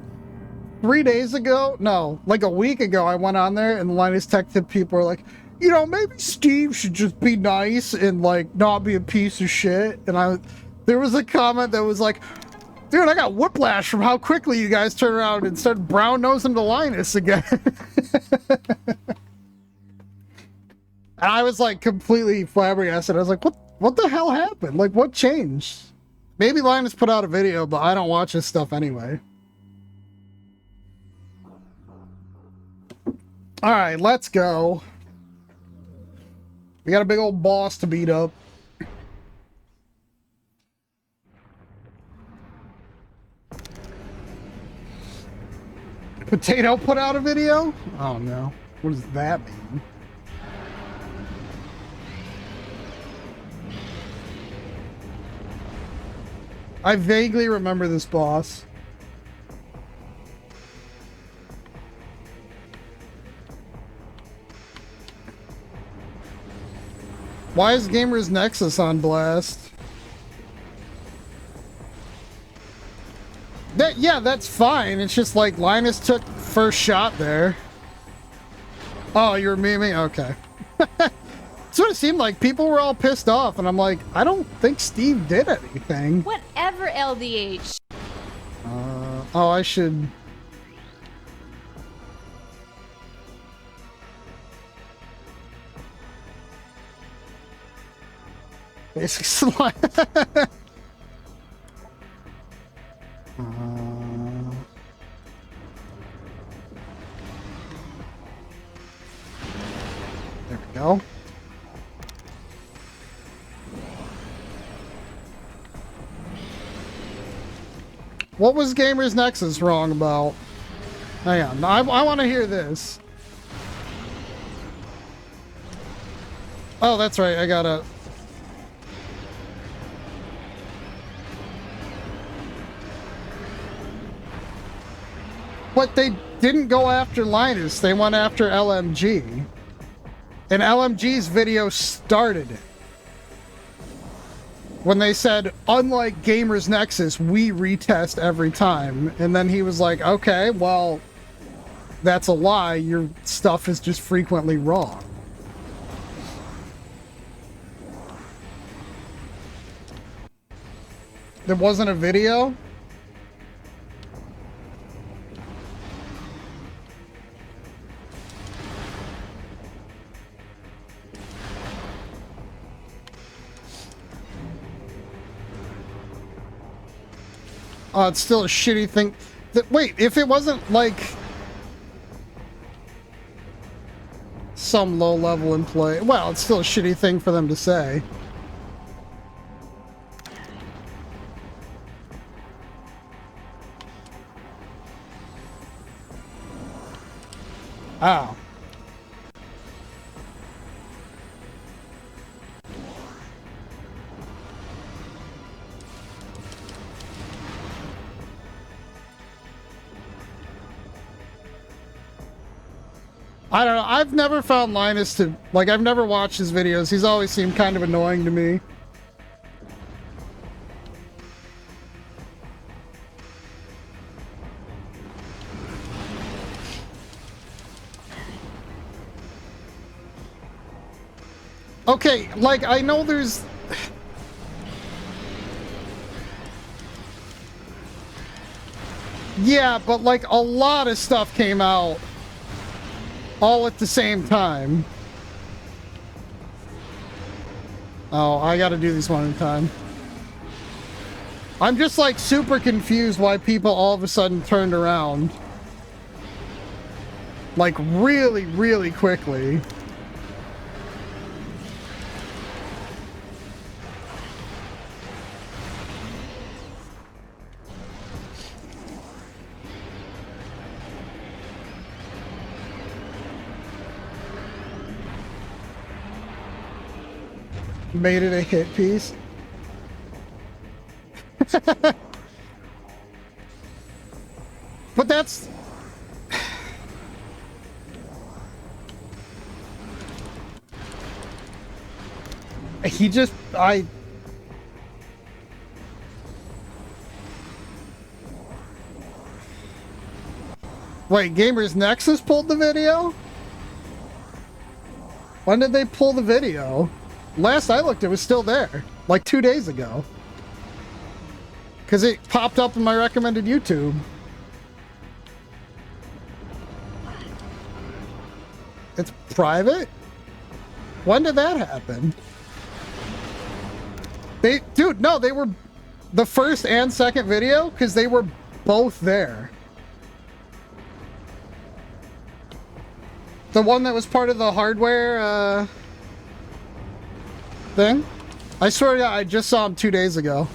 3 days ago, no, like a week ago, I went on there and the Linus Tech Tip people were like, you know, maybe Steve should just be nice and like not be a piece of shit. And there was a comment that was like, dude, I got whiplash from how quickly you guys turned around and started brown-nosing the Linus again. And I was like completely flabbergasted. I was like, what the hell happened? Like, what changed? Maybe Linus put out a video, but I don't watch his stuff anyway. Alright, let's go. We got a big old boss to beat up. Potato put out a video? Oh no. What does that mean? I vaguely remember this boss. Why is Gamers Nexus on blast? Yeah, that's fine. It's just like Linus took first shot there. Oh, you were memeing? Okay. That's what it seemed like. People were all pissed off, and I'm like, I don't think Steve did anything. Whatever, LDH. Oh, I should... Basic slime. There we go. What was Gamers Nexus wrong about? Hang on, I want to hear this. Oh, that's right, I gotta... But they didn't go after Linus, they went after LMG. And LMG's video started it. When they said, unlike Gamers Nexus, we retest every time. And then he was like, okay, well, that's a lie. Your stuff is just frequently wrong. There wasn't a video? Oh, it's still a shitty thing. Wait, if it wasn't like some low-level employee, well, it's still a shitty thing for them to say. Oh. I don't know. I've never found Linus to... Like, I've never watched his videos. He's always seemed kind of annoying to me. Okay, like, I know there's... Yeah, but like, a lot of stuff came out all at the same time. Oh, I gotta do these one at a time. I'm just like super confused why people all of a sudden turned around. Like really, really quickly. Made it a hit piece. But that's... He just... Wait, Gamers Nexus pulled the video? When did they pull the video? Last I looked, it was still there. Like 2 days ago. Because it popped up in my recommended YouTube. It's private? When did that happen? Dude, no, they were the first and second video because they were both there. The one that was part of the hardware, thing? I swear to God, I just saw him 2 days ago.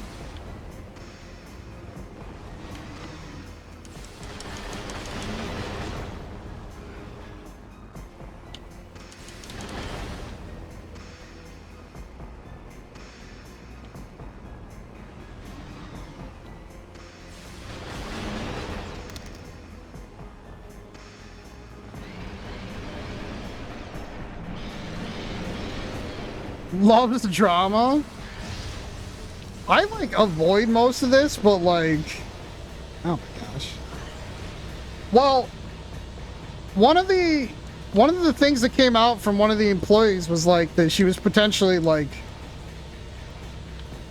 Loves drama. I like avoid most of this, but like, oh my gosh. Well, one of the things that came out from one of the employees was like that she was potentially like,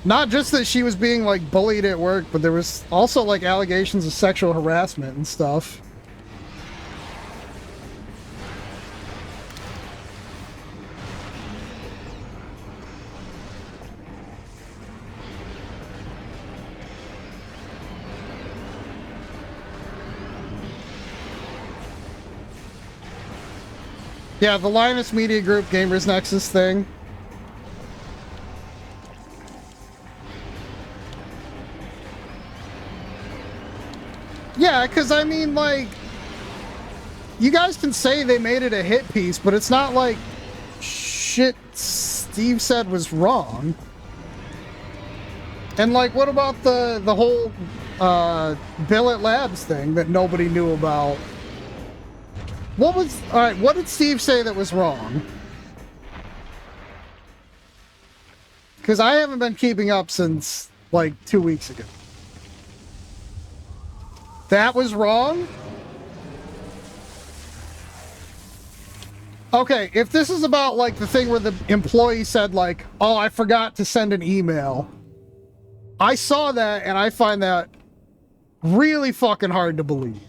not just that she was being like bullied at work, but there was also like allegations of sexual harassment and stuff. Yeah, the Linus Media Group Gamers Nexus thing. Yeah, because I mean, like, you guys can say they made it a hit piece, but it's not like shit Steve said was wrong. And like, what about the whole Billet Labs thing that nobody knew about? Alright, what did Steve say that was wrong? Because I haven't been keeping up since, like, 2 weeks ago. That was wrong? Okay, if this is about, like, the thing where the employee said, like, oh, I forgot to send an email. I saw that, and I find that really fucking hard to believe.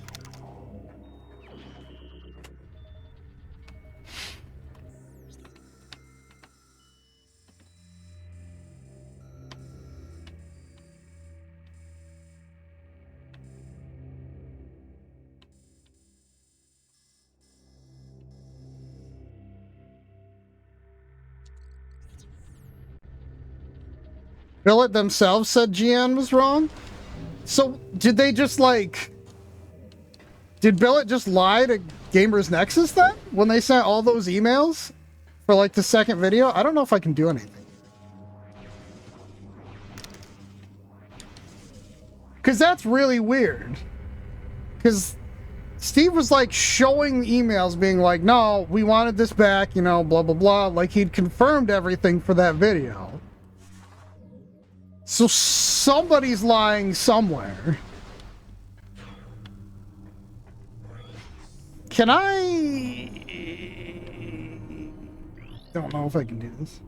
Billet themselves said GN was wrong? So, did they just, like... Did Billet just lie to Gamers Nexus then? When they sent all those emails? For, like, the second video? I don't know if I can do anything. Because that's really weird. Because Steve was, like, showing emails being like, no, we wanted this back, you know, blah, blah, blah. Like, he'd confirmed everything for that video. So somebody's lying somewhere. Can I... don't know if I can do this.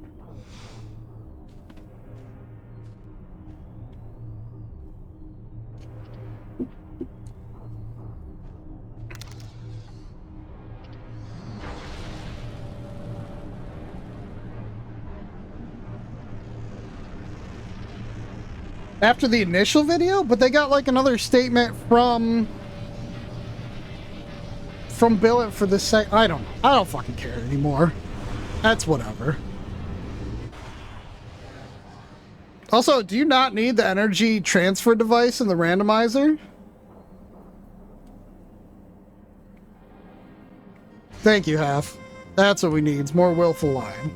After the initial video, but they got like another statement from Billet for the I don't fucking care anymore. That's whatever. Also, do you not need the energy transfer device in the randomizer? Thank you, Half. That's what we need. It's more willful line.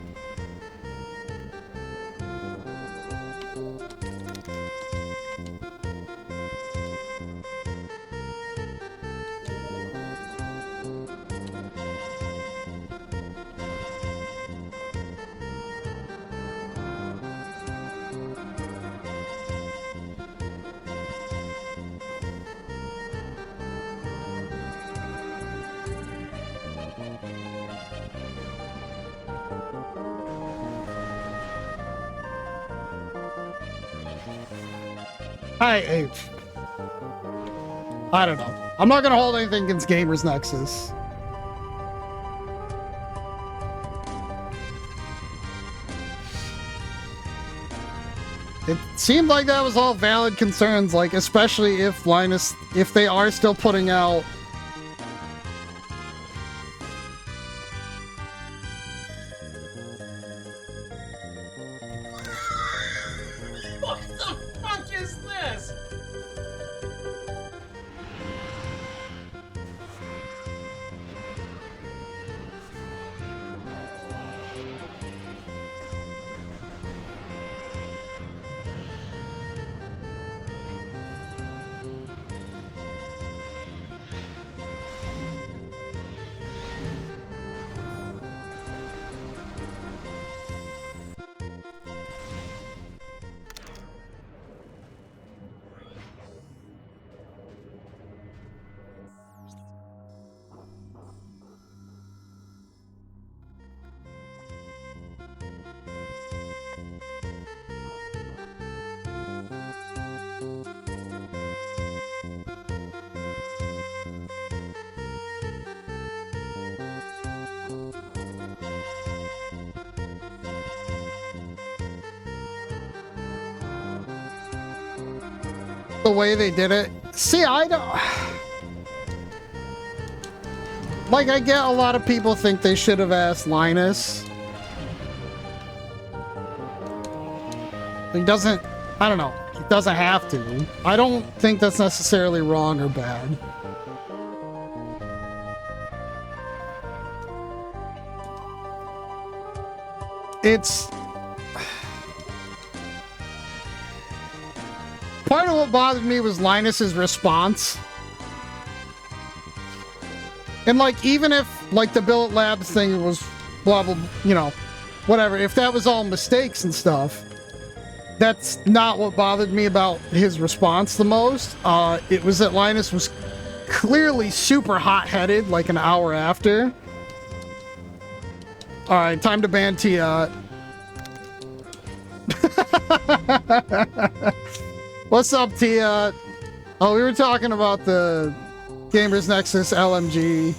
I don't know. I'm not gonna hold anything against Gamers Nexus. It seemed like that was all valid concerns, like especially if Linus, if they are still putting out the way they did it. See, I don't... Like, I get a lot of people think they should have asked Linus. He doesn't... I don't know. He doesn't have to. I don't think that's necessarily wrong or bad. It's... Part of what bothered me was Linus's response. And like, even if like the Billet Labs thing was blah blah, you know, whatever, if that was all mistakes and stuff, that's not what bothered me about his response the most. It was that Linus was clearly super hot-headed like an hour after. Alright, time to ban Tia. What's up, Tia? Oh, we were talking about the Gamers Nexus LMG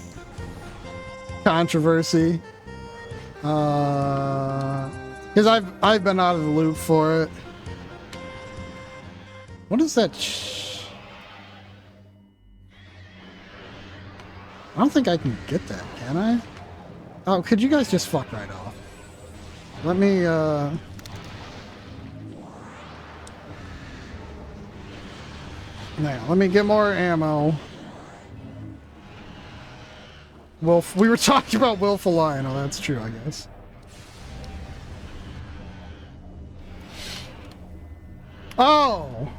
controversy. Because I've been out of the loop for it. What is that? I don't think I can get that, can I? Oh, could you guys just fuck right off? Let me, yeah, let me get more ammo. Wolf, we were talking about Willful Lion. Oh, that's true, I guess. Oh!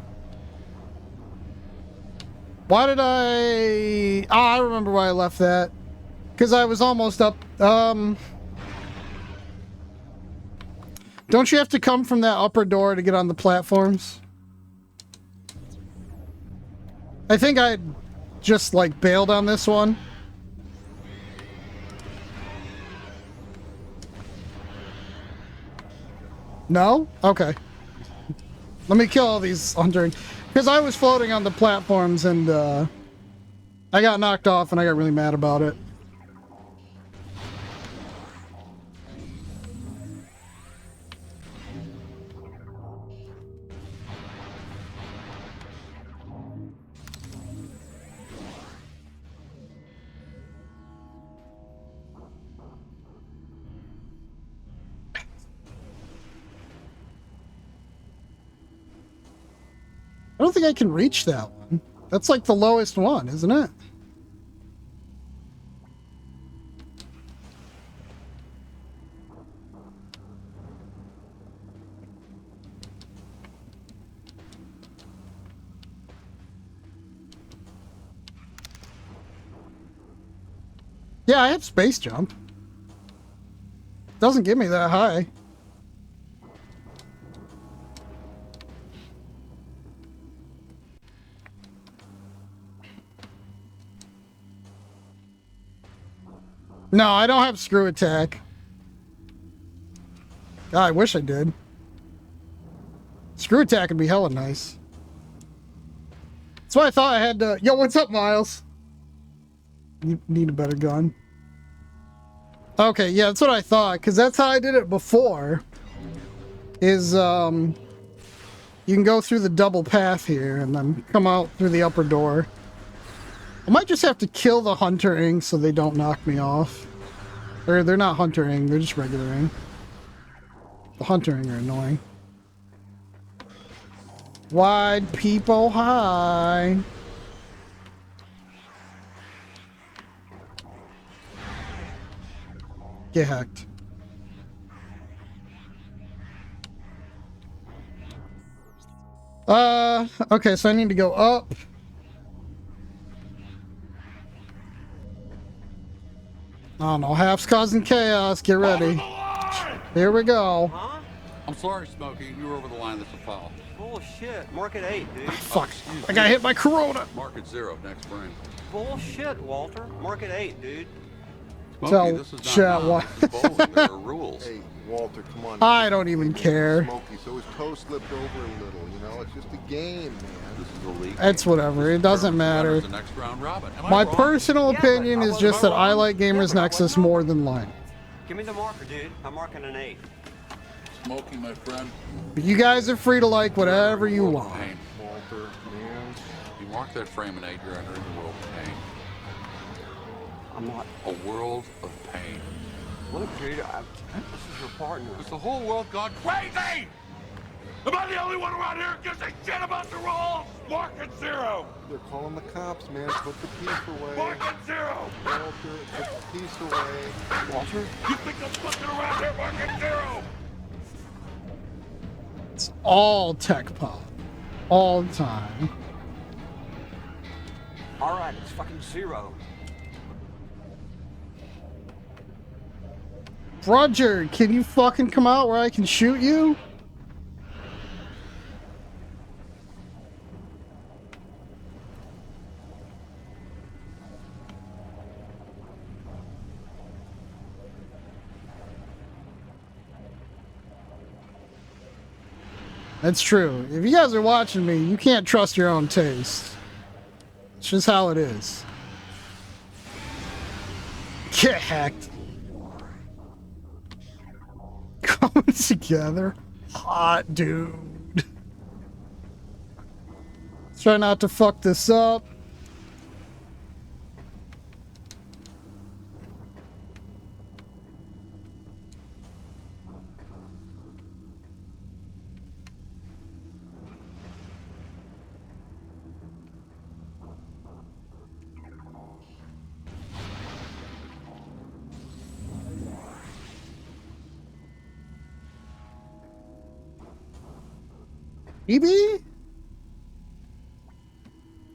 Why did I... Oh, I remember why I left that. Because I was almost up... Don't you have to come from that upper door to get on the platforms? I think I just, like, bailed on this one. No? Okay. Let me kill all these huntering. Because I was floating on the platforms and I got knocked off and I got really mad about it. I don't think I can reach that one. That's like the lowest one, isn't it? Yeah, I have space jump. Doesn't get me that high. No, I don't have screw attack. God, I wish I did. Screw attack would be hella nice. That's why I thought I had to... Yo, what's up, Miles? You need a better gun. Okay, yeah, that's what I thought, because that's how I did it before. Is, you can go through the double path here, and then come out through the upper door. I might just have to kill the hunter ink so they don't knock me off. Or they're not hunter ink, they're just regular ink. The hunter ink are annoying. Wide people high. Get hacked. Okay, so I need to go up. Oh no, Half's causing chaos. Get ready. Here we go. Huh? I'm sorry, Smokey. You were over the line. That's a foul. Bullshit. Mark at 8, dude. Fuck. I got hit by Corona. Mark at 0 next frame. Bullshit, Walter. Mark at 8, dude. Smokey, Tell this is chat not what. this is bowling. There are rules. Hey, Walter, come on. I don't even care. Smokey, so his toe slipped over a little, you know? It's just a game, man. This is a league. It's whatever. It doesn't matter. The next round robin. Am I My wrong? personal Yeah, opinion but I is just that wasn't I wrong. like Yeah, Gamers but I Nexus wasn't more than Line. Give me the marker, dude. I'm marking an 8. Smokey, my friend. But you guys are free to like whatever you World of want. pain. Walter, man. You mark that frame in 8, you're entering the world of pain. I'm not. A world of pain. Look, dude. This is your partner. Is the whole world gone crazy? Am I the only one around here who gives a shit about the rules? Mark at 0. They're calling the cops, man. Put the piece away. Mark at 0. Walter, put the piece away. Walter? You think I'm fucking around here? Mark at 0. It's all tech pop. All the time. All right, it's fucking 0. Roger, can you fucking come out where I can shoot you? That's true. If you guys are watching me, you can't trust your own taste. It's just how it is. Get hacked. Coming together. Hot dude. Let's try not to fuck this up. EB? I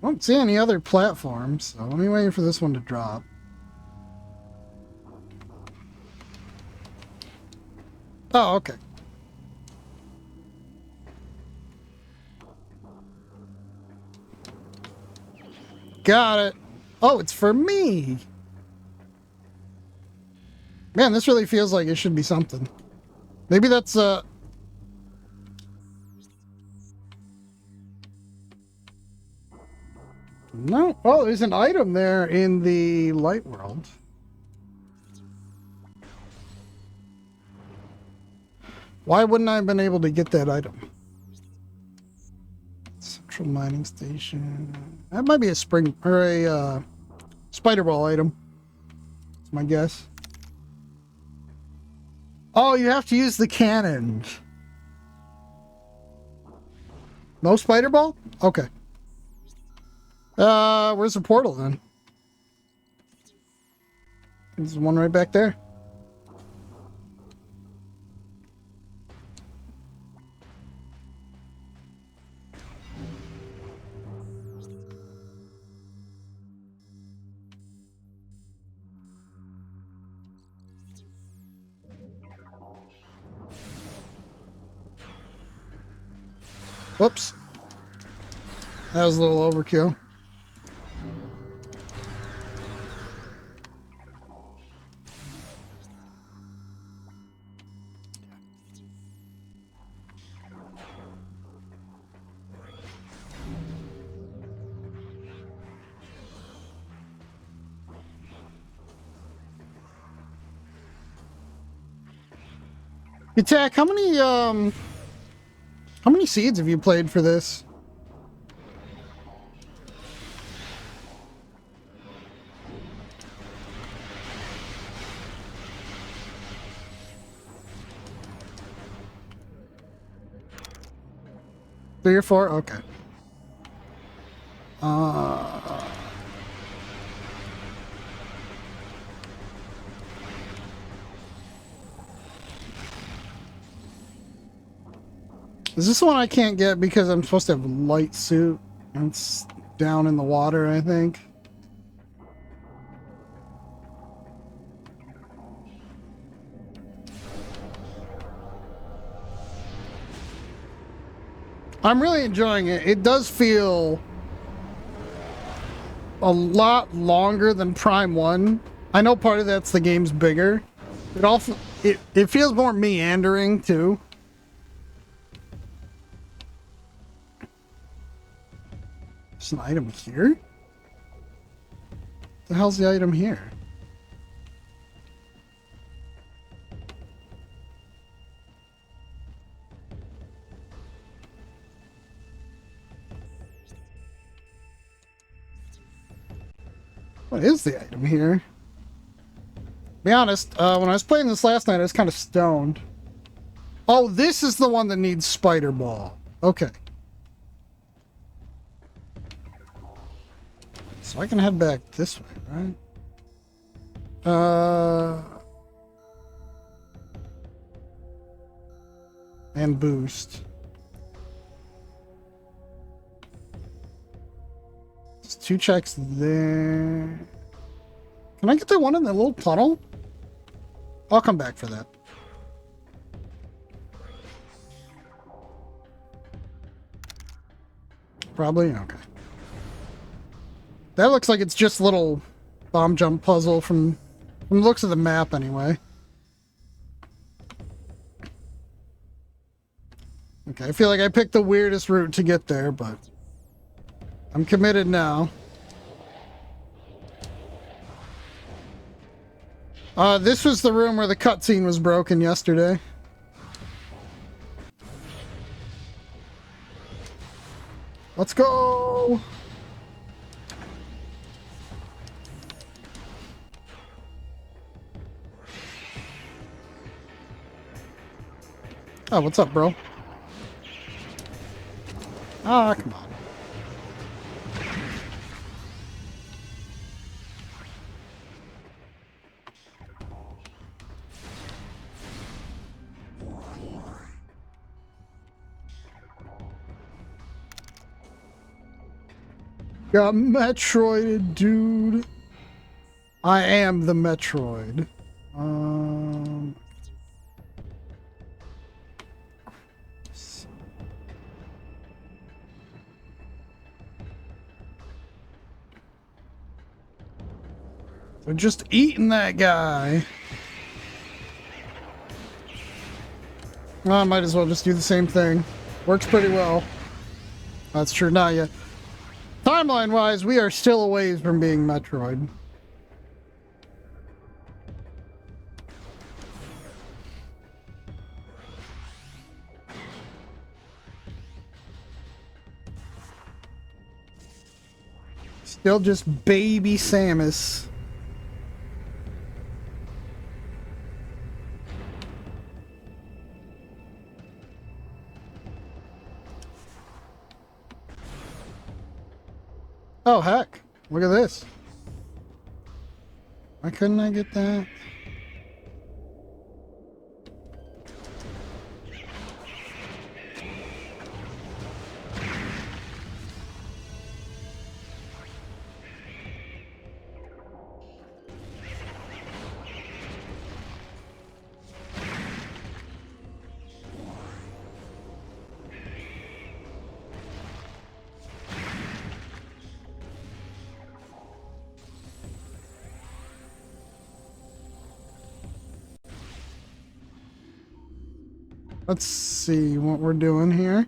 don't see any other platforms, so let me wait for this one to drop. Oh, okay. Got it. Oh, it's for me. Man, this really feels like it should be something. Maybe that's No. Oh, there's an item there in the light world. Why wouldn't I have been able to get that item? Central mining station. That might be a spring or a spider ball item. That's my guess. Oh, you have to use the cannon. No spider ball? Okay. Where's the portal then? There's one right back there. Whoops. That was a little overkill. Attack, how many seeds have you played for this? Three or four? Okay. Is this the one I can't get because I'm supposed to have a light suit? And it's down in the water, I think. I'm really enjoying it. It does feel a lot longer than Prime 1. I know part of that's the game's bigger. It also it feels more meandering too. There's an item here? The hell's the item here? What is the item here? Be honest, when I was playing this last night, I was kind of stoned. Oh, this is the one that needs Spider Ball. Okay. So I can head back this way, right? And boost. There's 2 checks there. Can I get the one in the little tunnel? I'll come back for that. Probably? Okay. That looks like it's just a little bomb jump puzzle from the looks of the map anyway. Okay, I feel like I picked the weirdest route to get there, but I'm committed now. This was the room where the cutscene was broken yesterday. Let's go! Oh, what's up, bro? Ah, come on. Got Metroided, dude. I am the Metroid. They're just eating that guy. Well, I might as well just do the same thing. Works pretty well. That's true, not yet. Timeline-wise, we are still a ways from being Metroid. Still just baby Samus. Oh, heck. Look at this. Why couldn't I get that? Let's see what we're doing here.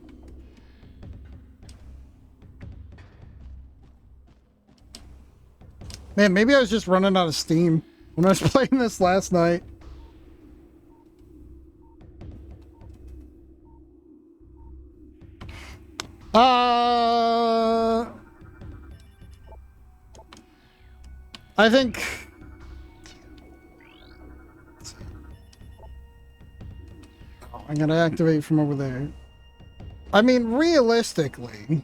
Man, maybe I was just running out of steam when I was playing this last night. I think... Oh, I'm gonna activate from over there. I mean, realistically...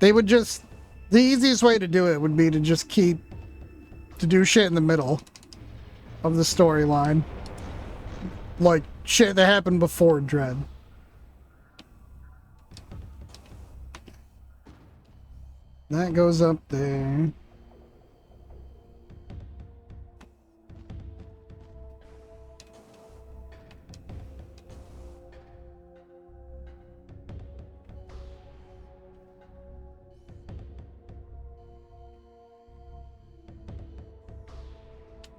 They would just... The easiest way to do it would be to just keep... To do shit in the middle of the storyline. Like, shit that happened before Dread. That goes up there.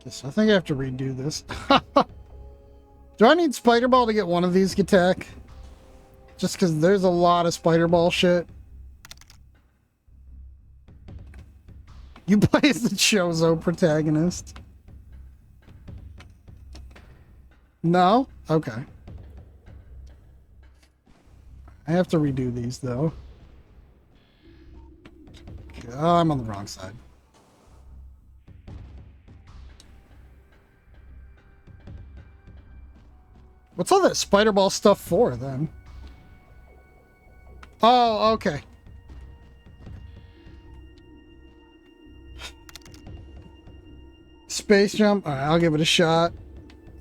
Yes, I think I have to redo this. Do I need Spider Ball to get one of these attack? Just because there's a lot of Spider Ball shit. You play as the Chozo protagonist. No? Okay. I have to redo these, though. Oh, I'm on the wrong side. What's all that Spider Ball stuff for, then? Oh, okay. Space jump. Alright, I'll give it a shot.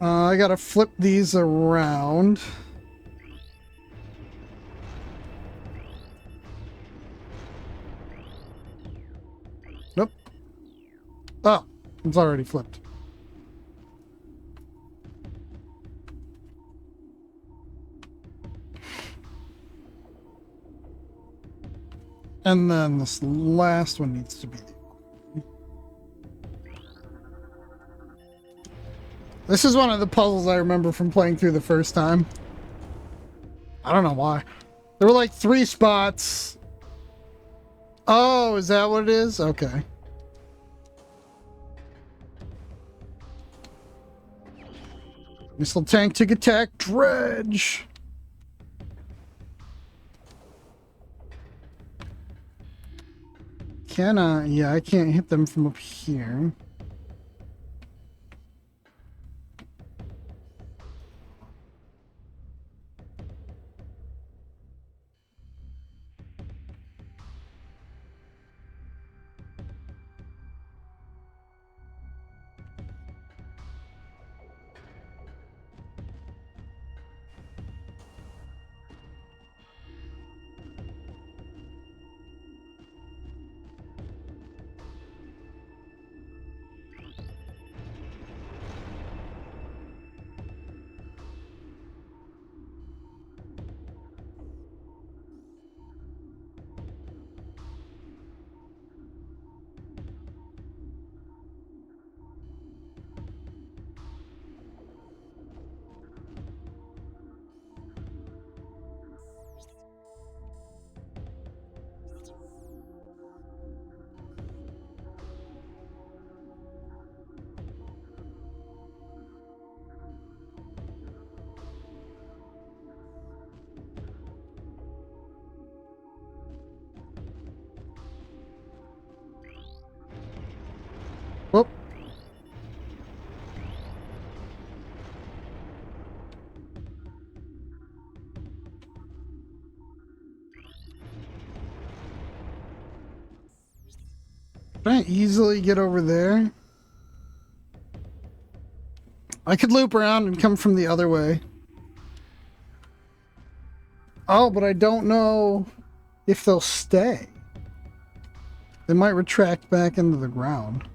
I gotta flip these around. Nope. Oh, it's already flipped. And then this last one needs to be... This is one of the puzzles I remember from playing through the first time. I don't know why. There were like 3 spots. Oh, is that what it is? Okay. Missile tank to attack Dredge. Can I? Yeah, I can't hit them from up here. Can I easily get over there? I could loop around and come from the other way. Oh, but I don't know if they'll stay. They might retract back into the ground.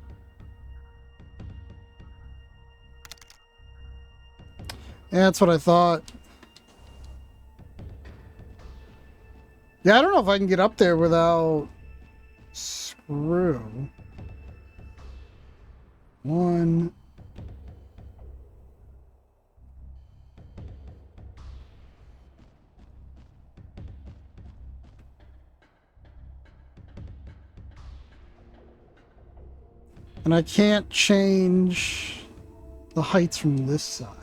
Yeah, that's what I thought. Yeah, I don't know if I can get up there without screw. One. And I can't change the heights from this side.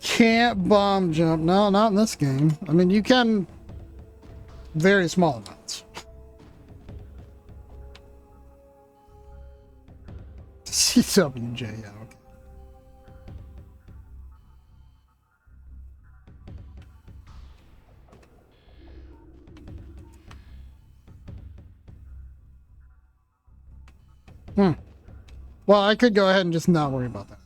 Can't bomb jump. No, not in this game. I mean, you can very small amounts. CWJ, yeah, okay. Well, I could go ahead and just not worry about that.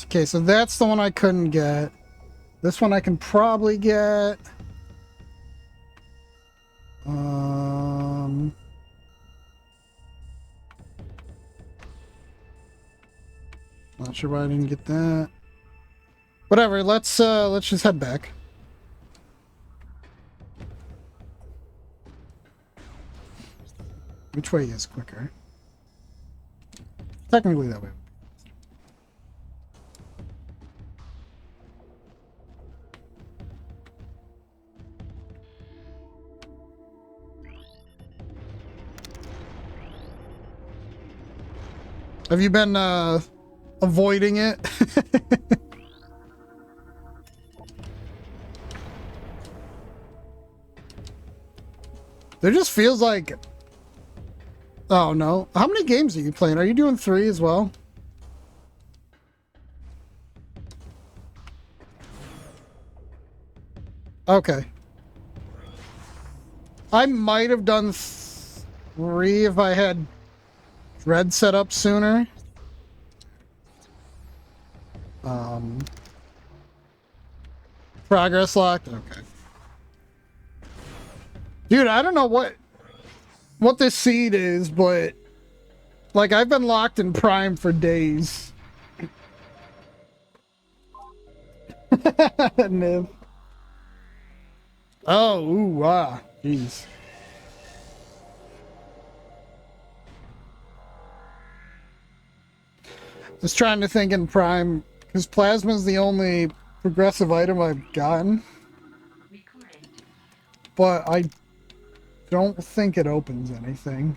Okay, so that's the one I couldn't get. This one I can probably get. Not sure why I didn't get that. Whatever, let's just head back. Which way is quicker? Technically that way. Have you been avoiding it? There just feels like... Oh no. How many games are you playing? Are you doing 3 as well? Okay. I might have done 3 if I had Red set up sooner. Progress locked. Okay. Dude, I don't know what this seed is, but like I've been locked in Prime for days. Niv. Oh, ooh, ah, jeez. Just trying to think in Prime, because Plasma's the only progressive item I've gotten. But I don't think it opens anything.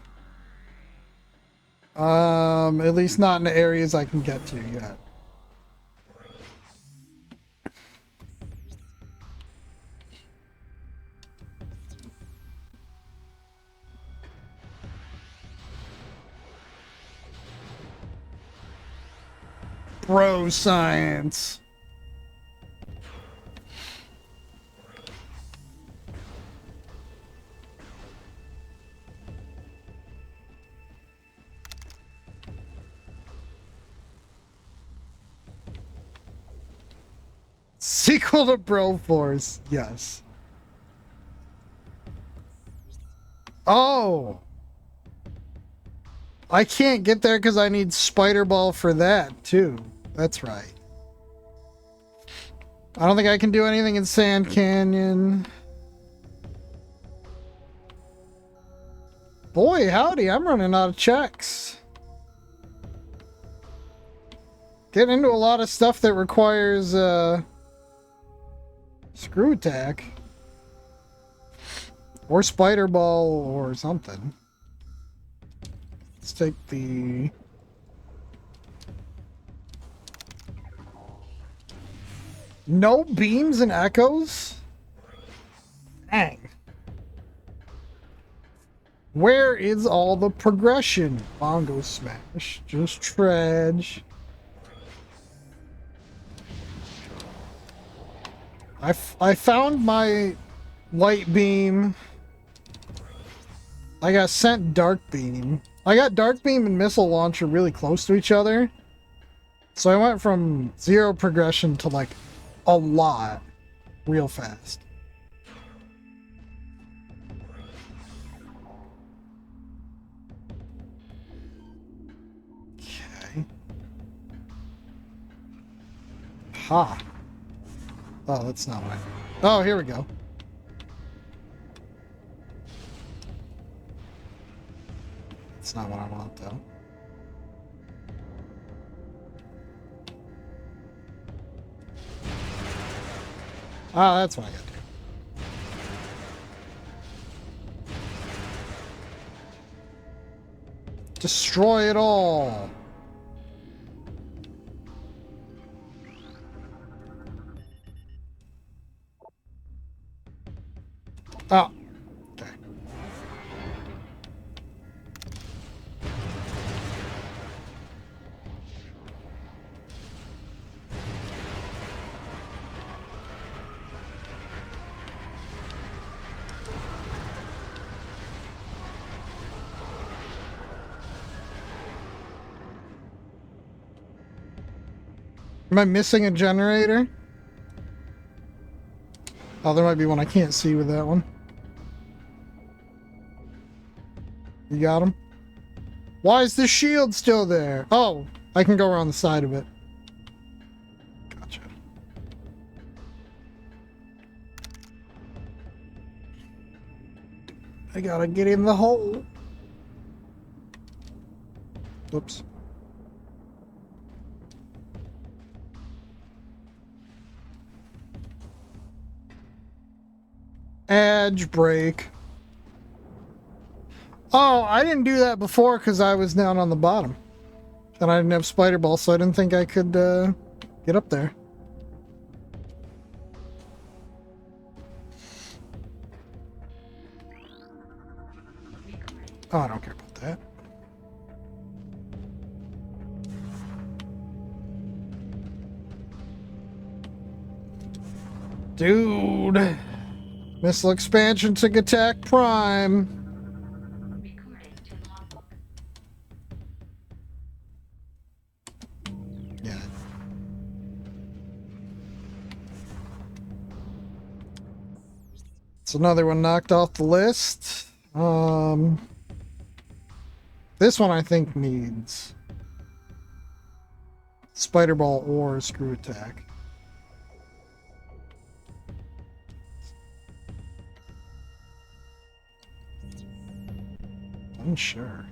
At least not in the areas I can get to yet. Bro science. Sequel to Broforce, yes. Oh! I can't get there because I need Spider Ball for that, too. That's right. I don't think I can do anything in Sand Canyon. Boy, howdy, I'm running out of checks. Getting into a lot of stuff that requires, Screw Attack. Or Spider Ball or something. Let's take the... No beams and echoes? Dang. Where is all the progression? Bongo smash. Just trudge. I found my light beam. I got sent dark beam. I got dark beam and missile launcher really close to each other. So I went from 0 progression to like a lot real fast. Okay. Ha. Oh, that's not right. Oh, here we go. That's not what I want, though. Oh, that's what I gotta do. Destroy it all. Oh. Okay. Am I missing a generator? Oh, there might be one I can't see with that one. You got him? Why is the shield still there? Oh, I can go around the side of it. Gotcha. I gotta get in the hole. Oops. Edge break. Oh, I didn't do that before because I was down on the bottom. And I didn't have spider ball, so I didn't think I could get up there. Oh, I don't care about that. Dude. Missile expansion to attack Prime. Yeah. It's another one knocked off the list. This one I think needs spider ball or screw attack. Unsure.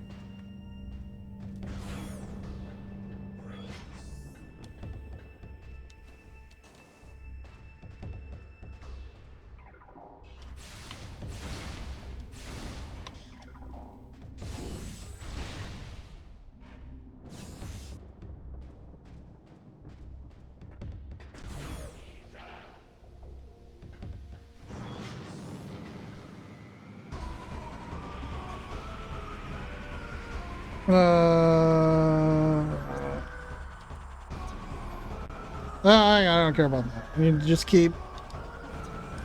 I don't care about that. I mean, just keep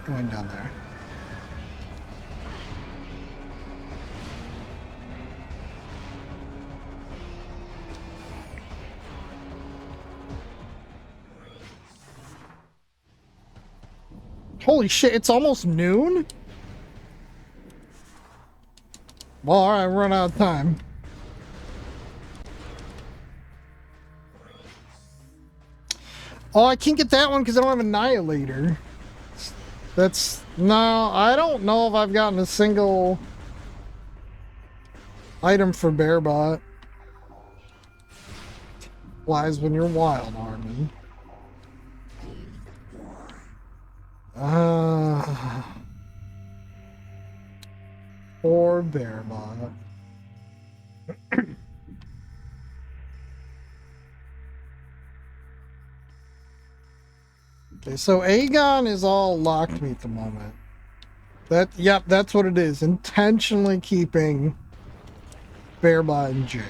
going down there. Holy shit, it's almost noon? Well, alright, we're running out of time. Oh, I can't get that one because I don't have Annihilator. That's... No, I don't know if I've gotten a single item for Bearbot. Flies when you're wild, Armin. Or Bearbot. Okay, so Aegon is all locked me at the moment. Yep, that's what it is. Intentionally keeping Bearbot in jail.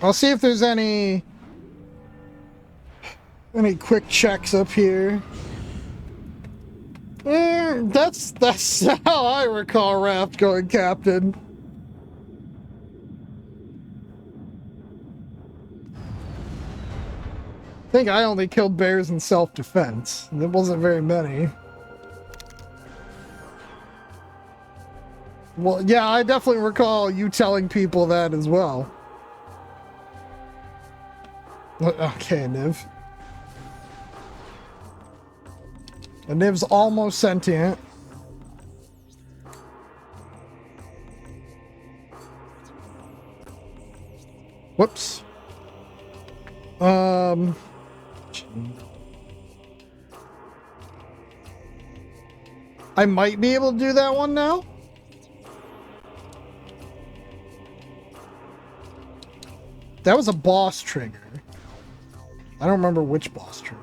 I'll see if there's any quick checks up here. That's how I recall Raft going captain. I think I only killed bears in self-defense. There wasn't very many. Well, yeah, I definitely recall you telling people that as well. Okay, Niv. And Niv's almost sentient. Whoops. I might be able to do that one now. That was a boss trigger. I don't remember which boss trigger.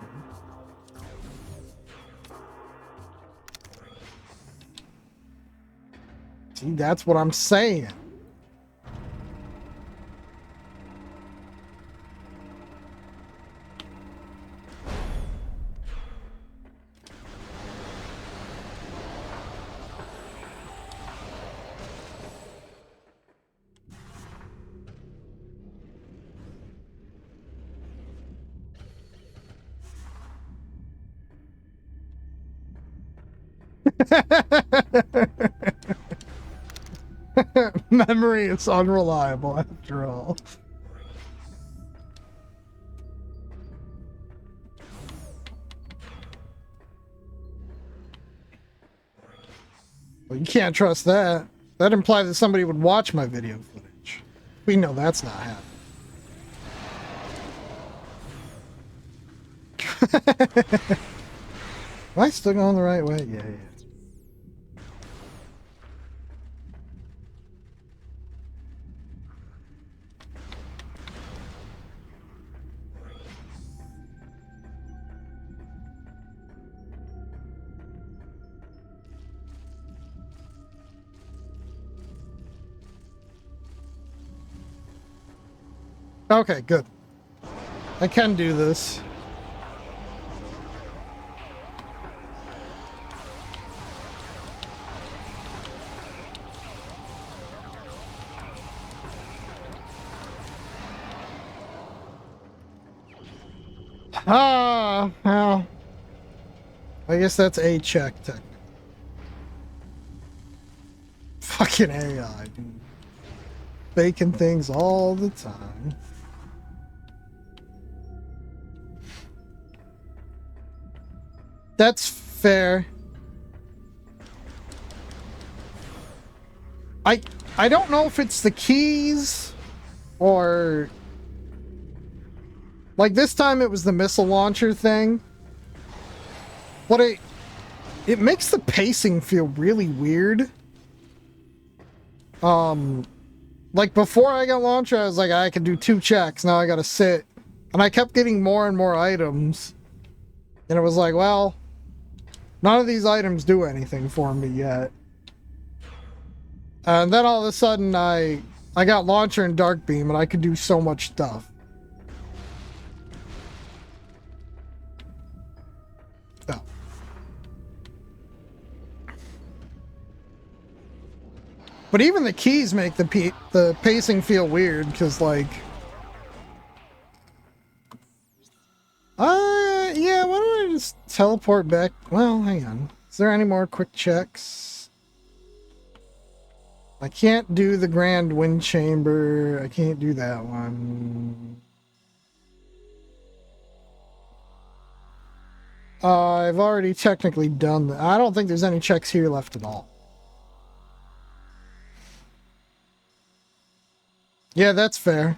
See, that's what I'm saying. Memory is unreliable after all. Well, you can't trust that. That implies that somebody would watch my video footage. We know that's not happening. Am I still going the right way? Yeah. Okay, good. I can do this. Well, I guess that's a check, technically. Fucking AI, dude. Faking things all the time. That's fair. I don't know if it's the keys or like this time it was the missile launcher thing. But it makes the pacing feel really weird. Like before I got launcher, I was like, I can do 2 checks. Now I gotta sit. And I kept getting more and more items. And it was like, well, none of these items do anything for me yet. And then all of a sudden I got launcher and dark beam and I could do so much stuff. Oh. But even the keys make the pacing feel weird because like yeah, why don't I just teleport back? Well, hang on. Is there any more quick checks? I can't do the Grand Wind Chamber. I can't do that one. I've already technically done that. I don't think there's any checks here left at all. Yeah, that's fair.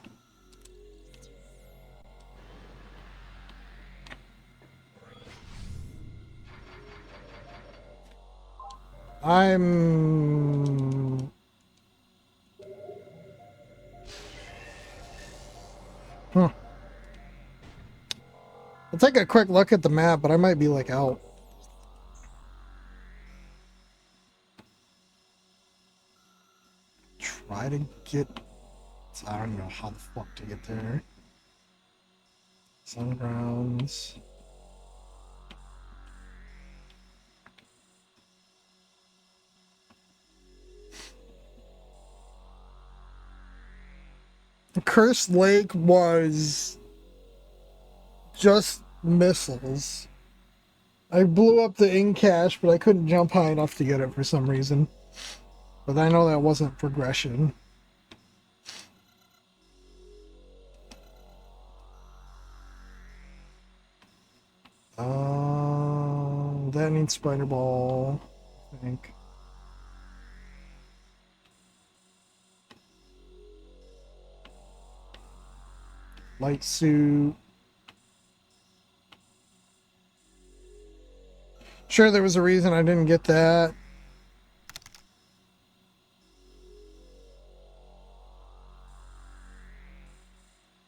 I'm took a quick look at the map, but I might be like out. Try to get... I don't know how the fuck to get there. Sungrounds. The Cursed Lake was just missiles. I blew up the in-cache, but I couldn't jump high enough to get it for some reason. But I know that wasn't progression. That needs Spider Ball, I think. Light suit. Sure, there was a reason I didn't get that.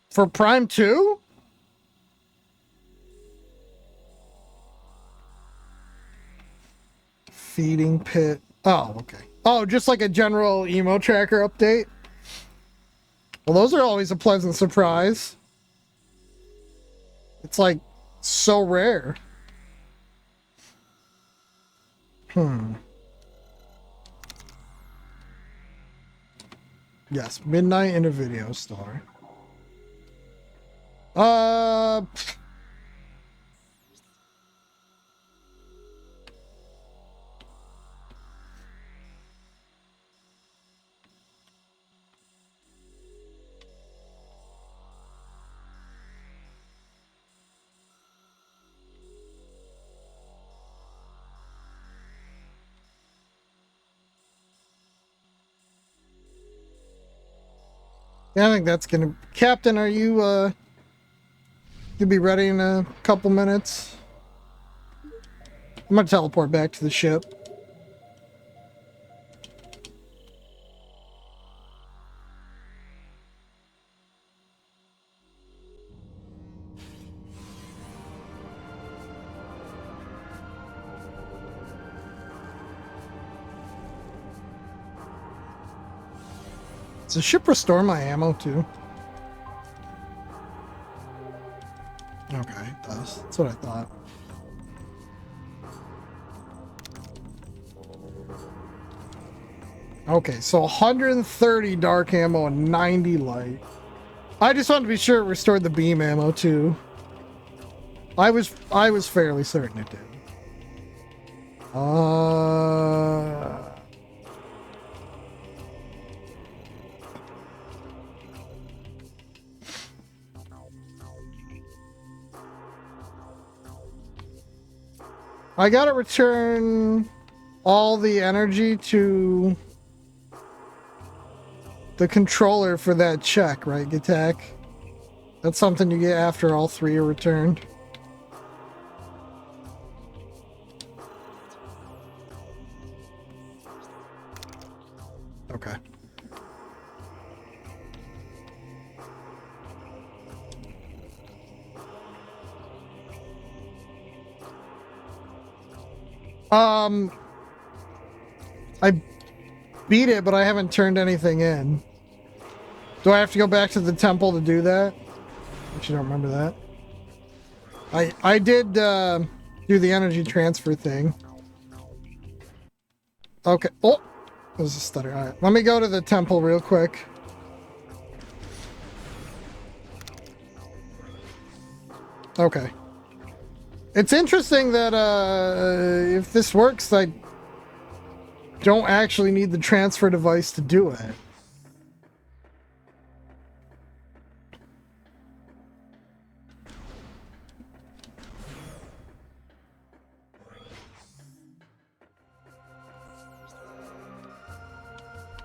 For Prime 2? Feeding pit. Oh, okay. Oh, just like a general emo tracker update? Well, those are always a pleasant surprise. It's like so rare. Yes, midnight in a video store. Yeah, I think that's gonna... Captain, are you, you'll be ready in a couple minutes? I'm gonna teleport back to the ship. Does the ship restore my ammo too? Okay, it does. That's what I thought. Okay, so 130 dark ammo and 90 light. I just wanted to be sure it restored the beam ammo too. I was fairly certain it did. I gotta return all the energy to the controller for that check, right, Gatak? That's something you get after all three are returned. Okay. I beat it, but I haven't turned anything in. Do I have to go back to the temple to do that? Actually, I don't remember that. I did do the energy transfer thing. Okay. Oh, there's a stutter. All right, let me go to the temple real quick. Okay. It's interesting that if this works, I don't actually need the transfer device to do it.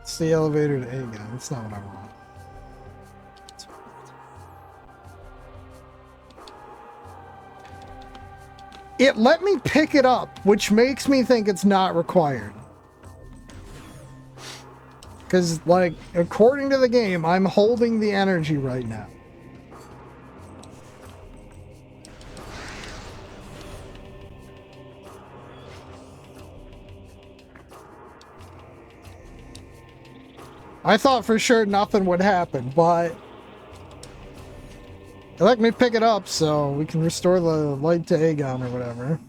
It's the elevator to A again. That's not what I want. It let me pick it up, which makes me think it's not required. Because, like, according to the game, I'm holding the energy right now. I thought for sure nothing would happen, but they let me pick it up so we can restore the light to Aegon or whatever.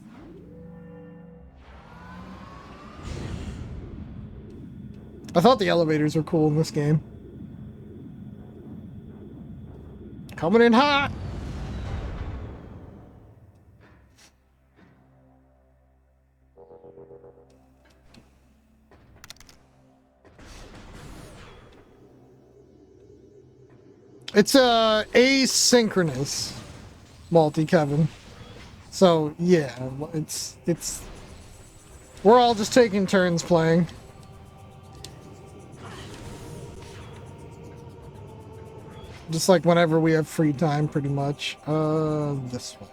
I thought the elevators were cool in this game. Coming in hot! It's asynchronous multi, Kevin. So yeah, it's we're all just taking turns playing. Just like whenever we have free time, pretty much. This way.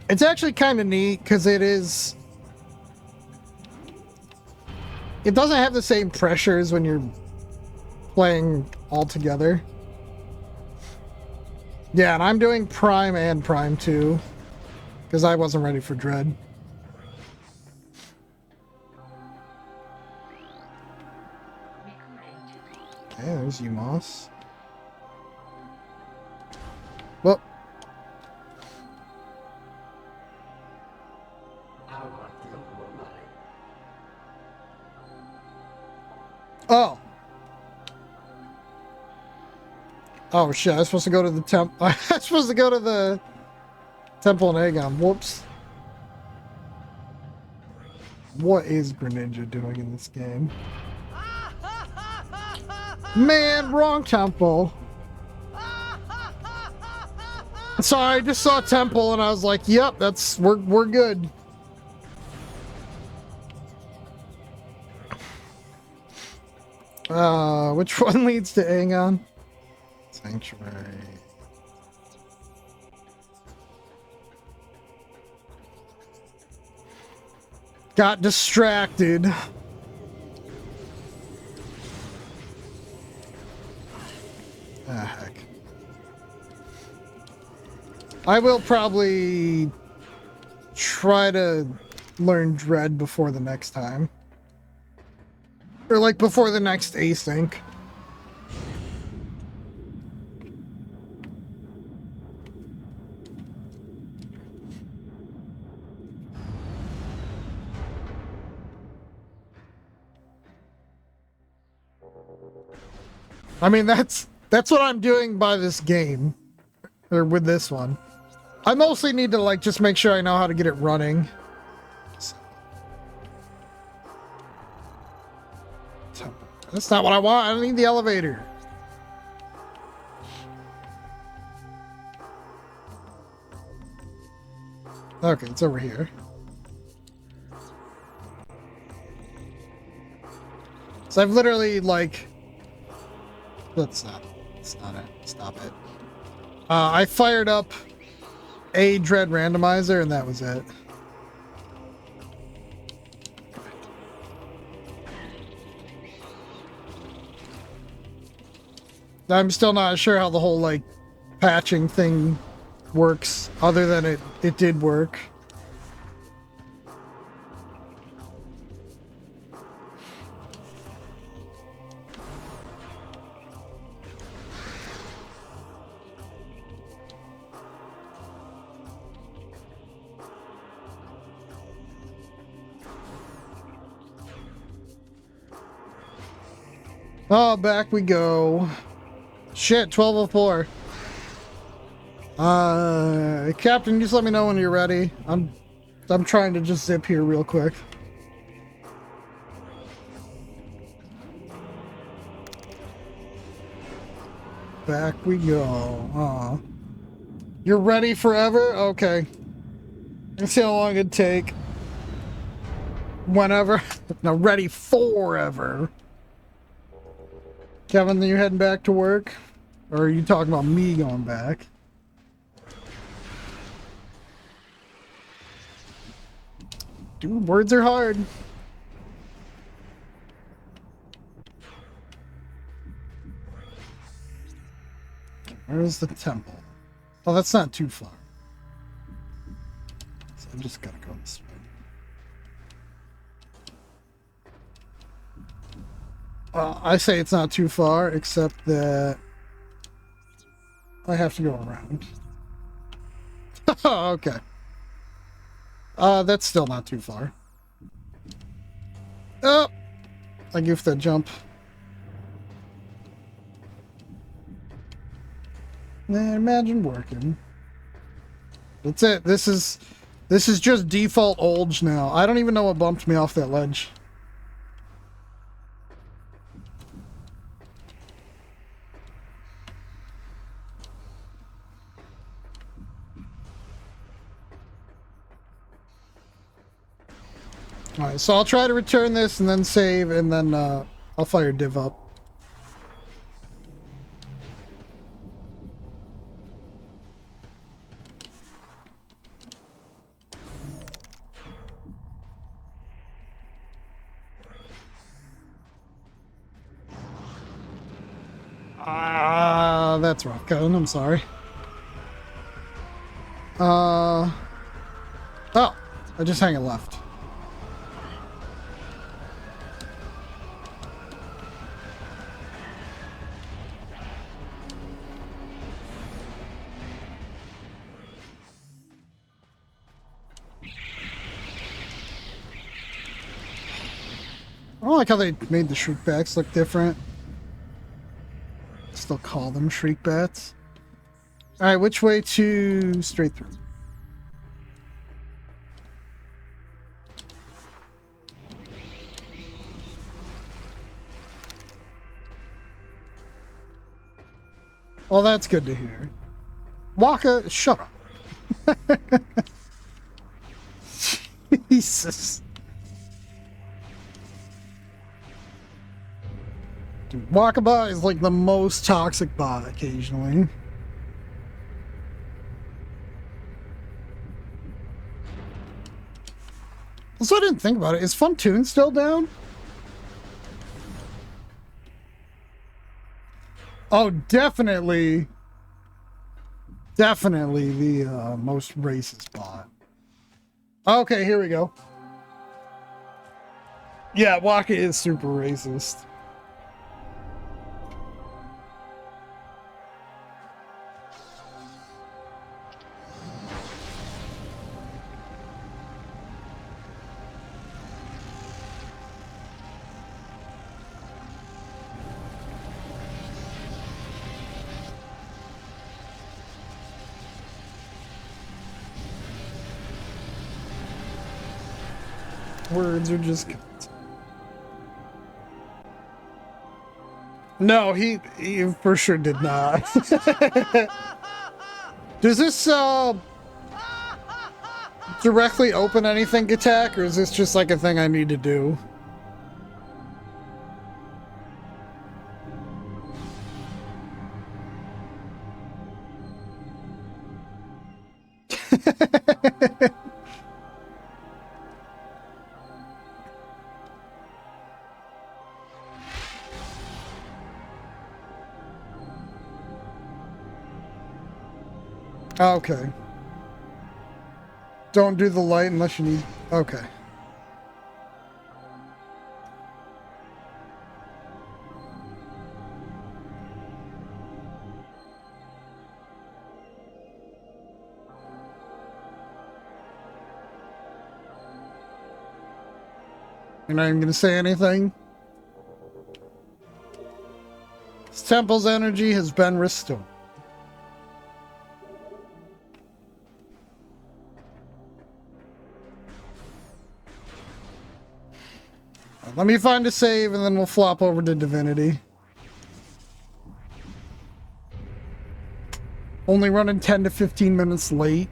It's actually kind of neat because it doesn't have the same pressures when you're playing all together. Yeah, and I'm doing Prime and Prime 2 because I wasn't ready for Dread. Okay, there's Umos. Well. Oh. Oh shit, I was supposed to go to the temple. I was supposed to go to the temple in Aegon. Whoops. What is Greninja doing in this game? Man, wrong temple. Sorry, I just saw temple and I was like, yep, we're good. Which one leads to Aegon? Sanctuary. Got distracted. Ah, heck. I will probably try to learn Dread before the next time. Or like before the next async. I mean, that's what I'm doing by this game. Or with this one. I mostly need to like just make sure I know how to get it running. That's not what I want. I don't need the elevator. Okay, it's over here. So I've literally like... That's not it. Stop it. I fired up a Dread randomizer and that was it. I'm still not sure how the whole like patching thing works, other than it did work. Oh, back we go. Shit, 12:04. Captain, just let me know when you're ready. I'm trying to just zip here real quick. Back we go. Aw. You're ready forever? Okay. Let's see how long it'd take. Whenever. No, ready forever. Kevin, are you heading back to work? Or are you talking about me going back? Dude, words are hard. Where's the temple? Oh, that's not too far. So I just gotta go this way. I say it's not too far, except that I have to go around. Okay. That's still not too far. Oh! I goofed that jump. Man, imagine working. That's it. This is just default Olge now. I don't even know what bumped me off that ledge. Alright, so I'll try to return this and then save, and then I'll fire div up. That's rough, Kevin. I'm sorry. Oh, I just hang it left. I don't like how they made the shriek bats look different. Still call them shriek bats. Alright, which way to straight through? Well, that's good to hear. Waka, shut up. Jesus. Dude, Wakaba is like the most toxic bot occasionally. Also, I didn't think about it. Is Funtoon still down? Oh, definitely. Definitely the most racist bot. Okay, here we go. Yeah, Waka is super racist. Words are just... No, he for sure did not. Does this directly open anything attack, or is this just like a thing I need to do? Okay. Don't do the light unless you need... Okay. You're not even gonna say anything? This temple's energy has been restored. Let me find a save and then we'll flop over to Divinity. Only running 10 to 15 minutes late.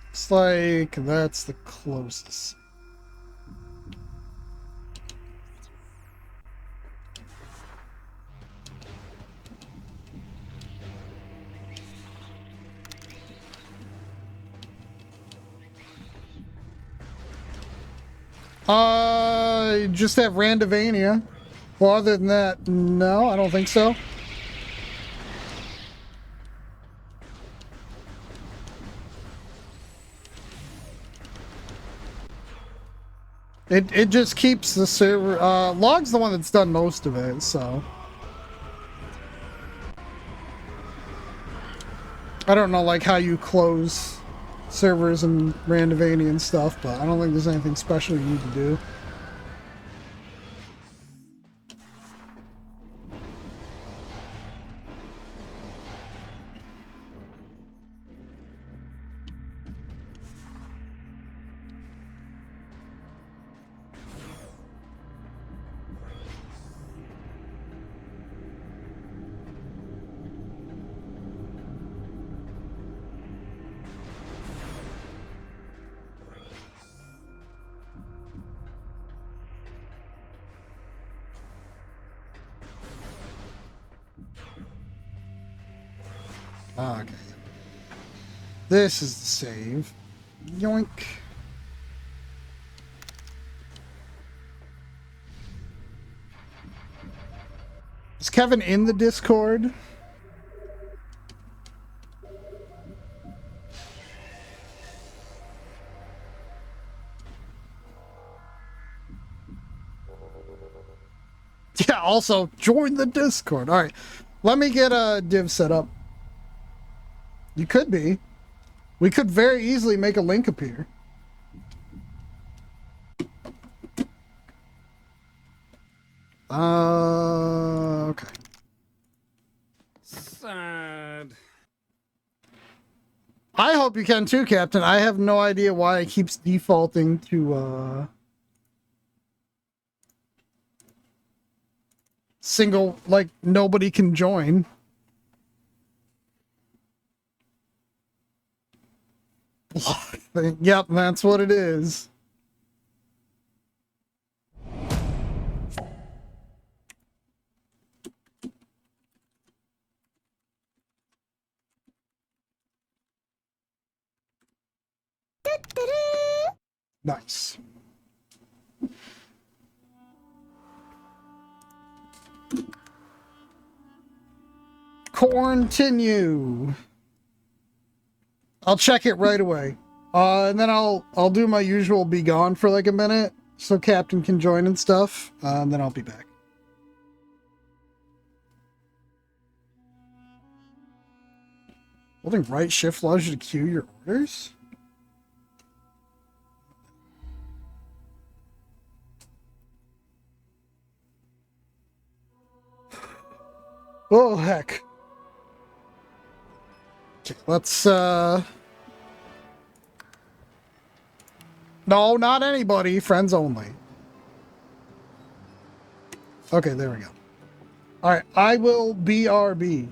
Looks like that's the closest. Just have Randavania. Well, other than that, no, I don't think so. It just keeps the server. Log's the one that's done most of it, so. I don't know, like, how you close servers in Randavania and stuff, but I don't think there's anything special you need to do. Okay. This is the save. Yoink. Is Kevin in the Discord? Yeah, also join the Discord. All right. Let me get a div set up. You could be. We could very easily make a link appear. Okay. Sad. I hope you can too, Captain. I have no idea why it keeps defaulting to, single, like, nobody can join. Yep, that's what it is. Nice. Continue. I'll check it right away. And then I'll do my usual be gone for like a minute so Captain can join and stuff. And then I'll be back. Holding right shift allows you to queue your orders? Oh, heck. Okay, let's, No, not anybody. Friends only. Okay, there we go. Alright, I will BRB.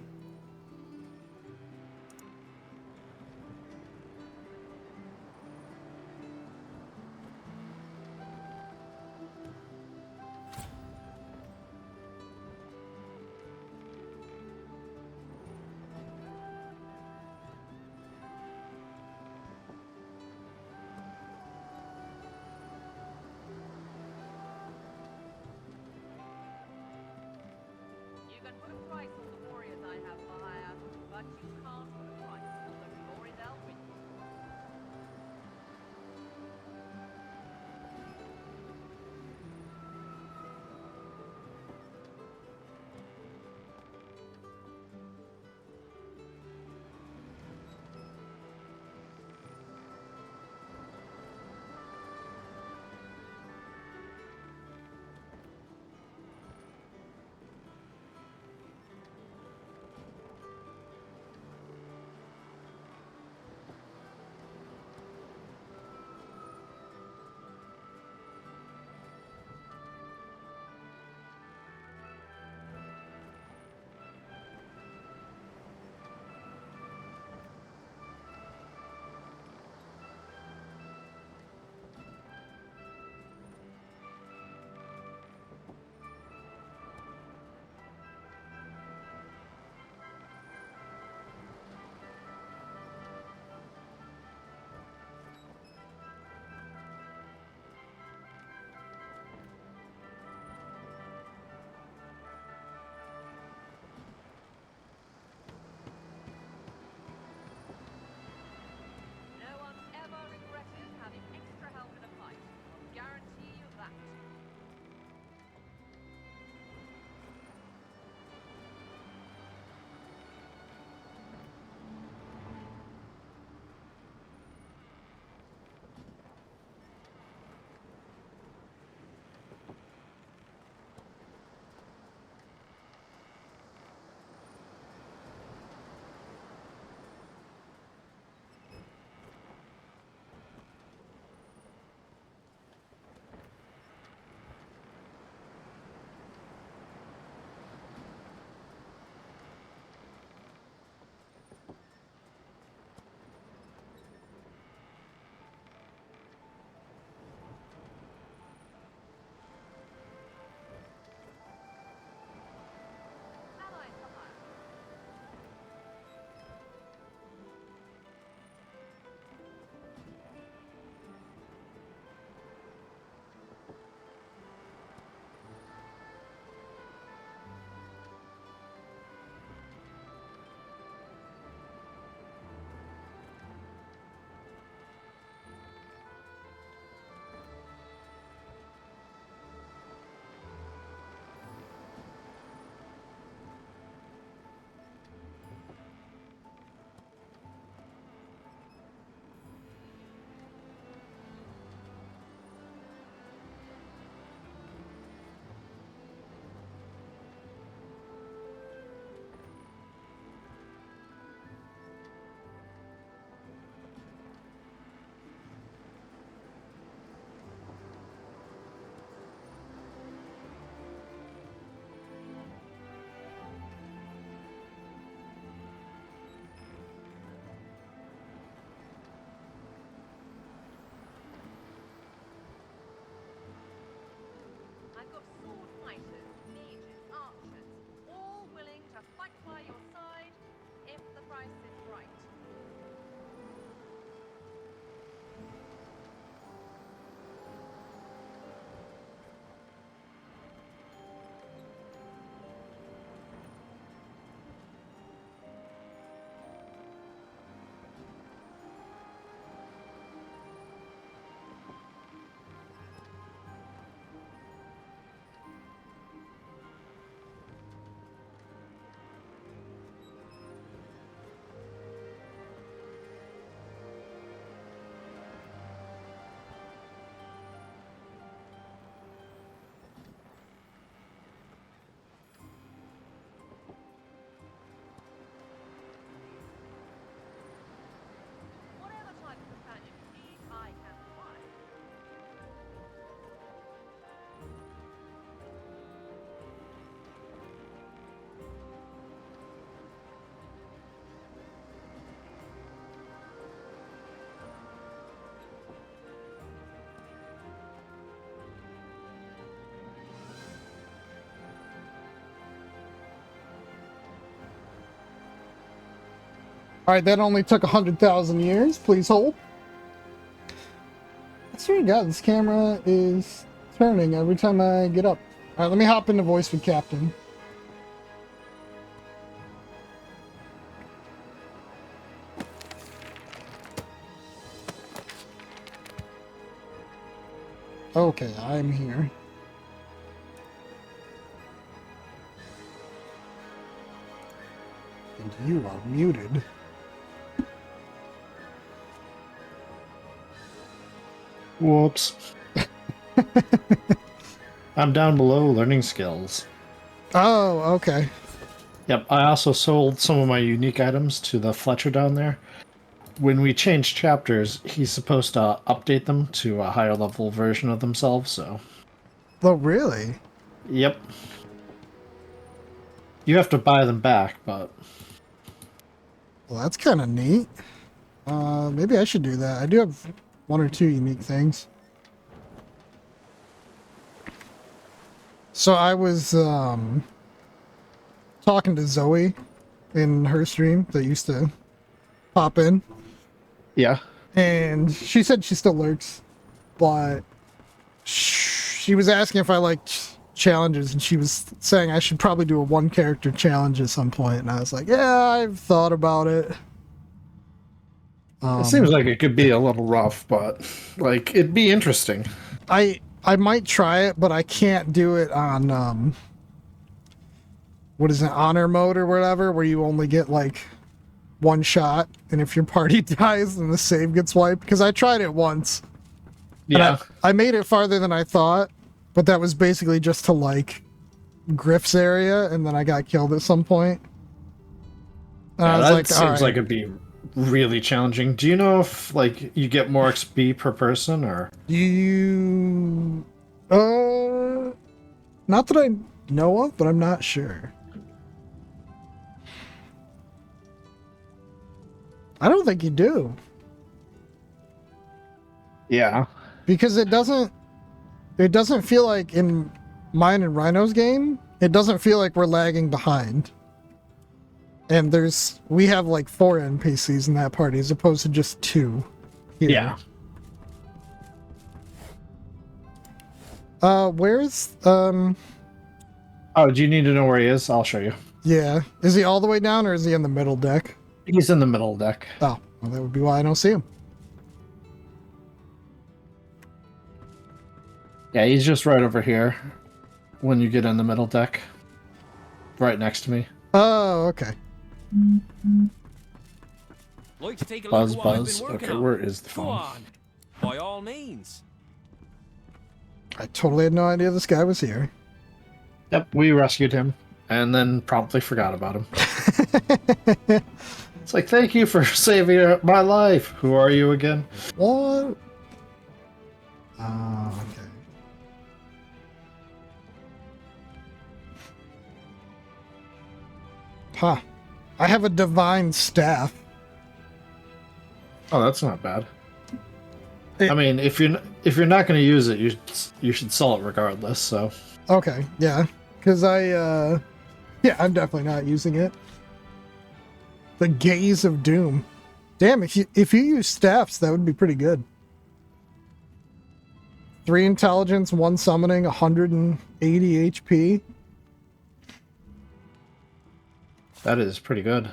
Alright, that only took 100,000 years. Please hold. I swear to God, this camera is turning every time I get up. Alright, let me hop into voice with Captain. Okay, I'm here. And you are muted. Whoops. I'm down below learning skills. Oh, okay. Yep, I also sold some of my unique items to the Fletcher down there. When we change chapters, he's supposed to update them to a higher level version of themselves, so... Oh, really? Yep. You have to buy them back, but... Well, that's kind of neat. Maybe I should do that. I do have 1 or 2 unique things. So I was, talking to Zoe in her stream that used to pop in. Yeah. And she said she still lurks, but she was asking if I liked challenges, and she was saying I should probably do a 1-character challenge at some point, and I was like, yeah, I've thought about it. It seems like it could be a little rough, but, like, it'd be interesting. I might try it, but I can't do it on, what is it, honor mode or whatever, where you only get, like, 1 shot, and if your party dies, then the save gets wiped, because I tried it once. Yeah. I made it farther than I thought, but that was basically just to, like, Griff's area, and then I got killed at some point. And I was that like, seems alright. like it'd be really challenging. Do you know if, like, you get more XP per person, or... You... Not that I know of, but I'm not sure. I don't think you do. Yeah. Because it doesn't feel like in mine and Rhino's game, it doesn't feel like we're lagging behind. And we have like 4 NPCs in that party as opposed to just 2 here. Yeah. Where's, Oh, do you need to know where he is? I'll show you. yeah. Is he all the way down or is he in the middle deck? He's in the middle deck. Oh, well, that would be why I don't see him. Yeah, he's just right over here when you get in the middle deck. Right next to me. Oh, okay. Like to take a Buzz, look at what I've buzz. been working Okay, on. where is the Go phone? on. By all means. I totally had no idea this guy was here. Yep, we rescued him and then promptly forgot about him. It's like, thank you for saving my life. Who are you again? What? Oh, okay. Huh. I have a divine staff. Oh, that's not bad. I mean, if you're not going to use it, you should sell it regardless. So. Okay, yeah, because yeah, I'm definitely not using it. The Gaze of Doom. Damn, if you use staffs, that would be pretty good. 3 intelligence, 1 summoning, 180 HP. That is pretty good.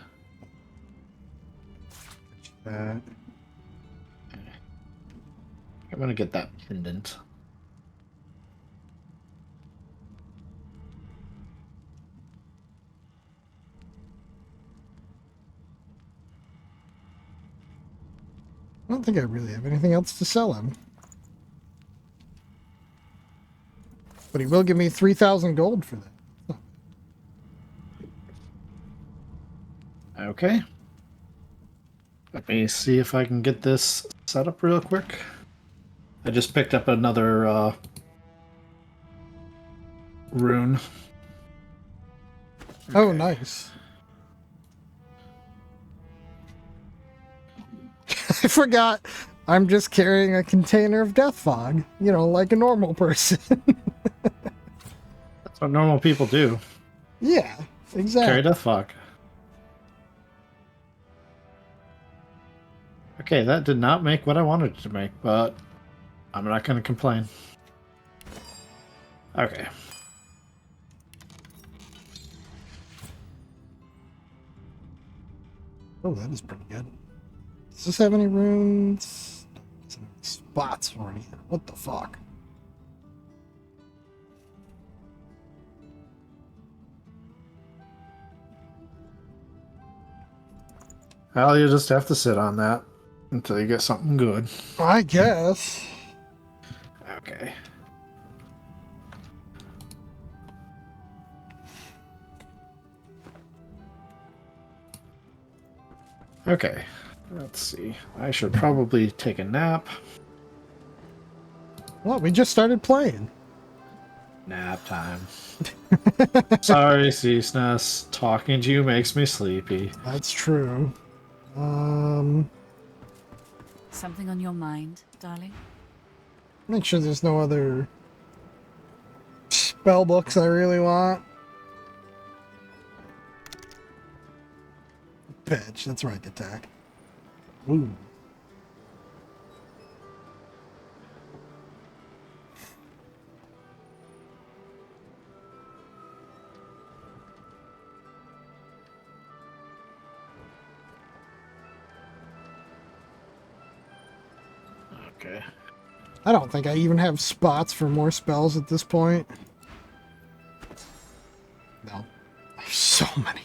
That. I'm gonna get that pendant. I don't think I really have anything else to sell him. But he will give me 3,000 gold for that. Okay. Let me see if I can get this set up real quick. I just picked up another rune. Oh, nice. I forgot. I'm just carrying a container of death fog. You know, like a normal person. That's what normal people do. Yeah, exactly. Carry death fog. Okay, that did not make what I wanted it to make, but I'm not going to complain. Okay. Oh, that is pretty good. Does this have any runes? Some spots for me. What the fuck? Well, you just have to sit on that until you get something good. I guess. Okay. Okay. Let's see. I should probably take a nap. Well, we just started playing. Nap time. Sorry, Ceaseness. Talking to you makes me sleepy. That's true. Something on your mind, darling? Make sure there's no other spell books I really want. Pitch, that's rank attack. Ooh. Okay. I don't think I even have spots for more spells at this point. No. I have so many.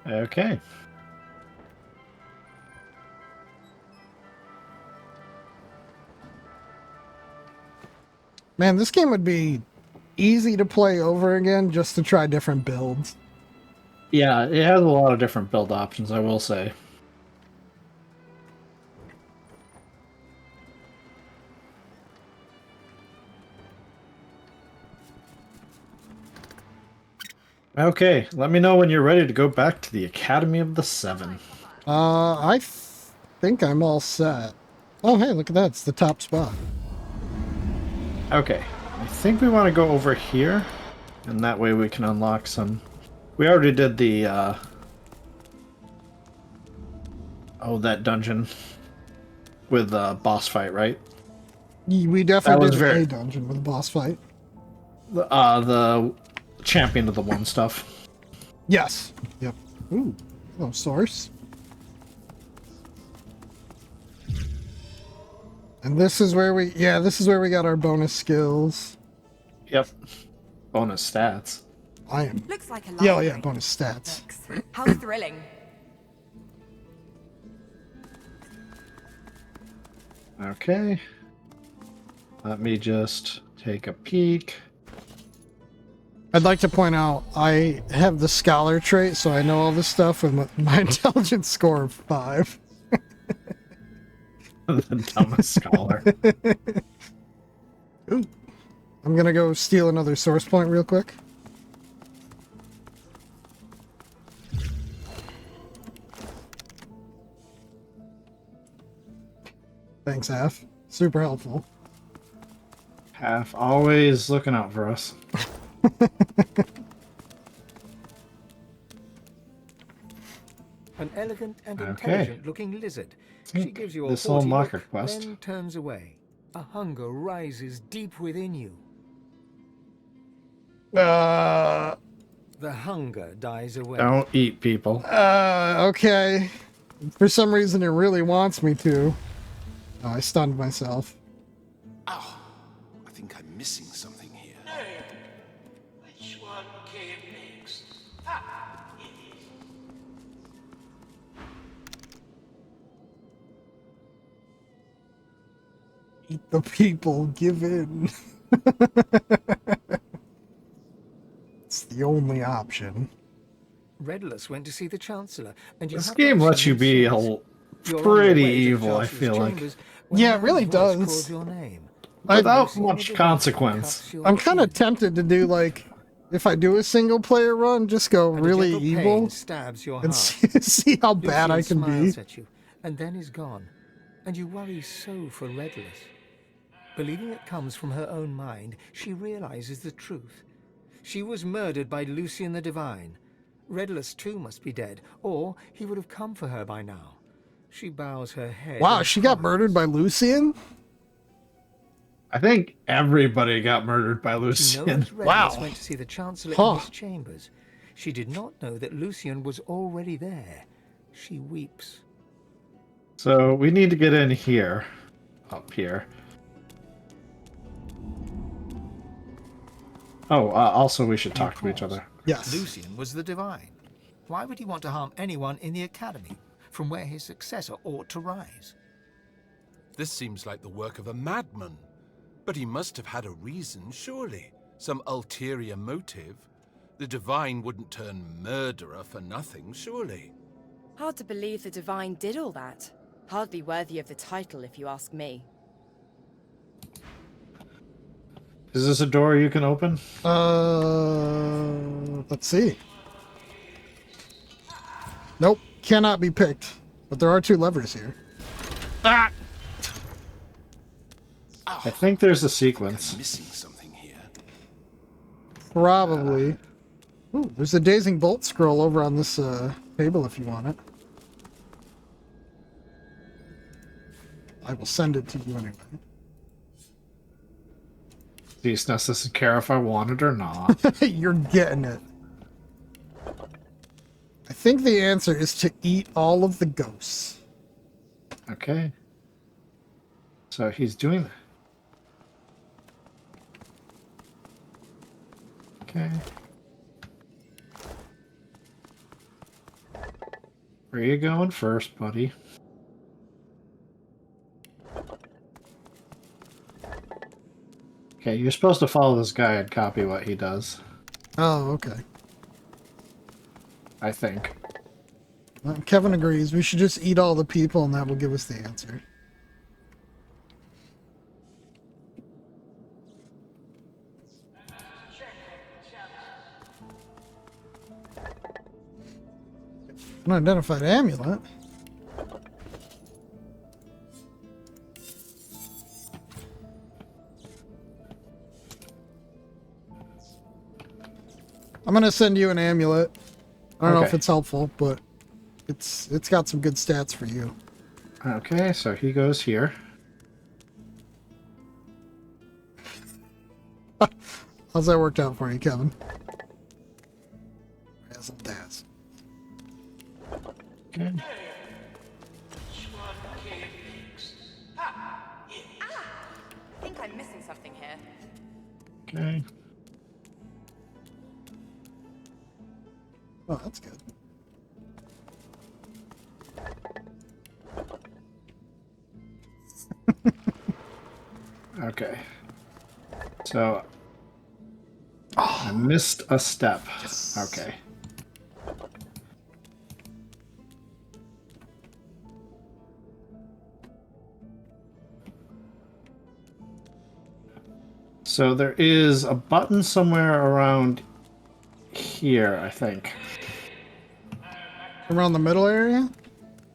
Okay. Man, this game would be easy to play over again just to try different builds. Yeah, it has a lot of different build options, I will say. Okay, let me know when you're ready to go back to the Academy of the Seven. I think I'm all set. Oh, hey, look at that. It's the top spot. Okay, I think we want to go over here, and that way we can unlock some... We already did the, oh, that dungeon with the boss fight, right? We definitely did very... a dungeon with a boss fight. The champion of the one stuff. Yes. Yep. Ooh. Oh, source. And this is where we, this is where we got our bonus skills. Yep. Bonus stats. I am. Looks like a Yeah, bonus stats. How thrilling. Okay. Let me just take a peek. I'd like to point out I have the scholar trait, so I know all this stuff with my intelligence score of 5. The dumbest scholar. Ooh. I'm gonna go steal another source point real quick. Thanks, Half. Super helpful. Half always looking out for us. An elegant and intelligent-looking lizard. She gives you a this will haughty unlock look, her quest. then turns away. A hunger rises deep within you. The hunger dies away. Don't eat people. Okay. For some reason, it really wants me to. Oh, I stunned myself. Oh, I think I'm missing something here. Which one came next? Ah, it is. Eat the people, give in. It's the only option. Redulus went to see the Chancellor, and you This have game not lets you seen be him since. pretty evil, I feel like. Yeah, it really does. Without much consequence. I'm kind of tempted to do, like, if I do a single player run, just go really evil and see how bad I can be. At you, and then is gone, and you worry so for Redulus. Believing it comes from her own mind, she realizes the truth. She was murdered by Lucian the Divine. Redless too must be dead, or he would have come for her by now. She bows her head. Wow, she got murdered by Lucian? I think everybody got murdered by She Lucian. knows Redless Wow. went to see the Chancellor Huh. in his chambers. She did not know that Lucian was already there. She weeps. So we need to get in here. Up here. Oh, also we should talk to each other. Yes. Lucian was the Divine. Why would he want to harm anyone in the Academy, from where his successor ought to rise? This seems like the work of a madman. But he must have had a reason, surely. Some ulterior motive. The Divine wouldn't turn murderer for nothing, surely. Hard to believe the Divine did all that. Hardly worthy of the title, if you ask me. Is this a door you can open? Let's see. Nope, cannot be picked. But there are 2 levers here. Ah! I think there's a sequence. Missing something here. Probably. Ooh, there's a Dazing Bolt scroll over on this table if you want it. I will send it to you anyway. Cease doesn't care if I want it or not. You're getting it. I think the answer is to eat all of the ghosts. Okay. So he's doing that. Okay. Where you going first, buddy? Okay, you're supposed to follow this guy and copy what he does. Oh, okay. I think. Kevin agrees. We should just eat all the people and that will give us the answer. Unidentified amulet. I'm gonna send you an amulet. I don't know if Okay. it's helpful, but it's got some good stats for you. Okay, so he goes here. How's that worked out for you, Kevin? Razzle Dazz. Okay. I think I'm missing something here. Okay. Oh, that's good. Okay. So I missed a step. Okay. So there is a button somewhere around here, I think. Around the middle area?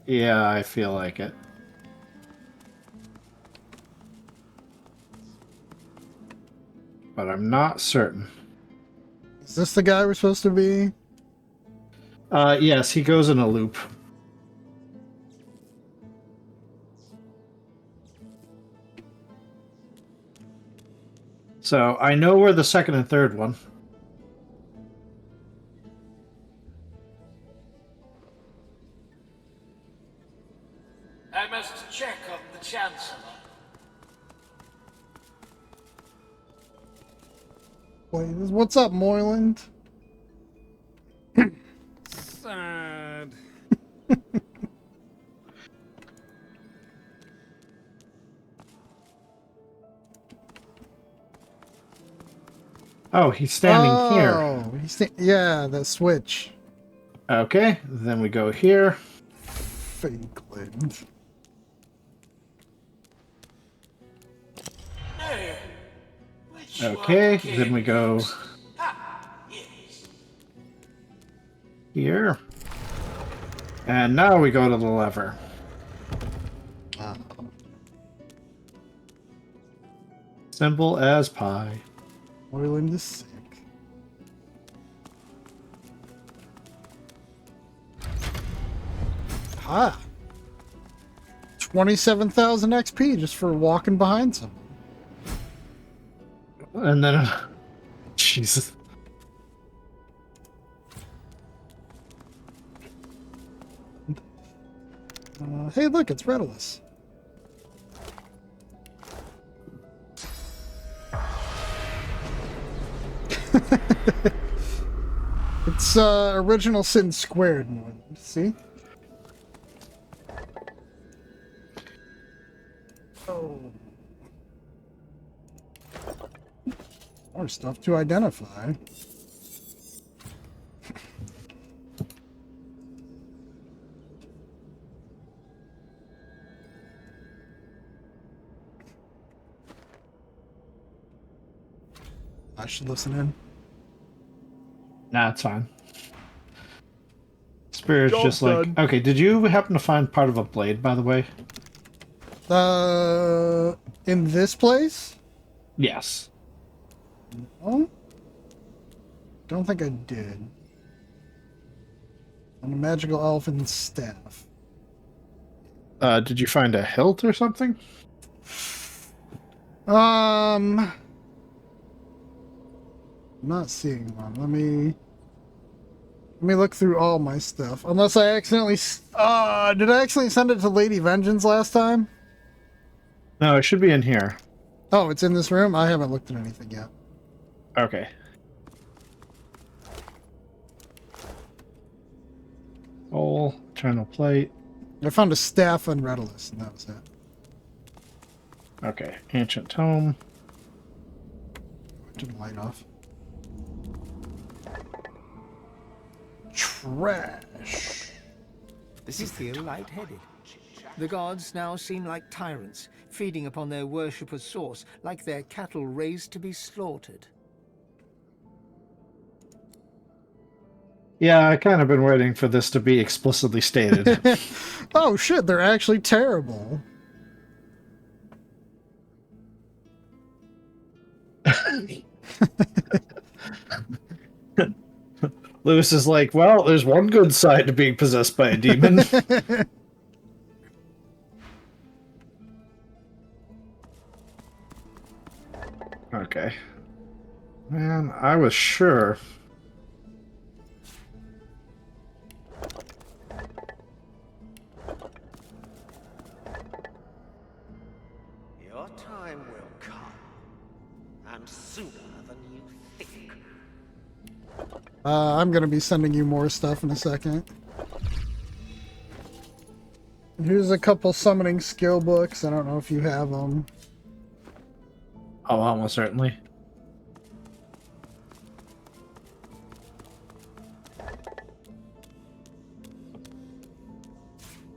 Yeah, I feel like it. But I'm not certain. Is this the guy we're supposed to be? Yes, he goes in a loop. So I know where the second and third one. I must check on the Chancellor. What's up, Moyland? Sad. Oh, he's standing here. Oh, yeah, the switch. Okay, then we go here. Fakeland. Okay, then we go here. And now we go to the lever. Simple as pie. Oiling the sick. Ha! 27,000 XP just for walking behind someone. And then, Jesus. Hey, look, it's Redolus. It's original sin squared. See? Oh. More stuff to identify. I should listen in. Nah, it's fine. Spirit's Job just like, done. okay, did you happen to find part of a blade, by the way? In this place? Yes. No? Don't think I did. And a magical elfin staff. Did you find a hilt or something? I'm not seeing one. Let me look through all my stuff. Unless I accidentally... did I accidentally send it to Lady Vengeance last time? No, it should be in here. Oh, it's in this room? I haven't looked at anything yet. Okay. Bowl, eternal plate. I found a staff on Redolus, and that was it. Okay, ancient tome. Turn the light off. Trash. You feel lightheaded. The gods now seem like tyrants, feeding upon their worshipper's source, like their cattle raised to be slaughtered. Yeah, I kind of been waiting for this to be explicitly stated. Oh shit, they're actually terrible. Lewis is like, well, there's one good side to being possessed by a demon. Okay. Man, I was sure. Your time will come, and sooner than you think. I'm gonna be sending you more stuff in a second. Here's a couple summoning skill books. I don't know if you have them. Oh, almost certainly.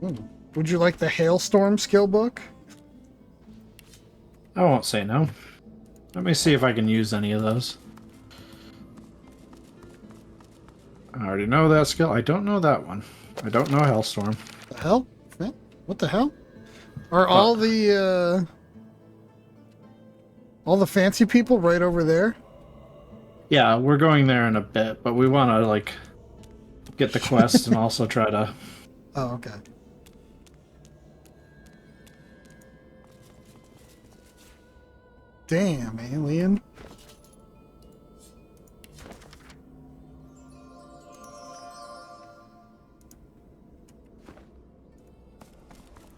Would you like the Hailstorm skill book? I won't say no. Let me see if I can use any of those. I already know that skill. I don't know that one. I don't know Hellstorm. The hell? What the hell? Are all the fancy people right over there? Yeah, we're going there in a bit, but we want to, like, get the quest and also try to... Oh, okay. Damn, alien.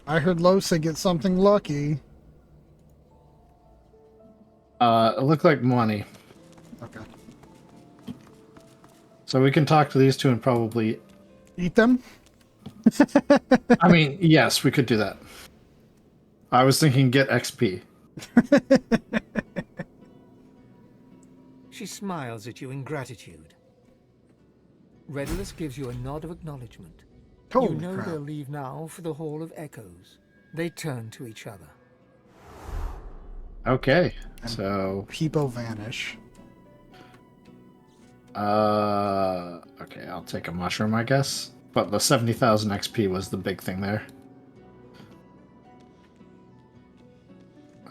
I heard Losa get something lucky. It looked like money. Okay. So we can talk to these two and probably... Eat them? I mean, yes, we could do that. I was thinking get XP. She smiles at you in gratitude. Redolus gives you a nod of acknowledgement. Holy you know crap. they'll leave now for the Hall of Echoes. They turn to each other. Okay, so... People vanish. Okay, I'll take a mushroom, I guess. But the 70,000 XP was the big thing there.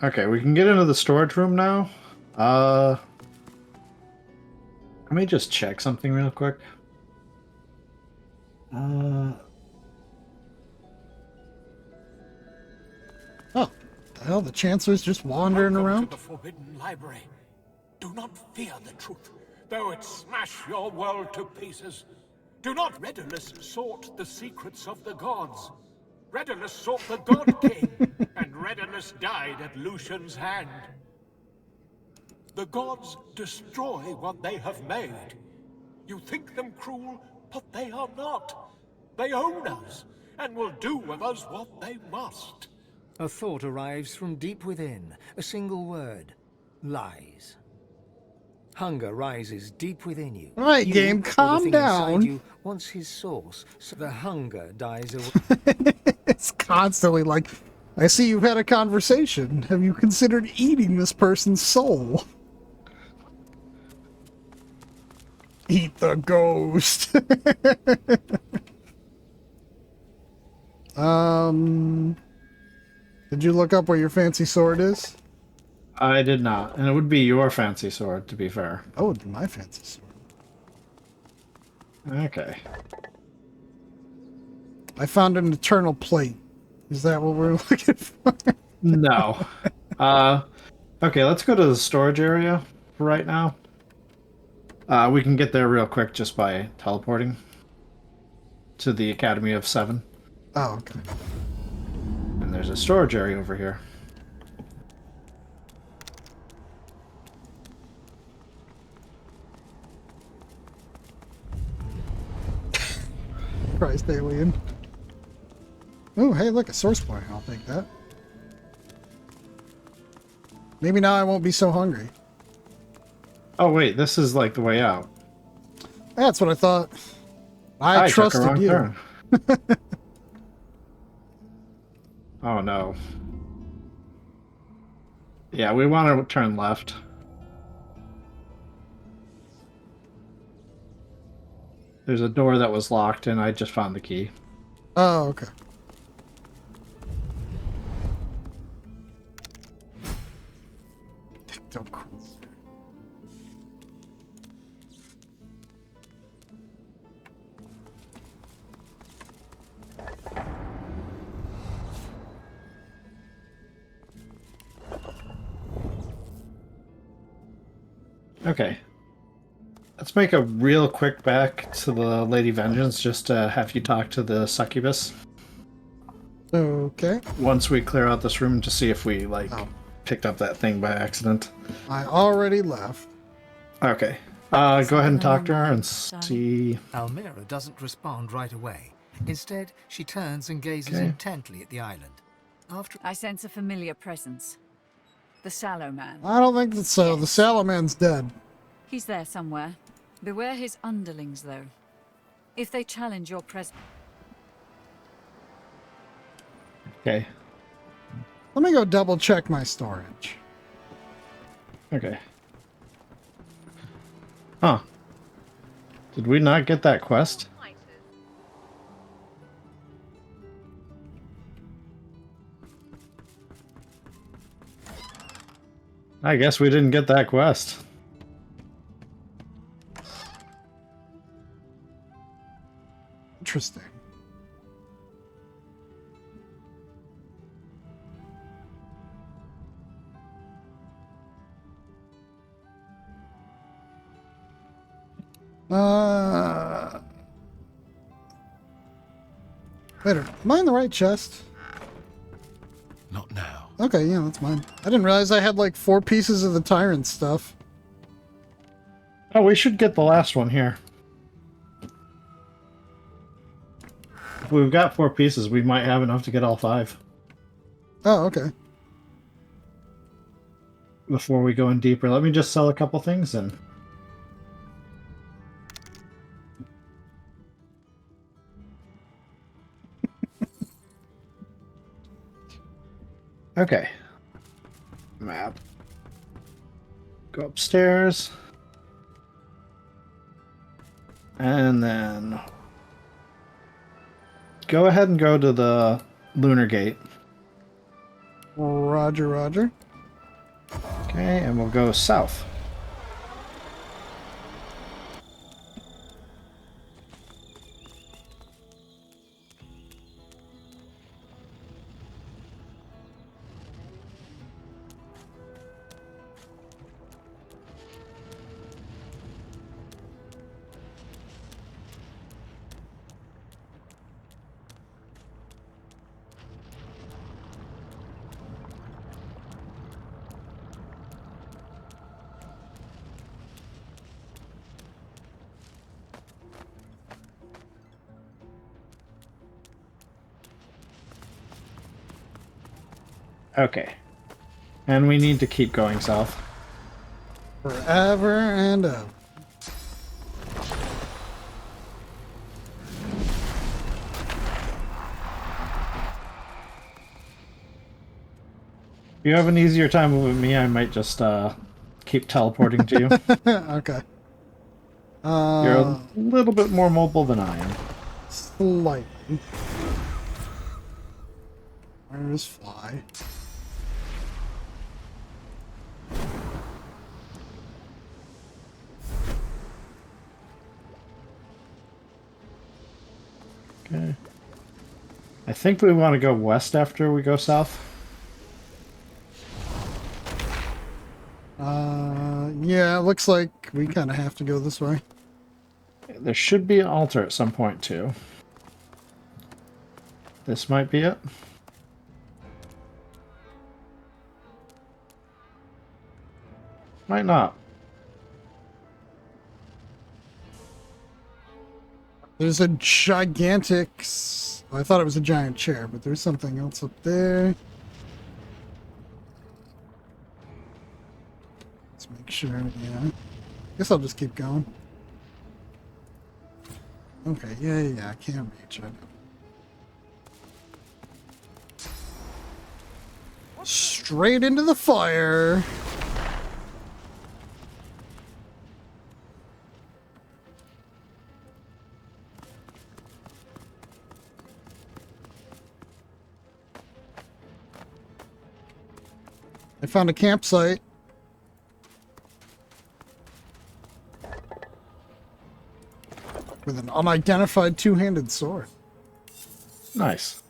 Okay, we can get into the storage room now. Let me just check something real quick. Oh, the hell, the Chancellor's just wandering Welcome around? to the Forbidden Library. Do not fear the truth, though it smash your world to pieces. Do not. Redulus sought the secrets of the gods. Redulus sought the God King, and Redulus died at Lucian's hand. The gods destroy what they have made. You think them cruel, but they are not. They own us, and will do with us what they must. A thought arrives from deep within, a single word. Lies. Hunger rises deep within you. All right, You, game, or the calm thing down. inside you, wants his source, so the hunger dies away. It's constantly like, I see you've had a conversation. Have you considered eating this person's soul? Eat the ghost. Did you look up where your fancy sword is? I did not, and it would be your fancy sword, to be fair. Oh, it'd be my fancy sword. Okay. I found an eternal plate. Is that what we're looking for? No. Okay, let's go to the storage area for right now. We can get there real quick just by teleporting to the Academy of 7. Oh, okay. And there's a storage area over here. Christ, alien. Oh, hey, look, a source point. I'll take that. Maybe now I won't be so hungry. Oh, wait, this is like the way out. That's what I thought. I took a trusted wrong you. turn. Oh, no. Yeah, we want to turn left. There's a door that was locked, and I just found the key. Oh, okay. Don't cruise. Okay. Let's make a real quick back to the Lady Vengeance just to have you talk to the succubus. Okay. Once we clear out this room to see if we, like, picked up that thing by accident. I already left. Okay. Go ahead and talk to her and see... Almira doesn't respond right away. Instead, she turns and gazes Okay. intently at the island. After I sense a familiar presence. The Sallow Man. I don't think that's so. The Salaman's dead. He's there somewhere. Beware his underlings, though. If they challenge your presence... Okay. Let me go double check my storage. Okay. Huh. Did we not get that quest? I guess we didn't get that quest. Interesting. Wait, am I in the right chest? Not now. Okay, yeah, that's mine. I didn't realize I had like 4 pieces of the Tyrant stuff. Oh, we should get the last one here. If we've got 4 pieces, we might have enough to get all 5. Oh, okay. Before we go in deeper, let me just sell a couple things and... Okay. Map. Go upstairs. And then... go ahead and go to the Lunar Gate. Roger, roger. Okay, and we'll go south. Okay. And we need to keep going south. Forever and ever. If you have an easier time with me, I might just keep teleporting to you. Okay. You're a little bit more mobile than I am. Slightly. Where's Fly? Okay. I think we want to go west after we go south. Yeah, it looks like we kind of have to go this way. There should be an altar at some point, too. This might be it. Might not. There's a gigantic... I thought it was a giant chair, but there's something else up there. Let's make sure, yeah. Guess I'll just keep going. Okay, yeah, I can't reach it. Straight into the fire! I found a campsite. With an unidentified two-handed sword. Nice.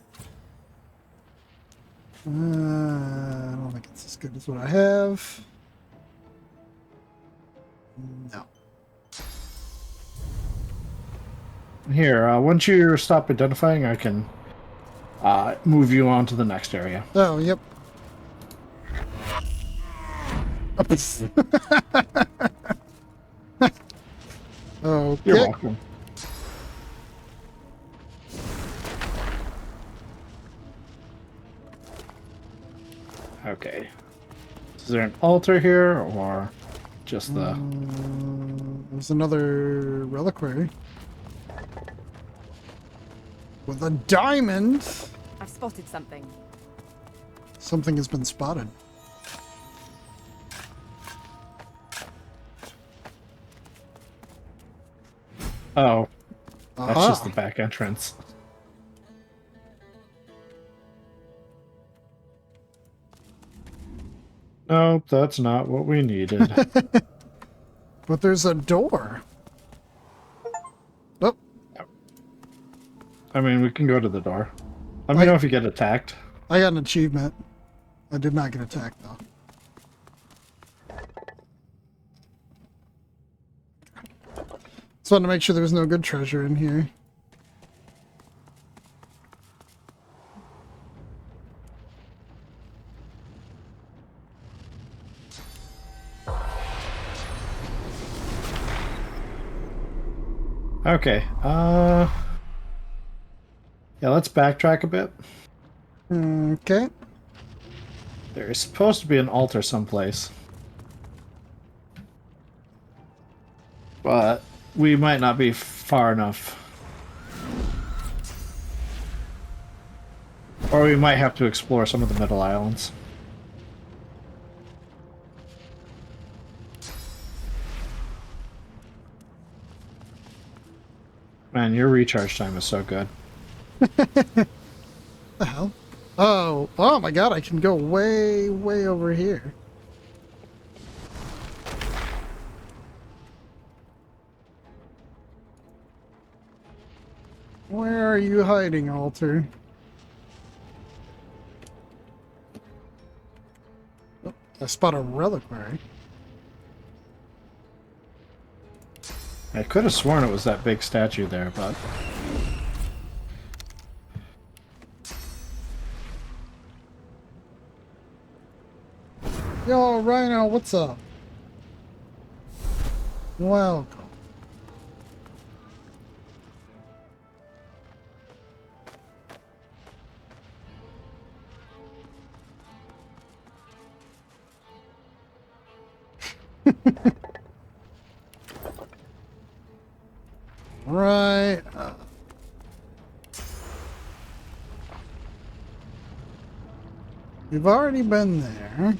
I don't think it's as good as what I have. No. Here, once you stop identifying, I can move you on to the next area. Oh, yep. Okay. You're welcome. Okay. Is there an altar here, or just the... There's another reliquary. With a diamond! I've spotted something. Something has been spotted. Oh. That's Aha. just the back entrance. Nope, that's not what we needed. But there's a door. Oh. I mean, we can go to the door. Let me know if you get attacked. I got an achievement. I did not get attacked, though. Just wanted to make sure there was no good treasure in here. Okay, yeah, let's backtrack a bit. Okay. There is supposed to be an altar someplace. But we might not be far enough. Or we might have to explore some of the middle islands. Man, your recharge time is so good. The hell? Oh my god, I can go way, way over here. Where are you hiding, altar? Oh, I spot a reliquary. I could have sworn it was that big statue there, but... Yo, Rhino, what's up? Welcome. Right. We've already been there.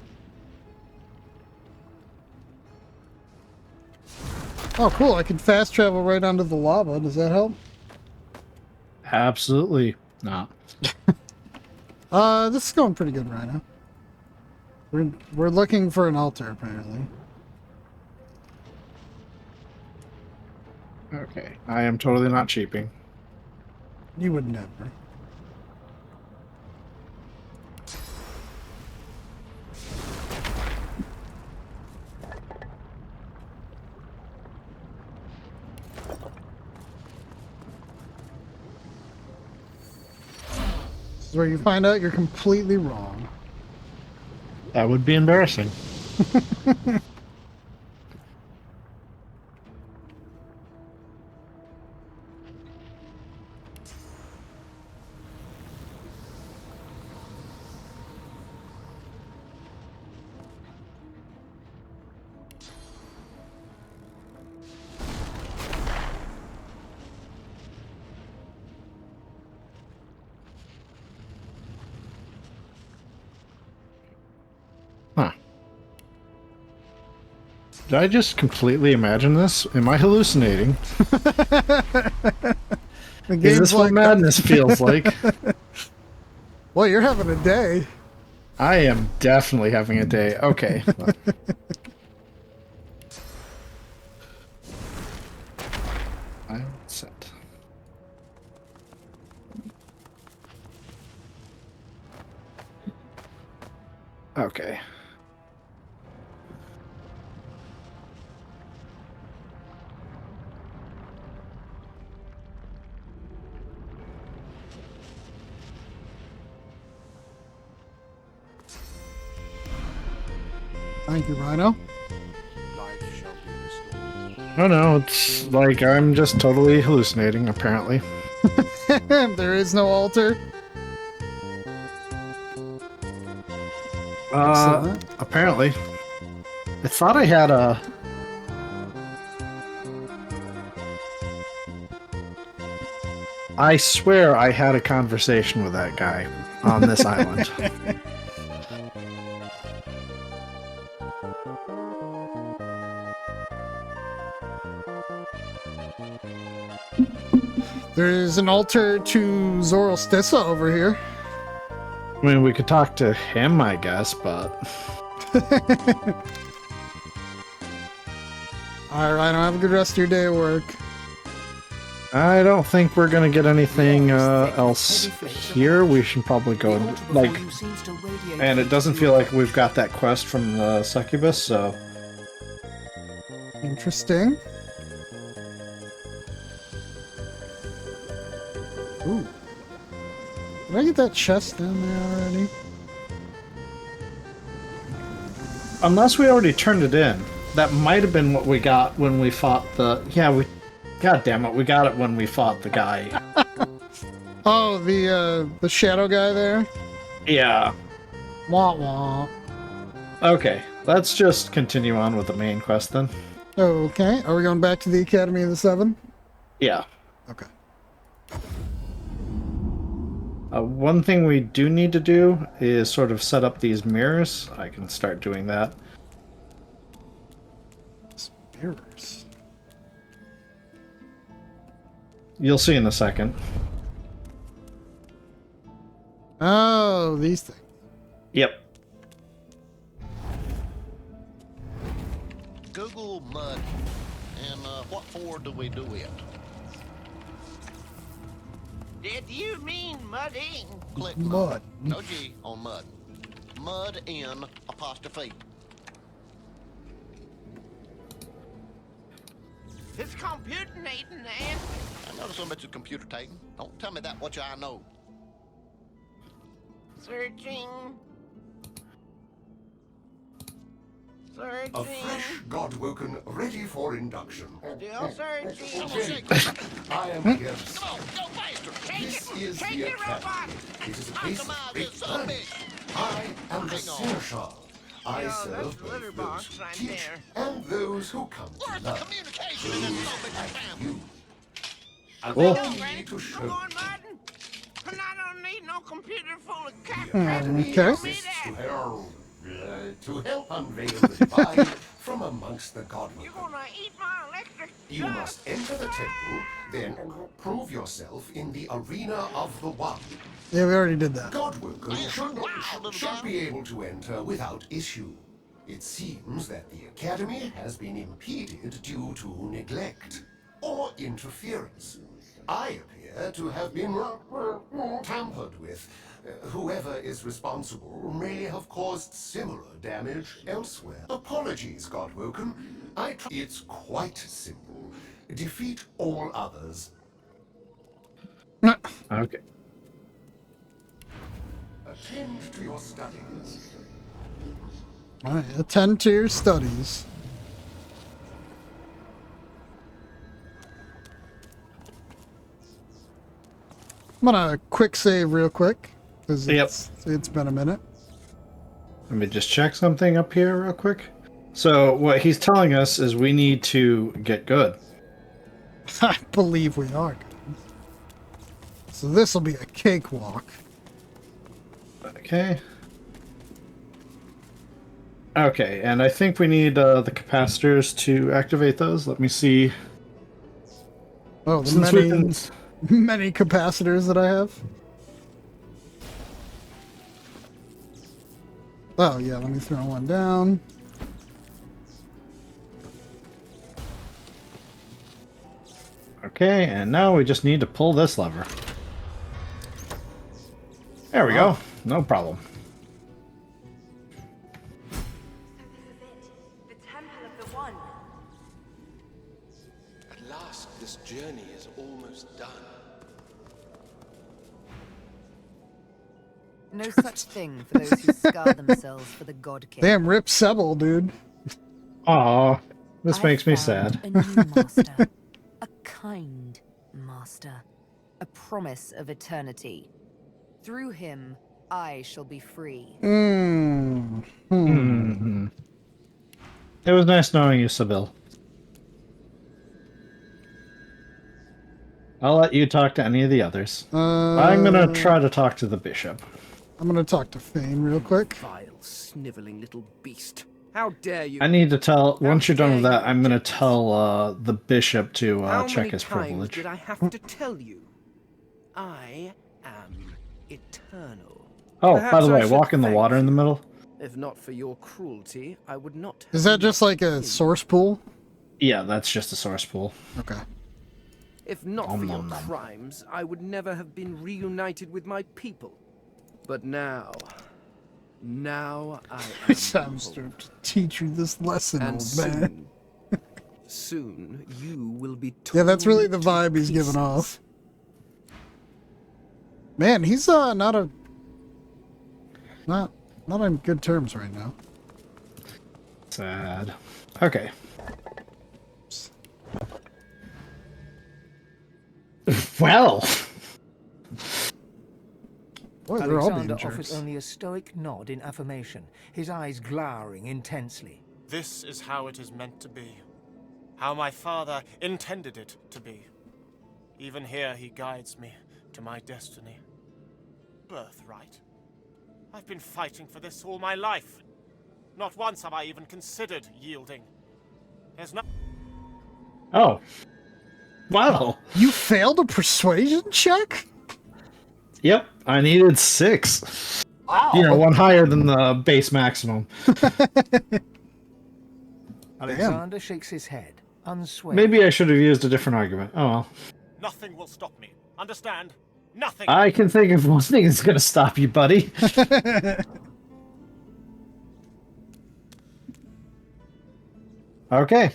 Oh, cool. I can fast travel right onto the lava. Does that help? Absolutely not. This is going pretty good right now. We're looking for an altar, apparently. Okay, I am totally not cheaping. You would never. This is where you find out you're completely wrong. That would be embarrassing. Did I just completely imagine this? Am I hallucinating? Is this what madness feels like? Well, you're having a day. I am definitely having a day. Okay. I'm set. Okay. Thank you, Rhino. Oh no, it's like I'm just totally hallucinating, apparently. There is no altar. Apparently. I thought I had a... I swear I had a conversation with that guy on this island. There's an altar to Zoroastissa over here. I mean, we could talk to him, I guess, but... Alright, Rhino, have a good rest of your day at work. I don't think we're gonna get anything else here. We should probably go, like... And it doesn't feel like we've got that quest from the succubus, so... Interesting. Ooh. Did I get that chest down there already? Unless we already turned it in. That might have been what we got when we fought the... Yeah, we... God damn it, we got it when we fought the guy. Oh, the shadow guy there? Yeah. Wah wah. Okay, let's just continue on with the main quest then. Okay, are we going back to the Academy of the Seven? Yeah. Okay. One thing we do need to do is sort of set up these mirrors. I can start doing that. Mirrors? You'll see in a second. Oh, these things. Yep. Google mud. And what for do we do it? Did you mean mudding? Click Mud. No G on mud. Mud in apostrophe. It's computinating, and I know so much of computer taking. Don't tell me that what I know. searching. A fresh Godwoken ready for induction. Still searching. I am here. Come on, go faster. This Take is it. Take the it, robot. Academy. It is a place of Optimize great it, son of a learning. bitch. I am the Hang on. Seneschal. I Yeah, serve that's the both litter those box who right teach there. and those who come to Where's the learn. communication in this little bitch family? Allow me to show Come on, Martin. And I don't need no computer full of crap. Okay. To help unveil the divine from amongst the You're Godwoken. gonna eat my electric You dust. must enter the temple, then prove yourself in the arena of the one. Yeah, we already did that. Godwoken should be able to enter without issue. It seems that the Academy has been impeded due to neglect or interference. I appear to have been tampered with. Whoever is responsible may have caused similar damage elsewhere. Apologies, Godwoken. It's quite simple. Defeat all others. Okay. Attend to your studies. Alright, attend to your studies. I'm gonna quick save real quick because it's been a minute. Let me just check something up here real quick. So what he's telling us is we need to get good. I believe we are good. So this will be a cakewalk. Okay. Okay, and I think we need the capacitors to activate those. Let me see. Oh, the Since we many, can- many capacitors that I have. Oh yeah, let me throw one down. Okay, and now we just need to pull this lever. There we go. No problem. At last, this journey is almost done. No such thing for those who scar themselves for the God King. Damn, Rip Sebel, dude. Aw, this I makes me found sad. A new master, a kind master, a promise of eternity. Through him, I shall be free. Mhm. It was nice knowing you, Sybil. I'll let you talk to any of the others. I'm gonna try to talk to the bishop. I'm gonna talk to Fane real quick. Vile, sniveling little beast. How dare you? I need to tell. Once you're done with that, I'm gonna tell the bishop to How check many his times privilege. did I have to tell you? I am eternal. Oh, by Perhaps the I way, should walk in the thank water in the you. middle. If not for your cruelty, I would not. Is that just like a source pool? Yeah, that's just a source pool. Okay. If not Nom for your nom nom. crimes, I would never have been reunited with my people. But now I am. I'm starting to teach you this lesson, And old man. soon you will be. Yeah, that's really the torn to vibe he's giving pieces. off. Man, he's not on good terms right now. Sad. Okay. Well. Boy, they're all being Alexander offers jerks. only a stoic nod in affirmation, his eyes glowering intensely. This is how it is meant to be. How my father intended it to be. Even here he guides me to my destiny. Birthright. I've been fighting for this all my life. Not once have I even considered yielding. There's no... Oh. Wow. You failed a persuasion check? Yep, I needed 6. Wow. You know, one higher than the base maximum. Alexander shakes his head, unswayed. Maybe I should have used a different argument. Oh well. Nothing will stop me. Understand? Nothing. I can think of one thing that's going to stop you, buddy. Okay.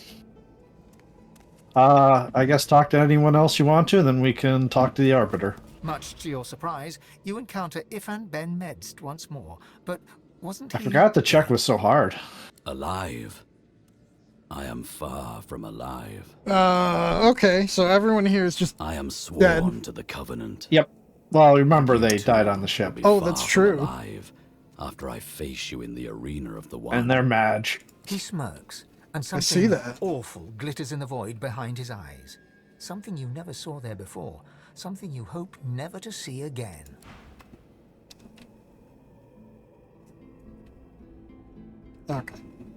I guess talk to anyone else you want to, then we can talk to the Arbiter. Much to your surprise, you encounter Ifan Ben Medst once more, but wasn't I he... forgot the check was so hard. Alive. I am far from alive. Okay, so everyone here is just I am sworn dead. to the Covenant. Yep. Well, remember they died on the ship. Oh, that's true. Alive after I face you in the arena of the one. And they're Madge. He smirks, and I see something that. awful glitters in the void behind his eyes. Something you never saw there before. Something you hope never to see again. Okay.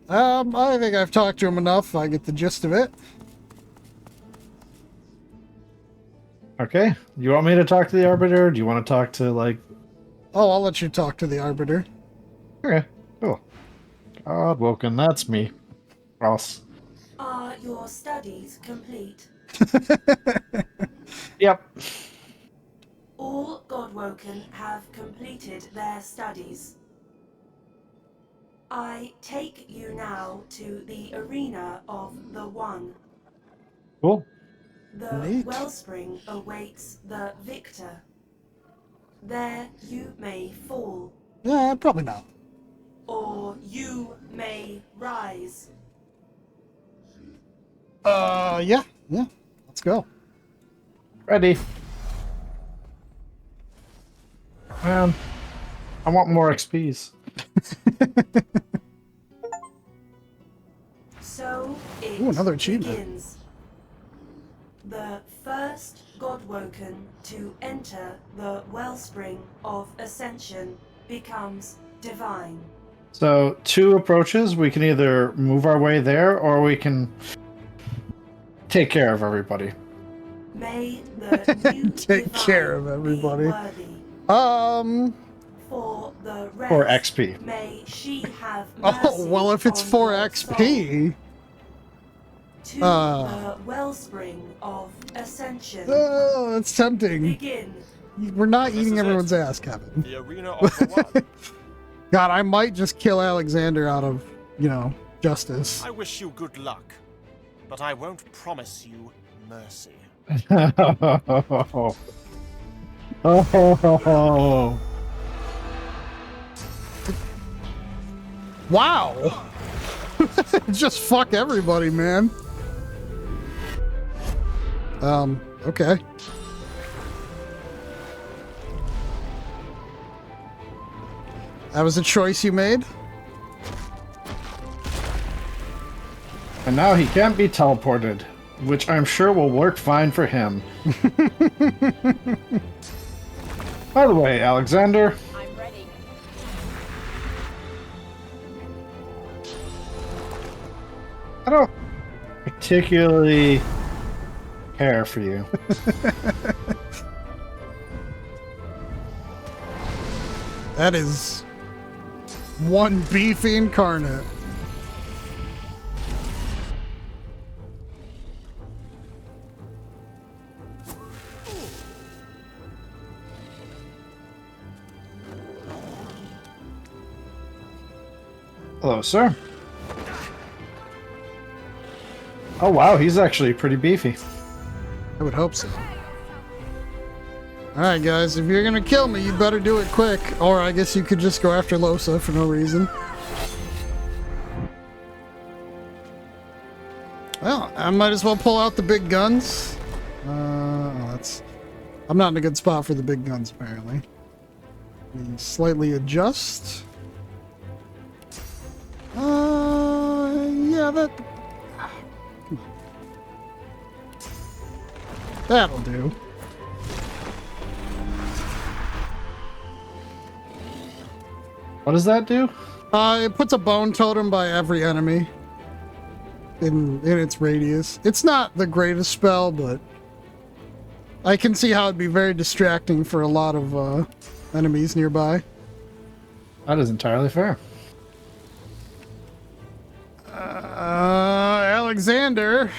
I think I've talked to him enough. I get the gist of it. Okay. You want me to talk to the Arbiter? Or do you want to talk to, like... Oh, I'll let you talk to the Arbiter. Okay, cool. God, Woken, that's me. Ross. Are your studies complete? Yep. All Godwoken have completed their studies. I take you now to the arena of the One. Cool. The Neat. wellspring awaits the victor. There you may fall, Yeah, probably not. or you may rise. Yeah. Let's go. Ready. Man, I want more XPs. So it Ooh, another achievement. begins. The first Godwoken to enter the wellspring of ascension becomes divine. So, two approaches. We can either move our way there, or we can take care of everybody. May the new Take divine care of be everybody. worthy. For the rest, Or XP. may she have Oh, mercy well, if it's on for your XP... soul. To the wellspring of ascension. Oh, that's tempting. Begin. We're not eating everyone's ass, Kevin. The arena of the one. God, I might just kill Alexander out of, justice. I wish you good luck, but I won't promise you mercy. Oh. Wow! Just fuck everybody, man. Okay. That was a choice you made? And now he can't be teleported, which I'm sure will work fine for him. By the way, Alexander... I'm ready. I don't particularly care for you. That is one beef incarnate. Hello, sir. Oh wow, he's actually pretty beefy. I would hope so. Alright guys, if you're gonna kill me, you better do it quick. Or I guess you could just go after Lohse for no reason. Well, I might as well pull out the big guns. I'm not in a good spot for the big guns, apparently. Let me slightly adjust. Yeah, that'll do. What does that do? It puts a bone totem by every enemy in its radius. It's not the greatest spell, but I can see how it'd be very distracting for a lot of enemies nearby. That is entirely fair. Alexander.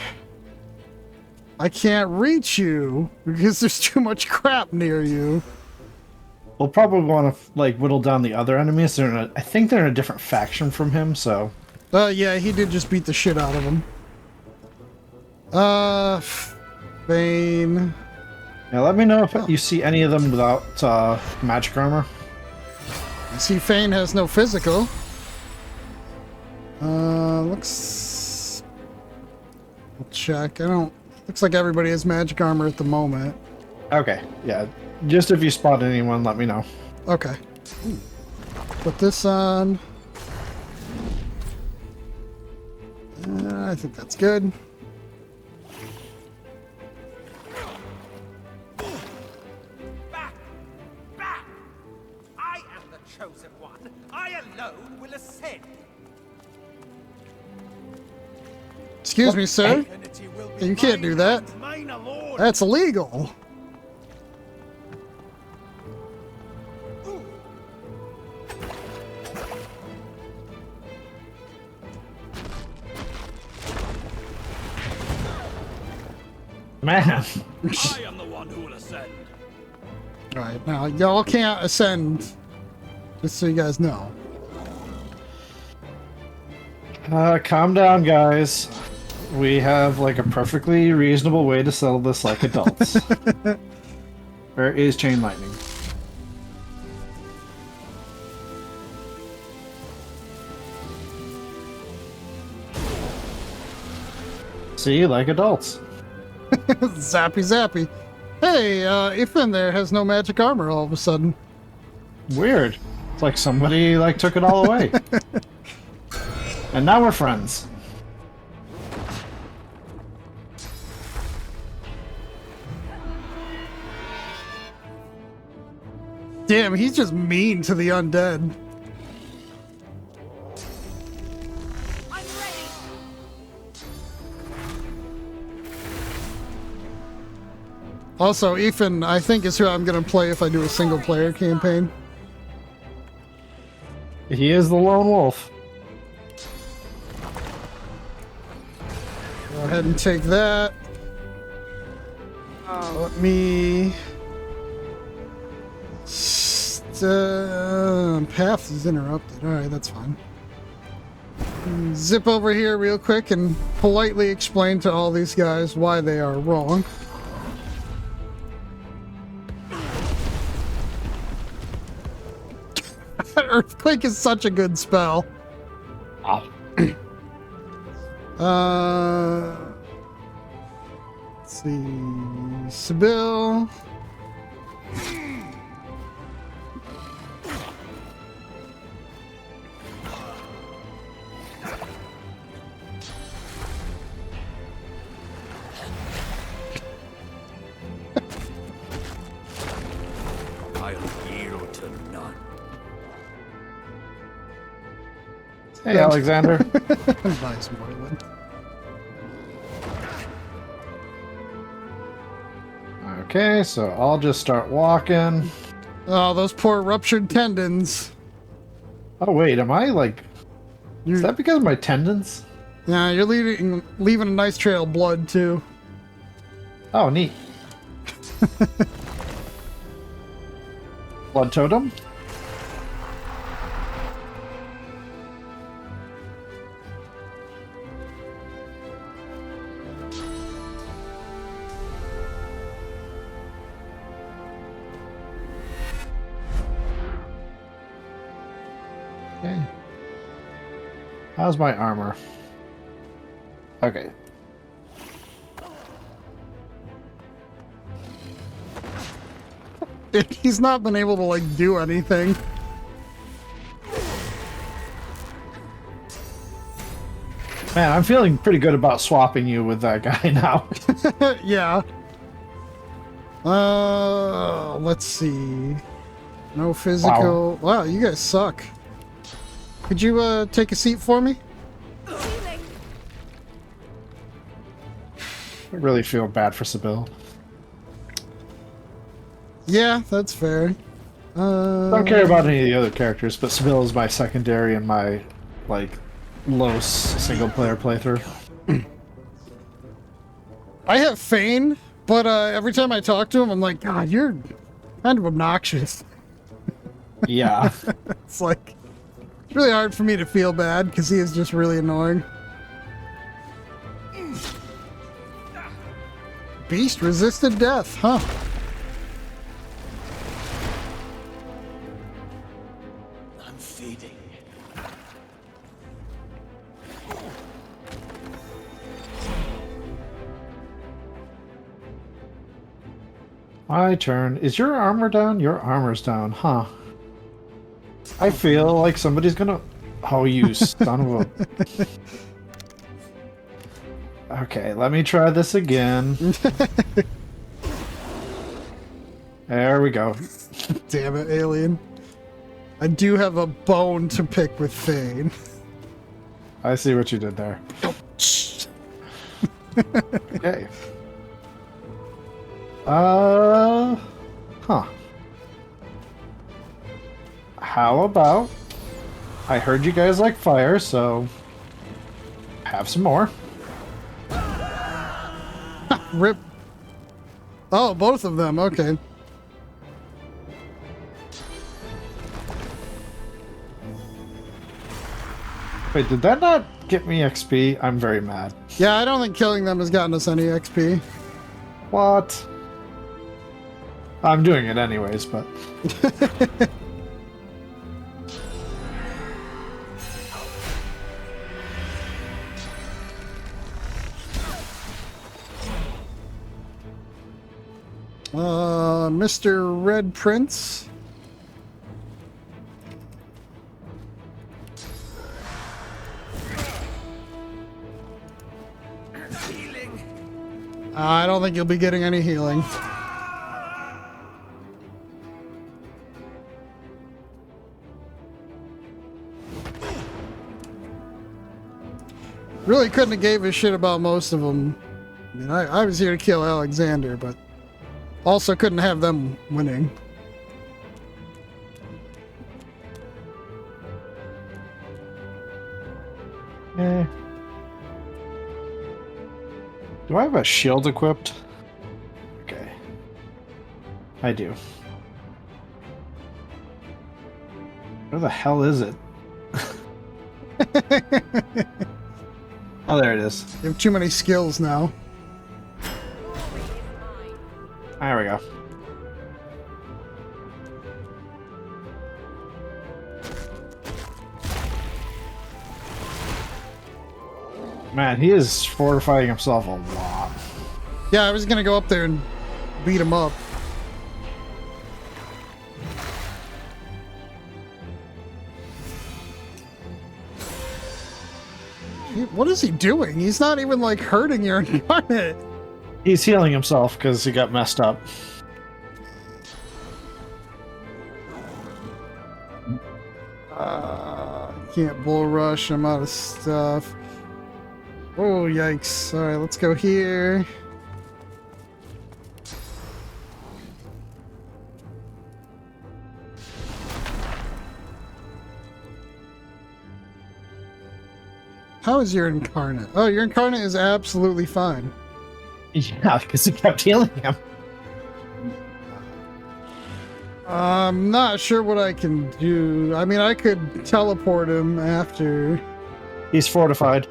I can't reach you because there's too much crap near you. We'll probably want to like whittle down the other enemies. I think they're in a different faction from him, so. Yeah, he did just beat the shit out of him. Bane. Yeah, let me know if you see any of them without magic armor. I see Fane has no physical. Looks... I'll check. Looks like everybody has magic armor at the moment. Okay, yeah. Just if you spot anyone, let me know. Okay. Put this on. I think that's good. I am the chosen one. I alone will ascend. Excuse me, sir. You can't do that. That's illegal. Man. I am the one who will ascend. Alright, now y'all can't ascend. Just so you guys know. Calm down, guys. We have like a perfectly reasonable way to settle this like adults. Where is Chain Lightning? See, like adults. Zappy zappy. Hey, Ifrin there has no magic armor all of a sudden. Weird. It's like somebody like took it all away. And now we're friends. Damn, he's just mean to the undead. Also, Ethan, I think is who I'm gonna play if I do a single player campaign. He is the lone wolf. Go ahead and take that. Let me... path is interrupted. Alright, that's fine. Zip over here real quick and politely explain to all these guys why they are wrong. Earthquake is such a good spell. Oh. Let's see. Sibyl. I'll yield to none. Hey, Alexander. Nice, Moylan. Okay, so I'll just start walking. Oh, those poor ruptured tendons. Oh wait, am I like... Is that because of my tendons? Yeah, you're leaving a nice trail of blood, too. Oh, neat. Blood totem? Okay. How's my armor? Okay. He's not been able to, like, do anything. Man, I'm feeling pretty good about swapping you with that guy now. Yeah. Let's see. No physical. Wow, you guys suck. Could you, take a seat for me? I really feel bad for Sibyl. Yeah, that's fair. Don't care about any of the other characters, but Sibyl is my secondary in my, like, low single-player playthrough. I have Fane, but every time I talk to him, I'm like, God, you're kind of obnoxious. Yeah. It's like, it's really hard for me to feel bad because he is just really annoying. Beast resisted death, huh? I'm feeding. My turn. Is your armor down? Your armor's down, huh? I feel like somebody's gonna... Oh, you son of a... Okay, let me try this again. There we go. Damn it, alien. I do have a bone to pick with Fane. I see what you did there. Okay. Huh. How about... I heard you guys like fire, so... Have some more. Rip. Oh, both of them, okay. Wait, did that not get me XP? I'm very mad. Yeah, I don't think killing them has gotten us any XP. What? I'm doing it anyways, but... Mr. Red Prince. I don't think you'll be getting any healing. Really couldn't have gave a shit about most of them. I mean, I was here to kill Alexander, but also couldn't have them winning. Eh. Do I have a shield equipped? Okay. I do. Where the hell is it? Oh, there it is. You have too many skills now. There we go. Man, he is fortifying himself a lot. Yeah, I was gonna go up there and beat him up. What is he doing? He's not even like hurting your incarnate. He's healing himself because he got messed up. Can't bull rush. I'm out of stuff. Oh, yikes. Alright, let's go here. How is your incarnate? Oh, your incarnate is absolutely fine. Yeah, because he kept healing him. I'm not sure what I can do. I mean, I could teleport him after. He's fortified.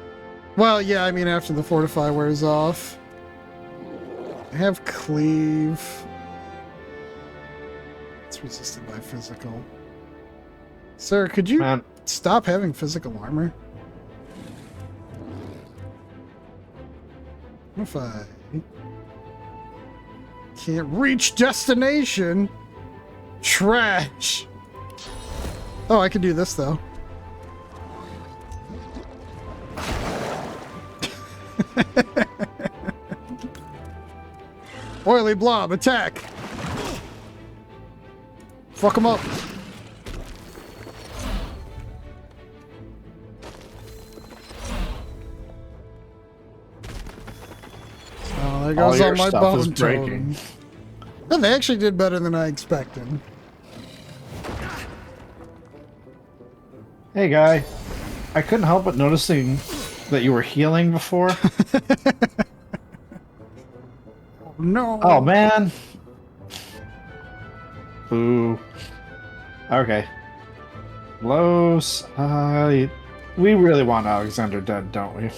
Well, yeah, I mean, after the fortify wears off. I have cleave. It's resisted by physical. Sir, could you stop having physical armor? If I can't reach destination, trash. Oh, I can do this though. Oily blob, attack! Fuck him up. Oh, there goes all my bone totem. Oh, they actually did better than I expected. Hey, guy. I couldn't help but noticing that you were healing before. No. Oh man. Boo. Okay. Los. We really want Alexander dead, don't we?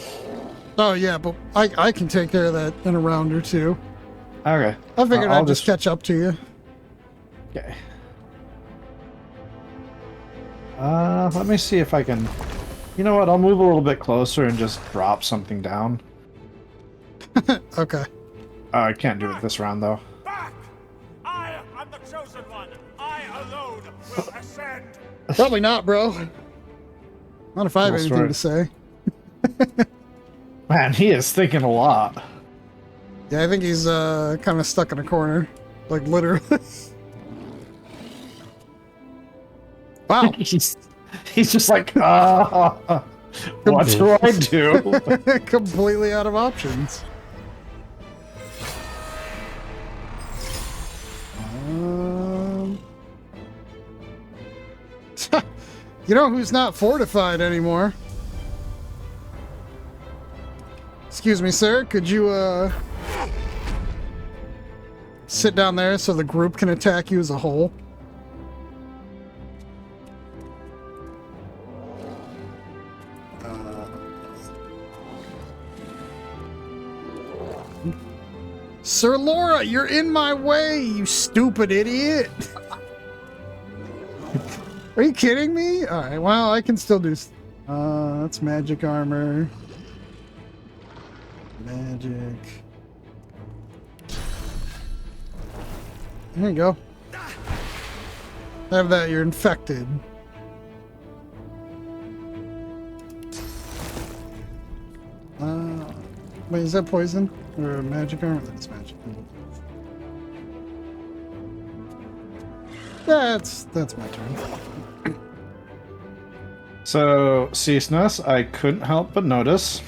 Oh yeah, but I can take care of that in a round or two. Okay. I figured I'd just catch up to you. Okay. Let me see if I can... You know what? I'll move a little bit closer and just drop something down. Okay. I can't do it this round, though. I am the chosen one. I alone will ascend. Probably not, bro. Not if I have anything to say. Man, he is thinking a lot. Yeah, I think he's kind of stuck in a corner. Like, literally. Wow. He's just like, what do I do? Completely out of options. You know who's not fortified anymore? Excuse me, sir. Could you, sit down there so the group can attack you as a whole? Sir Laura, you're in my way, you stupid idiot. Are you kidding me? Alright, well, I can still do... that's magic armor. Magic. There you go. Have that, you're infected. Wait, is that poison? Or magic armor? That's magic. That's my turn. So, Ceaseness, I couldn't help but notice.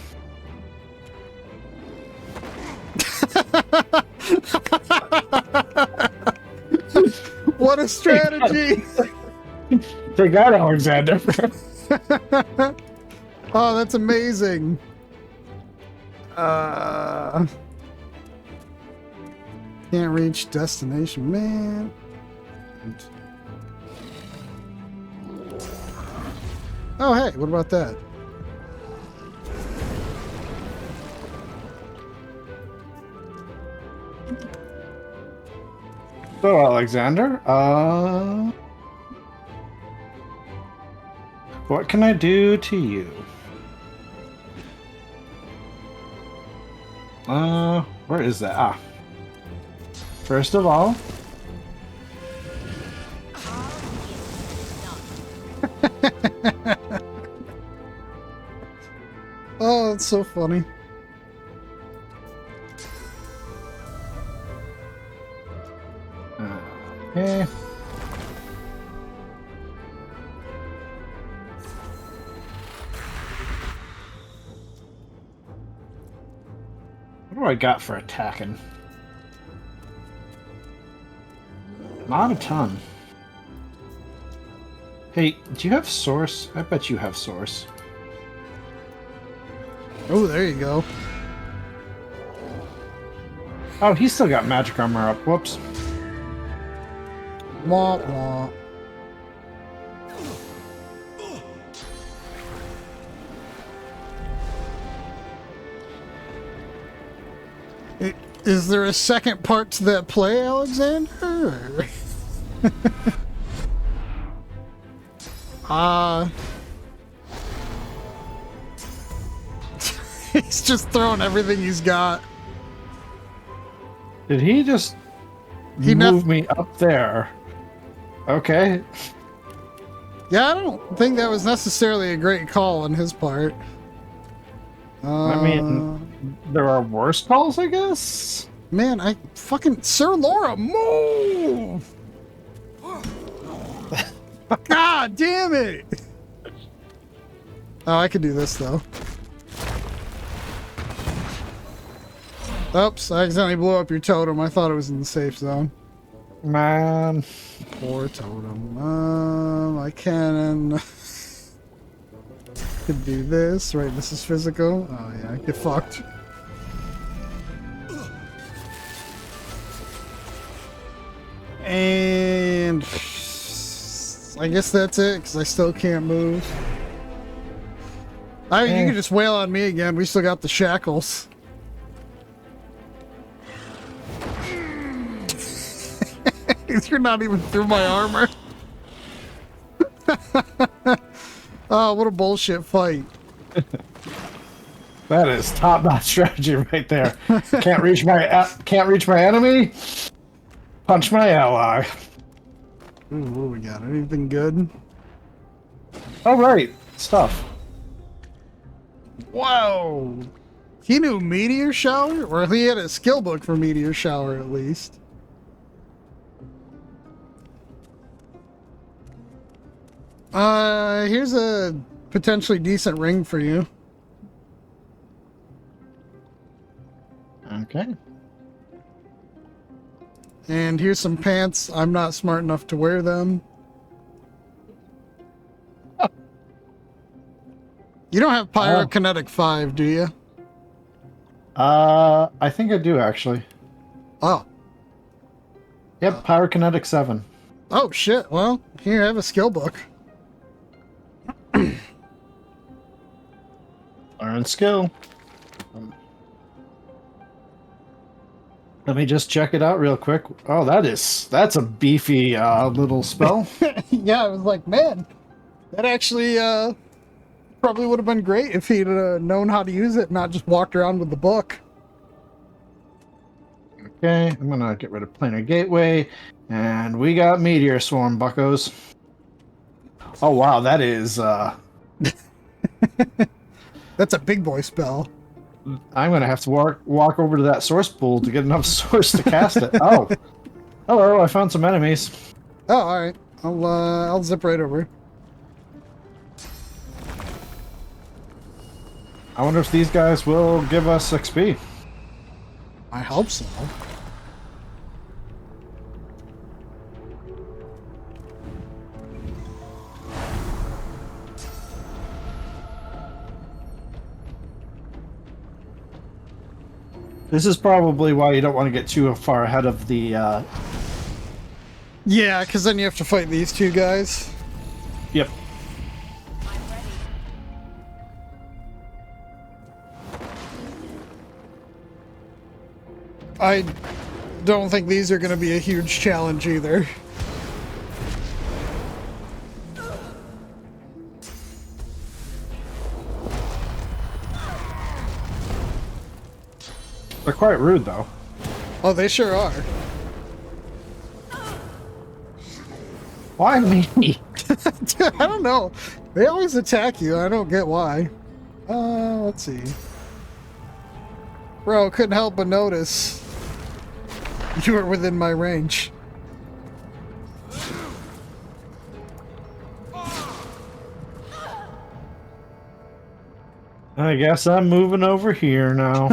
What a strategy! Take that, Alexander. Oh, that's amazing. Can't reach destination, man. Oh, hey, what about that? So, Alexander, what can I do to you? Where is that? Ah. First of all... Oh, that's so funny. Okay. What do I got for attacking? Not a ton. Hey, do you have Source? I bet you have Source. Oh, there you go. Oh, he's still got magic armor up. Whoops. Wah, wah. Is there a second part to that play, Alexander? He's just throwing everything he's got. Did he just move me up there? Okay. Yeah, I don't think that was necessarily a great call on his part. I mean, there are worse calls, I guess? Man, I fucking... Sir Laura, move! God damn it! Oh, I could do this, though. Oops, I accidentally blew up your totem. I thought it was in the safe zone. Man. Poor totem. My cannon... could do this, right? This is physical. Oh yeah, get fucked. And I guess that's it, because I still can't move. You can just wail on me again. We still got the shackles. You're not even through my armor. Oh, what a bullshit fight. That is top-notch strategy right there. Can't reach my enemy. Punch my ally. Ooh, what do we got? Anything good? Oh right, stuff. Whoa! He knew Meteor Shower? Or he had a skill book for Meteor Shower, at least. Here's a potentially decent ring for you. Okay. And here's some pants. I'm not smart enough to wear them. You don't have Pyrokinetic 5, do you? I think I do, actually. Oh. Yep, Pyrokinetic 7. Oh, shit. Well, here, I have a skill book. Learn skill. Let me just check it out real quick. Oh, that's a beefy little spell. Yeah, I was like, man, that actually probably would have been great if he'd known how to use it, not just walked around with the book. Okay, I'm gonna get rid of Planar Gateway, and we got Meteor Swarm, buckos. Oh wow, that is That's a big boy spell. I'm gonna have to walk over to that source pool to get enough source to cast it. Oh, hello! I found some enemies. Oh, all right. I'll zip right over. I wonder if these guys will give us XP. I hope so. This is probably why you don't want to get too far ahead of the... Yeah, because then you have to fight these two guys. Yep. I don't think these are going to be a huge challenge either. They're quite rude, though. Oh, they sure are. Why me? I don't know. They always attack you. I don't get why. Let's see. Bro, couldn't help but notice you were within my range. I guess I'm moving over here now.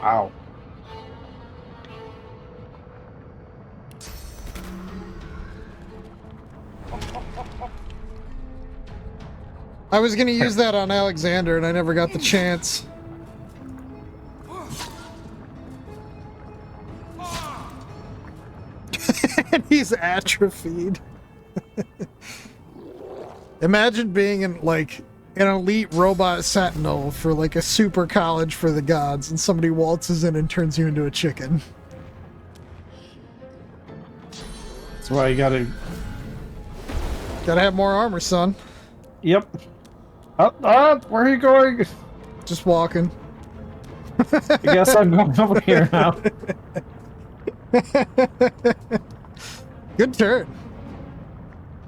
Wow. I was gonna use that on Alexander and I never got the chance. And he's atrophied. Imagine being in like an elite robot sentinel for like a super college for the gods and somebody waltzes in and turns you into a chicken. That's why you gotta have more armor, son. Yep. Where are you going? Just walking. I guess I'm going over here now. Good turn.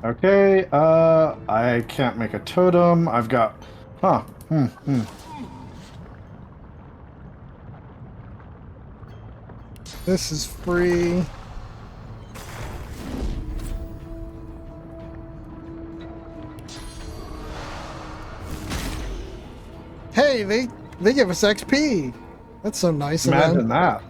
Okay, I can't make a totem. I've got... This is free. Hey, they give us XP. That's so nice of them. Imagine that.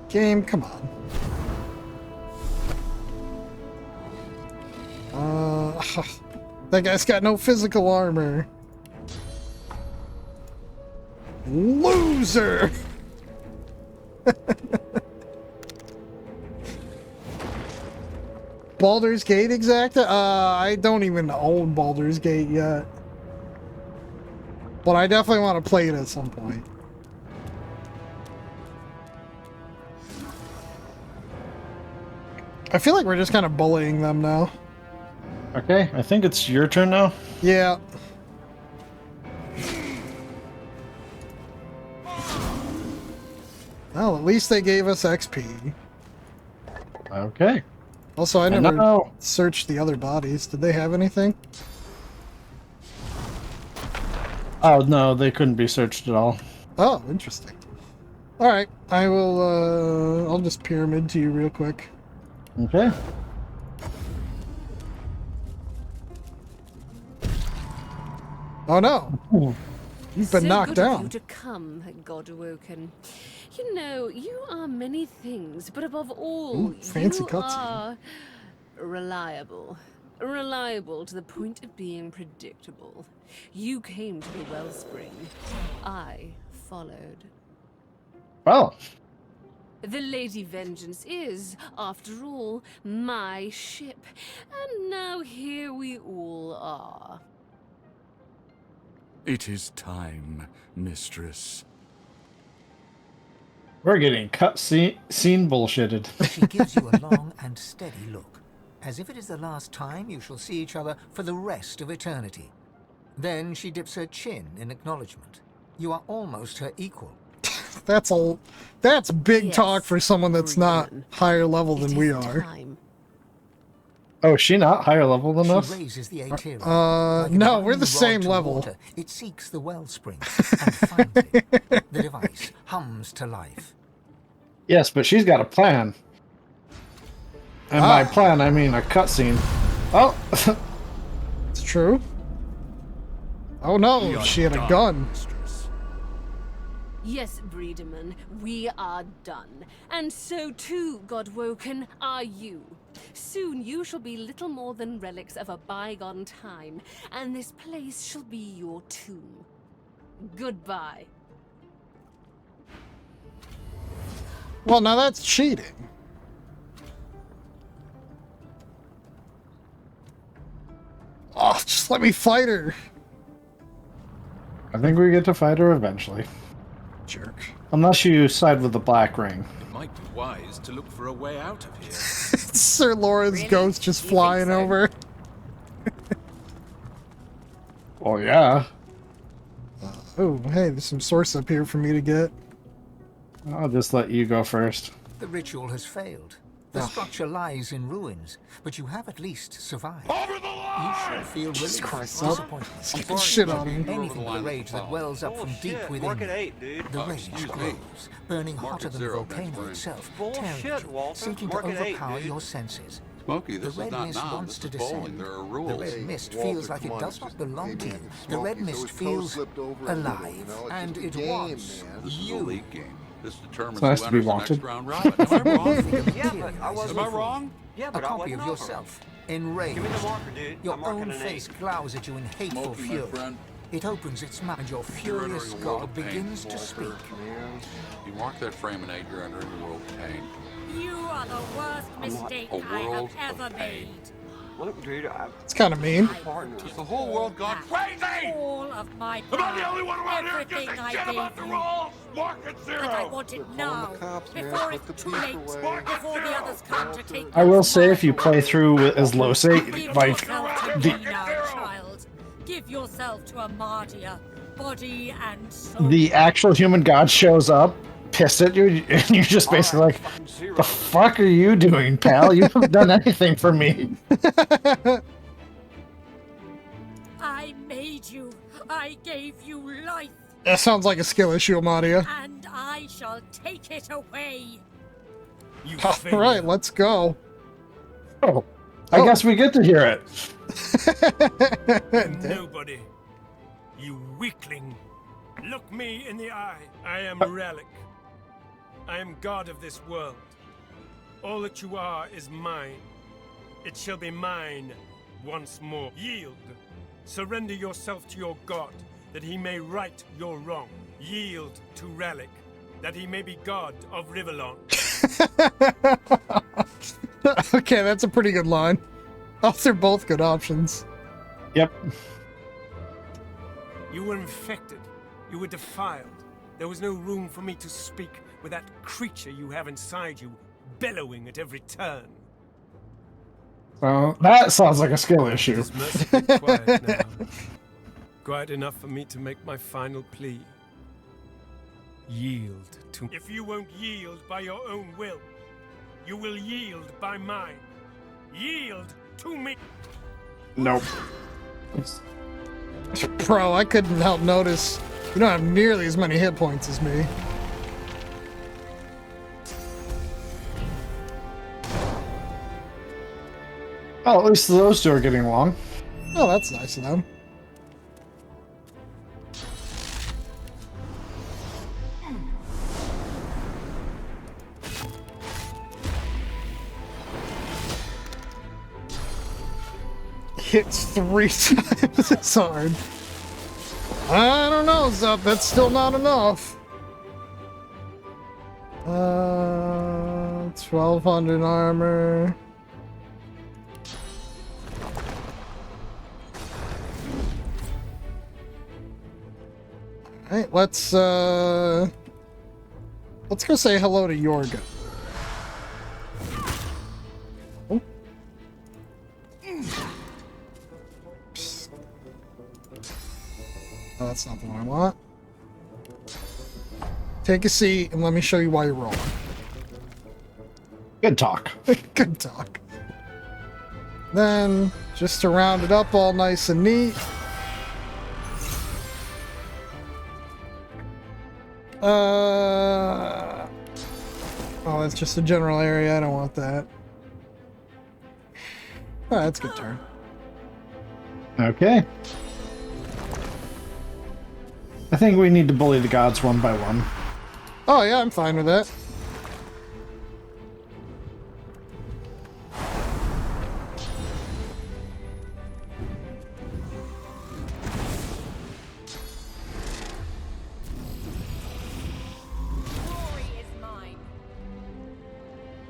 Game, come on. That guy's got no physical armor. Loser! Baldur's Gate Exacta? I don't even own Baldur's Gate yet. But I definitely want to play it at some point. I feel like we're just kind of bullying them now. Okay, I think it's your turn now. Yeah. Well, at least they gave us XP. Okay. Also, I And never now- searched the other bodies. Did they have anything? Oh, no, they couldn't be searched at all. Oh, interesting. Alright, I will, I'll just pyramid to you real quick. Okay. Oh no! You've been knocked good of down. you to come, Godwoken. You know, you are many things, but above all, Ooh, fancy you cutscene. are reliable. Reliable to the point of being predictable. You came to the wellspring. I followed. Well. The Lady Vengeance is, after all, my ship. And now here we all are. It is time, mistress. We're getting scene bullshitted. She gives you a long and steady look, as if it is the last time you shall see each other for the rest of eternity. Then she dips her chin in acknowledgement. You are almost her equal. That's big Yes, talk for someone that's not higher level than we are. Oh, is she not higher level than us? She raises the Aetherin. No, Like we're a the rod same to level. water, it seeks the wellspring and finds it. The device hums to life. Yes, but she's got a plan. And by plan, I mean a cutscene. Oh! It's true. Oh no, she had a gun. Yes, Breedeman, we are done. And so too, Godwoken, are you. Soon you shall be little more than relics of a bygone time, and this place shall be your tomb. Goodbye. Well, now that's cheating. Oh, just let me fight her. I think we get to fight her eventually. Jerk. Unless you side with the Black Ring. It might be wise to look for a way out of here. Sir Lawrence ghost just flying over. Well, yeah. Oh, hey, there's some source up here for me to get. I'll just let you go first. The ritual has failed. The structure lies in ruins, but you have at least survived. You should feel relief, disappointment, Get shit on him. anything but the rage that wells up from deep within Mark at you. 8, dude. The rage grows, burning hotter than the volcano itself, tearing at you, seeking to overpower your senses. Smokey, The this is red not mist non, wants this to is bowling. descend. There are The rules. red mist Walter, feels like come it on, does it's not just belong a to you. game. The red Smokey, so mist his toe feels slipped over a little, alive, you know, it's and just a it game, wants man. This is a you. league game. This determines It's nice who to be enters the wanted. next round robin. Am I wrong? Yeah, but I wasn't. Am I wrong? Yeah, A but I copy wasn't of over. yourself, enraged. Give me the marker, dude. Your I'm marking own an face 8. glowers at you in hateful Smokey, my fury. friend. It opens its mouth, and your You're entering furious a world god of pain, begins to Walter. speak. You mark that frame and 8, you're entering a world of pain. You are the worst mistake A I have world ever of pain. made. Look, dude, It's kind of mean. Is the whole world gone crazy? All of my Am I the only one around here who gives everything a I shit gave about the you. rules? Mark it And I 0. want it calling now, the cops, man. before Put it's the too beef late, away. before the others come to take I will say if you play through as Losate, Give like yourself to the me now, child. Give yourself to Amadia, body and soul. the actual human god shows up, pissed at you, and you're just basically like, "The fuck are you doing, pal? You haven't done anything for me." I made you. I gave you life, That sounds like a skill issue, Amadia. and I shall take it away. All right, let's go. Oh, I guess we get to hear it. Nobody. You weakling. Look me in the eye. I am Relic. I am god of this world. All that you are is mine. It shall be mine once more. Yield. Surrender yourself to your god, that he may right your wrong. Yield to Relic, that he may be god of Rivellon. Okay, that's a pretty good line. Those are both good options. Yep. You were infected. You were defiled. There was no room for me to speak with that creature you have inside you, bellowing at every turn. Well, that sounds like a skill issue. It's mercifully quiet now. Quiet enough for me to make my final plea. Yield to... If you won't yield by your own will, you will yield by mine. Yield to me. Nope. Bro, I couldn't help notice you don't have nearly as many hit points as me. Oh, at least those two are getting along. Oh, that's nice of them. Hits 3 times as hard. I don't know, Zup. That's still not enough. 1200 armor. Alright, let's go say hello to Yorga. Oh. Oh, that's not the one I want. Take a seat and let me show you why you're rolling. Good talk. Good talk. Then, just to round it up all nice and neat. Oh, that's just a general area. I don't want that. Oh, that's a good turn. Okay. I think we need to bully the gods one by one. Oh yeah, I'm fine with that.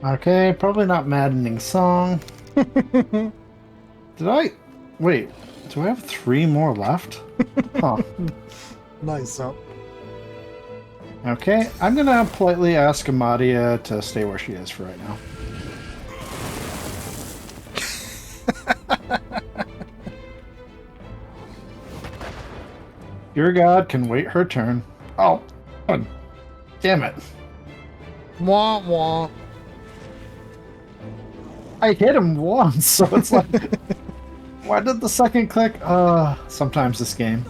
Okay, probably not maddening song. Did I? Wait, do I have 3 more left? Huh. Nice up. Okay, I'm gonna politely ask Amadia to stay where she is for right now. Your god can wait her turn. Oh, God. Damn it. Womp womp. I hit him once, so it's like... Why did the second click? Sometimes this game.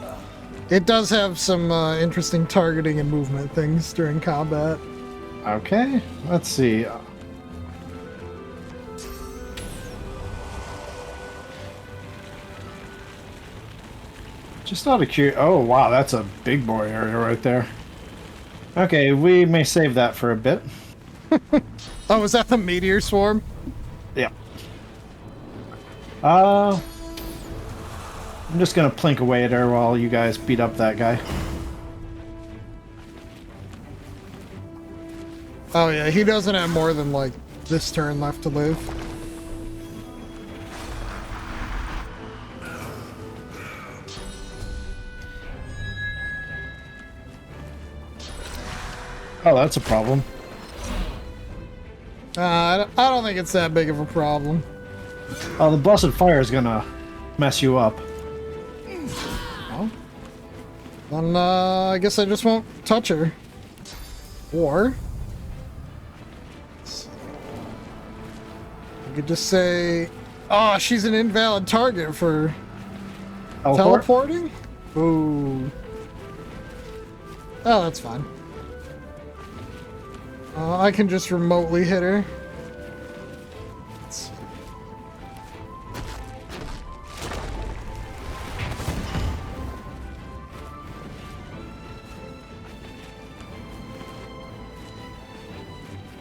It does have some interesting targeting and movement things during combat. Okay, let's see. Just out of curiosity. Oh, wow, that's a big boy area right there. Okay, we may save that for a bit. Oh, was that the meteor swarm? Yeah. I'm just gonna plink away at her while you guys beat up that guy. Oh yeah, he doesn't have more than like this turn left to live. Oh, that's a problem. I don't think it's that big of a problem. Oh, the Blessed Fire is gonna mess you up. Oh. Then, I guess I just won't touch her. Or... I could just say... Oh, she's an invalid target for... teleporting? Ooh. Oh, that's fine. I can just remotely hit her. Let's see.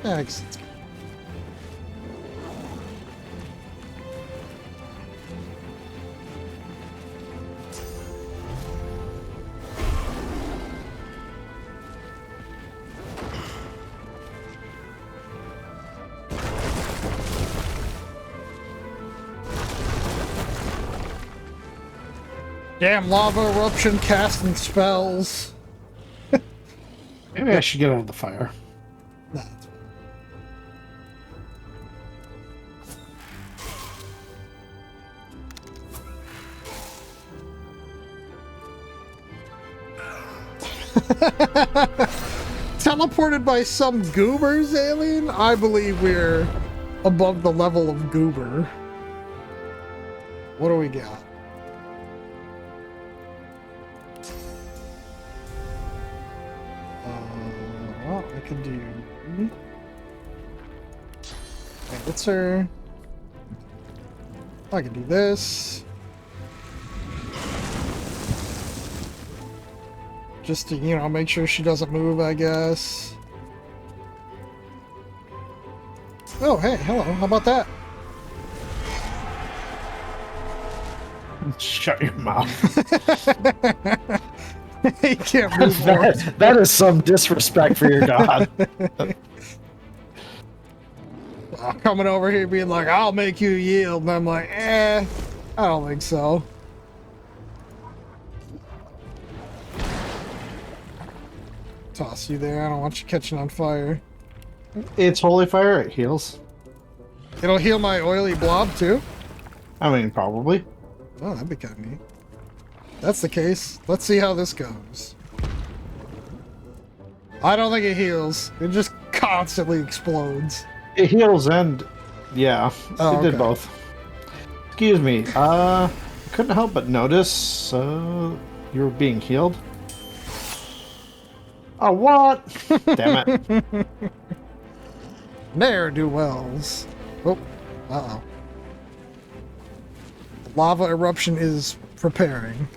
Yeah, I guess it's good. Damn lava eruption casting spells. Maybe I should get out of the fire. Nah, it's teleported by some goobers, alien? I believe we're above the level of goober. What do we got? Well, I could do... Okay, that's her. I can do this. Just to, you know, make sure she doesn't move, I guess. Oh, hey, hello. How about that? Shut your mouth. You can't move more. That is some disrespect for your god. Coming over here being like, I'll make you yield. And I'm like, I don't think so. Toss you there. I don't want you catching on fire. It's holy fire. It heals. It'll heal my oily blob too? I mean, probably. Oh, that'd be kind of neat. That's the case. Let's see how this goes. I don't think it heals. It just constantly explodes. It heals and... yeah, Oh, it did okay. both. Excuse me. Couldn't help but notice you were being healed. Oh, what? Damn it. Ne'er-do-wells. Oh, uh-oh. The lava eruption is preparing.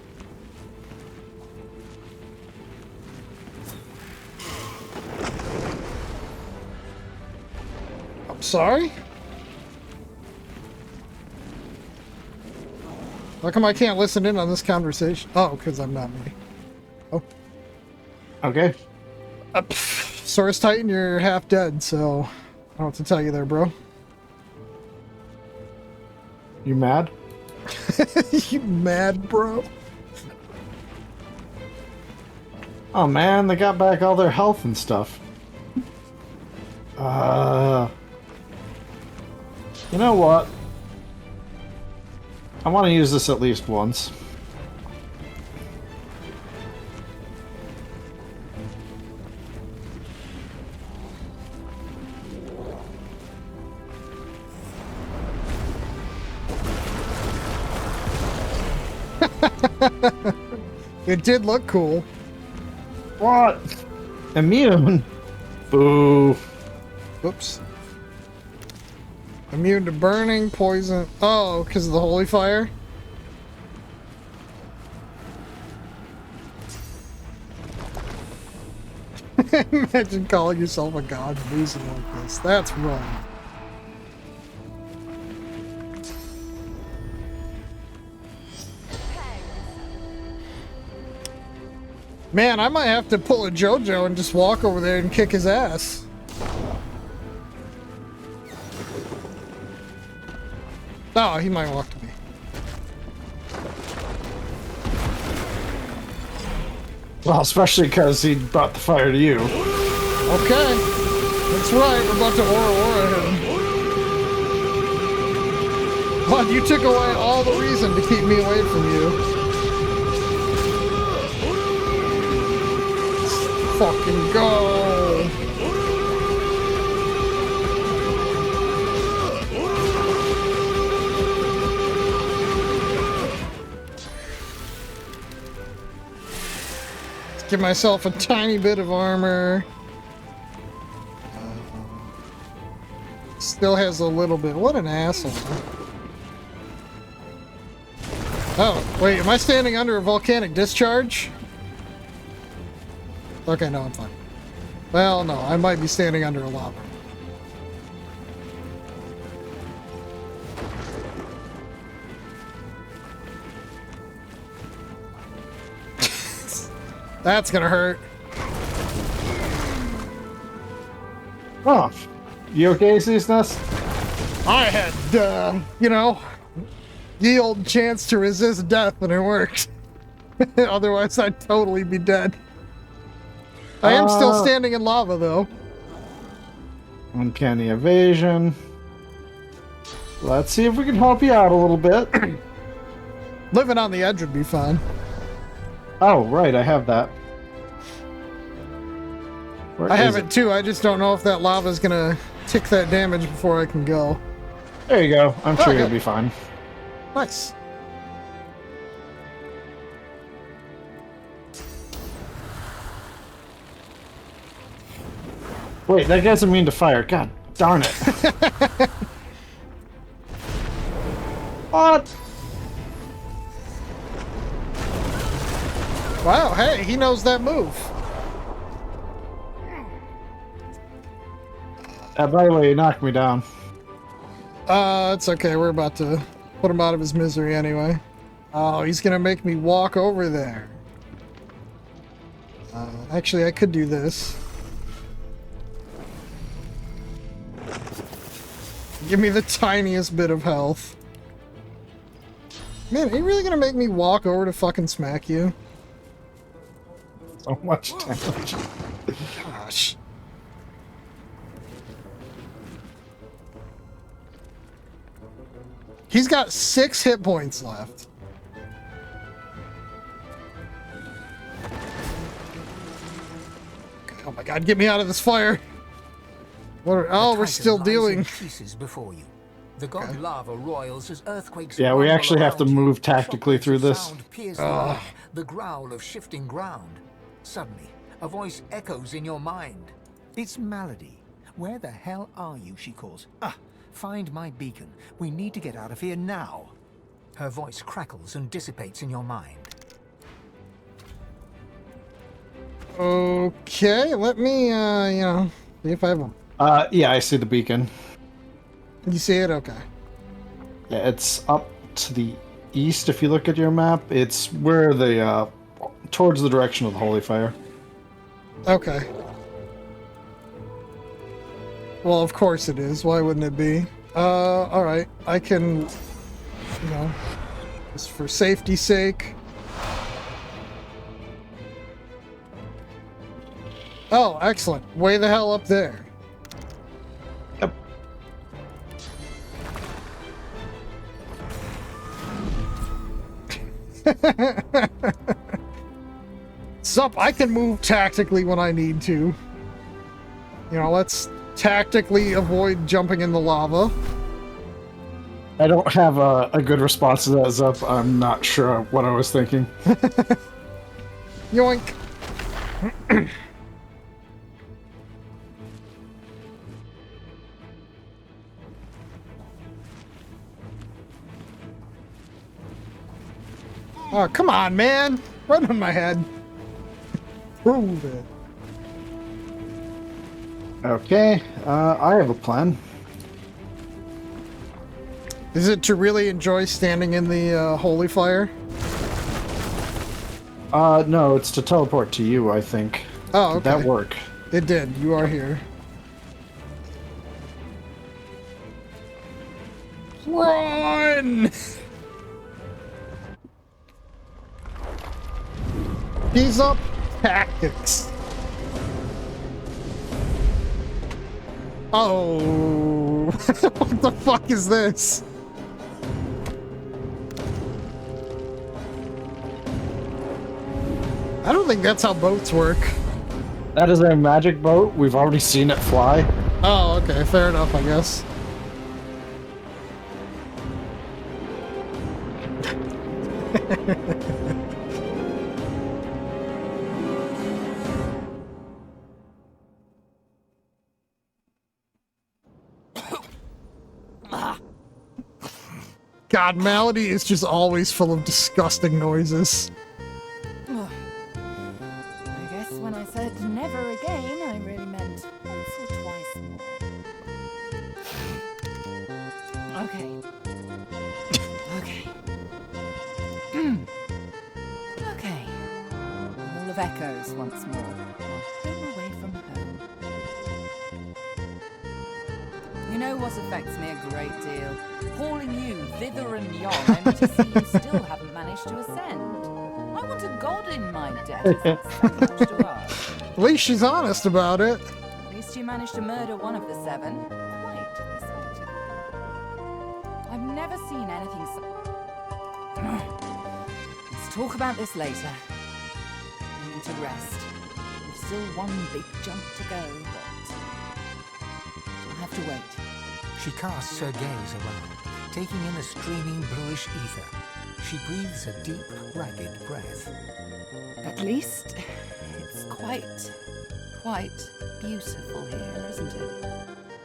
I'm sorry? How come I can't listen in on this conversation? Oh, because I'm not me. Oh. Okay. Source Titan, you're half dead, so I don't know what to tell you there, bro. You mad? You mad, bro? Oh man, they got back all their health and stuff. You know what? I want to use this at least once. It did look cool. What? Immune? Boo. Whoops. Immune to burning, poison. Oh, because of the holy fire? Imagine calling yourself a god and losing like this. That's wrong. Man, I might have to pull a JoJo and just walk over there and kick his ass. Oh, he might walk to me. Well, especially because he brought the fire to you. Okay. That's right, we're about to Aura him. But you took away all the reason to keep me away from you. Fucking go! Let's give myself a tiny bit of armor. Still has a little bit. What an asshole. Oh, wait, am I standing under a volcanic discharge? Okay, no, I'm fine. Well, no, I might be standing under a lava. That's gonna hurt. Oh, you okay, Ceaseness? I had, you know, the old chance to resist death and it worked. Otherwise, I'd totally be dead. I am still standing in lava, though. Uncanny evasion. Let's see if we can help you out a little bit. Living on the edge would be fun. Oh, right, I have that. Where I is have it too, I just don't know if that lava's gonna tick that damage before I can go. There you go. I'm sure you'll be fine. Nice. Wait, that doesn't mean to fire. God darn it. What? Wow, hey, he knows that move. By the way, you knocked me down. It's okay. We're about to put him out of his misery anyway. Oh, he's gonna make me walk over there. Actually, I could do this. Give me the tiniest bit of health. Man, are you really gonna make me walk over to fucking smack you? So much damage. Gosh. He's got 6 hit points left. Oh my god, get me out of this fire. Oh, we're still dealing. Pieces before you. The god lava roils as earthquakes. Yeah, we actually have to move tactically through this. The growl of shifting ground. Suddenly, a voice echoes in your mind. It's Malady. Where the hell are you? She calls. Find my beacon. We need to get out of here now. Her voice crackles and dissipates in your mind. Okay, let me, you know, see if I have them. Yeah, I see the beacon. You see it? Okay. Yeah, it's up to the east if you look at your map. It's where the, towards the direction of the holy fire. Okay. Well, of course it is. Why wouldn't it be? Alright. I can, you know, just for safety's sake. Oh, excellent. Way the hell up there. Yep. Sup, I can move tactically when I need to. You know, let's tactically avoid jumping in the lava. I don't have a good response to that, Zup. I'm not sure what I was thinking. Yoink. Oh, come on, man. Run on my head. Prove it. Okay, I have a plan. Is it to really enjoy standing in the holy fire? No, it's to teleport to you, I think. Oh, okay. Did that work? It did. You are here. Run! He's up tactics. Oh, what the fuck is this? I don't think that's how boats work. That is a magic boat. We've already seen it fly. Oh, okay. Fair enough, I guess. God, Malady is just always full of disgusting noises. I guess when I said never again, I really meant once or twice more. Okay. Okay. Okay. All of of echoes once more. Home away from home. You know what affects me a great deal? Hauling you thither and yon, only to see you still haven't managed to ascend. I want a god in my debt. Is that so much to ask? At least she's honest about it. At least you managed to murder one of the 7. Quite respectable. I've never seen anything so... Let's talk about this later. I need to rest. We've still one big jump to go, but... I'll have to wait. She casts her gaze around, taking in the streaming bluish ether. She breathes a deep, ragged breath. At least it's quite beautiful here, isn't it?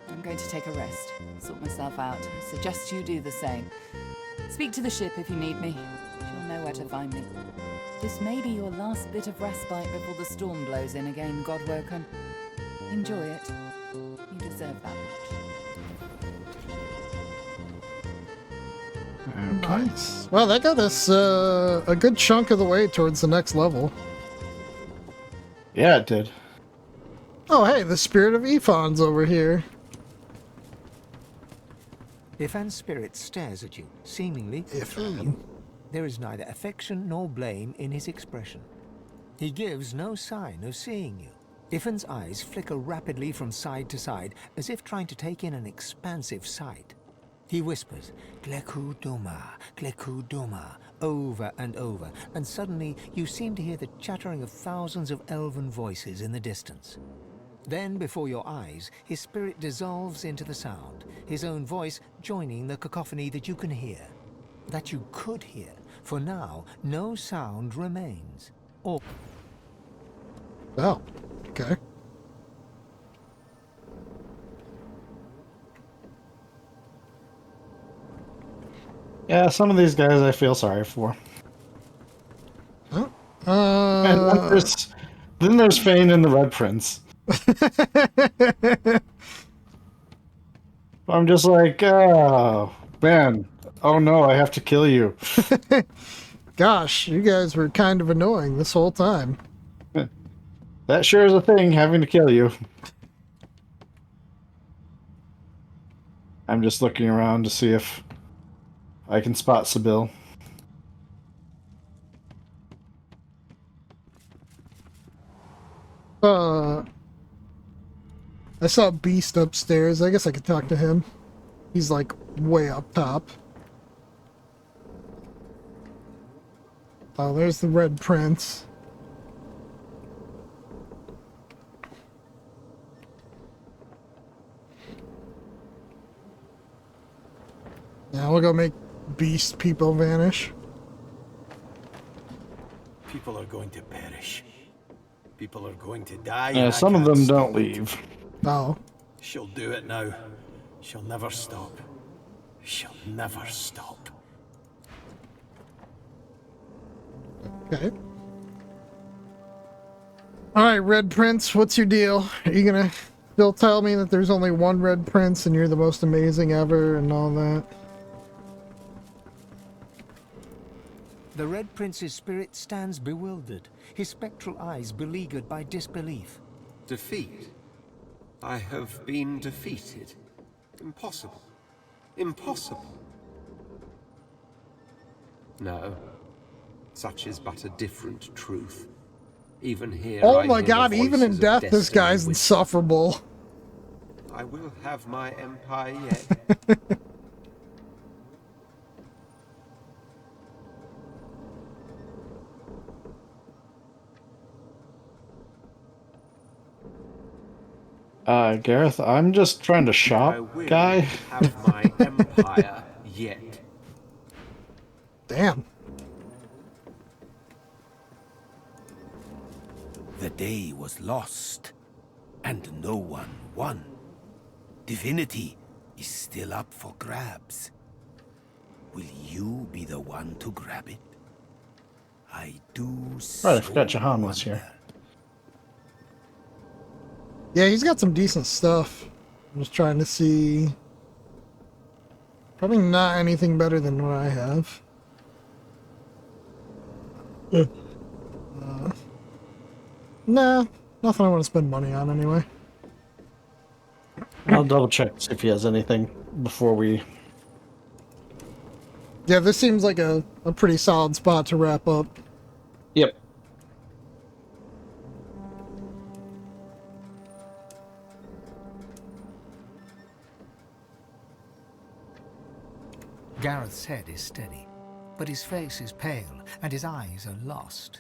I'm going to take a rest, sort myself out. I suggest you do the same. Speak to the ship if you need me. She'll know where to find me. This may be your last bit of respite before the storm blows in again, Godwoken. Enjoy it. You deserve that much. Nice. Well, that got us a good chunk of the way towards the next level. Yeah, it did. Oh, hey, the spirit of Ephon's over here. Ifan's spirit stares at you, seemingly through you. There is neither affection nor blame in his expression. He gives no sign of seeing you. Ifan's eyes flicker rapidly from side to side, as if trying to take in an expansive sight. He whispers, Gleku Duma, over and over, and suddenly you seem to hear the chattering of thousands of elven voices in the distance. Then, before your eyes, his spirit dissolves into the sound, his own voice joining the cacophony that you can hear. That you could hear, for now, no sound remains. Or... Oh, okay. Yeah, some of these guys I feel sorry for. Oh, and then there's Fane and the Red Prince. I'm just like, oh, man. Oh no, I have to kill you. Gosh, you guys were kind of annoying this whole time. That sure is a thing, having to kill you. I'm just looking around to see if I can spot Sibyl. I saw Beast upstairs. I guess I could talk to him. He's like way up top. Oh, there's the Red Prince. Now we'll go make beast people vanish. People are going to perish. People are going to die. Yeah, some of them don't leave. Oh. She'll do it now. She'll never stop. She'll never stop. Okay. Alright, Red Prince, what's your deal? Are you gonna still tell me that there's only one Red Prince and you're the most amazing ever and all that? The Red Prince's spirit stands bewildered, his spectral eyes beleaguered by disbelief. Defeat? I have been defeated. Impossible. Impossible. No. Such is but a different truth. Even here. Oh my god, even in death, this guy's insufferable. I will have my empire yet. Gareth, I'm just trying to shop, guy. Have my empire yet. Damn. The day was lost, and no one won. Divinity is still up for grabs. Will you be the one to grab it? I do. Right, I forgot Jahan was here. Yeah, he's got some decent stuff. I'm just trying to see. Probably not anything better than what I have. Nah, nothing I want to spend money on anyway. I'll double check see if he has anything before we... Yeah, this seems like a pretty solid spot to wrap up. Yep. Gareth's head is steady, but his face is pale and his eyes are lost.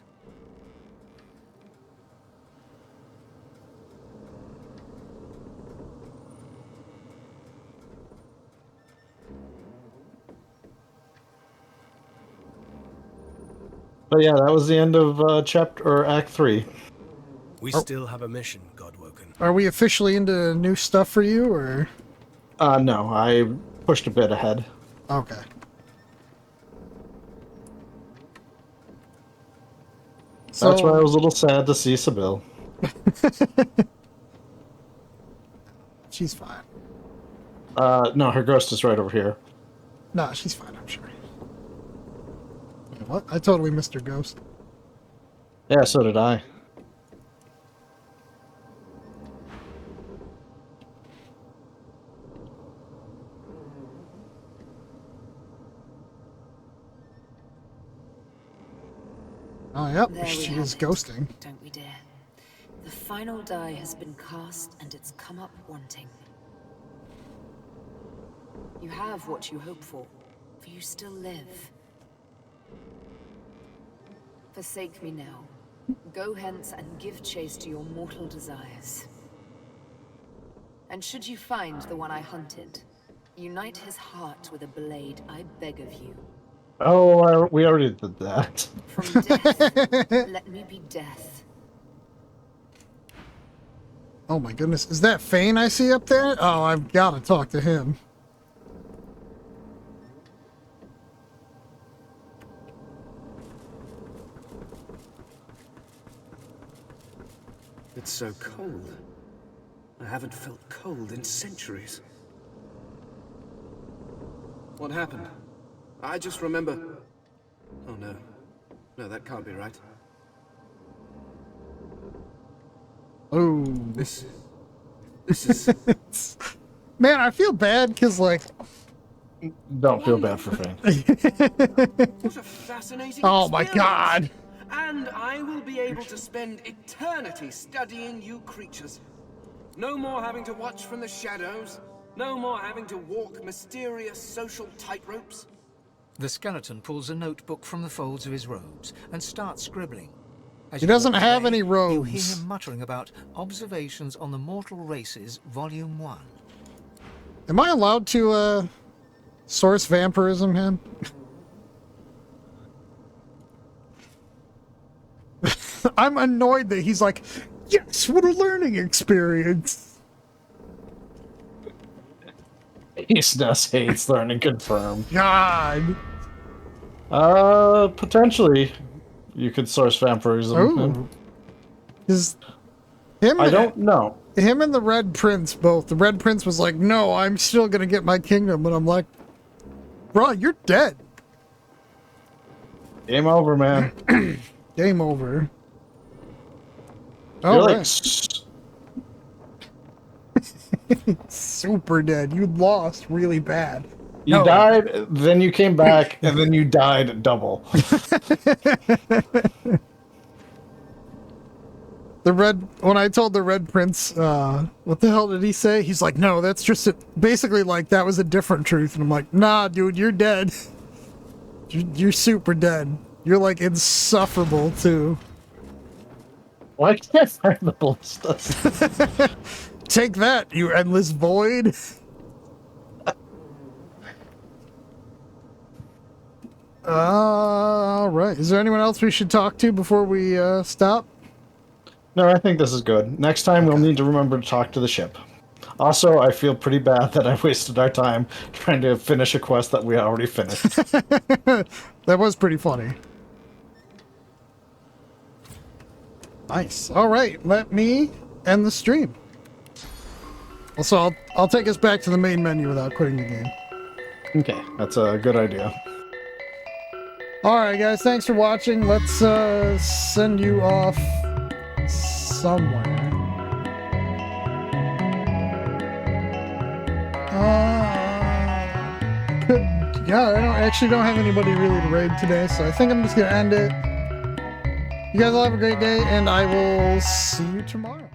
But yeah, that was the end of chapter or Act 3. We still have a mission, Godwoken. Are we officially into new stuff for you, or? No, I pushed a bit ahead. Okay. So that's why I was a little sad to see Sybil. She's fine. No, her ghost is right over here. Nah, she's fine, I'm sure. Wait, what? I totally missed her ghost. Yeah, so did I. Oh, yep, There we she have is it, ghosting. Don't we dare. The final die has been cast and it's come up wanting. You have what you hope for you still live. Forsake me now. Go hence and give chase to your mortal desires. And should you find the one I hunted, unite his heart with a blade, I beg of you. Oh, we already did that. From death, let me be death. Oh my goodness, is that Fane I see up there? Oh, I've got to talk to him. It's so cold. I haven't felt cold in centuries. What happened? I just remember... Oh no. No, that can't be right. Oh. This is... Man, I feel bad because, like... Don't feel bad for Fane. What a fascinating Oh my experience. god! And I will be able to spend eternity studying you creatures. No more having to watch from the shadows. No more having to walk mysterious social tightropes. The skeleton pulls a notebook from the folds of his robes and starts scribbling. As He you doesn't walk have away, any You robes. hear him muttering about Observations on the Mortal Races, Volume 1. Am I allowed to, source vampirism him? I'm annoyed that he's like, yes, what a learning experience. Eastness hates learning, confirmed. God. Potentially, you could source vampirism. Oh. Is him? I don't know. Him and the Red Prince both. The Red Prince was like, no, I'm still gonna get my kingdom. And I'm like, bro, you're dead. Game over, man. Game over. You're Oh, like, right. Super dead. You lost really bad. you No. died, then you came back, and then you died double. When I told the Red Prince, what the hell did he say? He's like, no, that's just basically like that was a different truth. And I'm like, nah, dude, you're dead. You're super dead. You're like insufferable too. Why can't I find the ballistas? Take that, you endless void. All right. Is there anyone else we should talk to before we stop? No, I think this is good. Next time, we'll need to remember to talk to the ship. Also, I feel pretty bad that I wasted our time trying to finish a quest that we already finished. That was pretty funny. Nice. All right, let me end the stream. Also, I'll take us back to the main menu without quitting the game. Okay, that's a good idea. All right, guys, thanks for watching. Let's send you off somewhere. Yeah, I actually don't have anybody really to raid today, so I think I'm just gonna end it. You guys all have a great day, and I will see you tomorrow.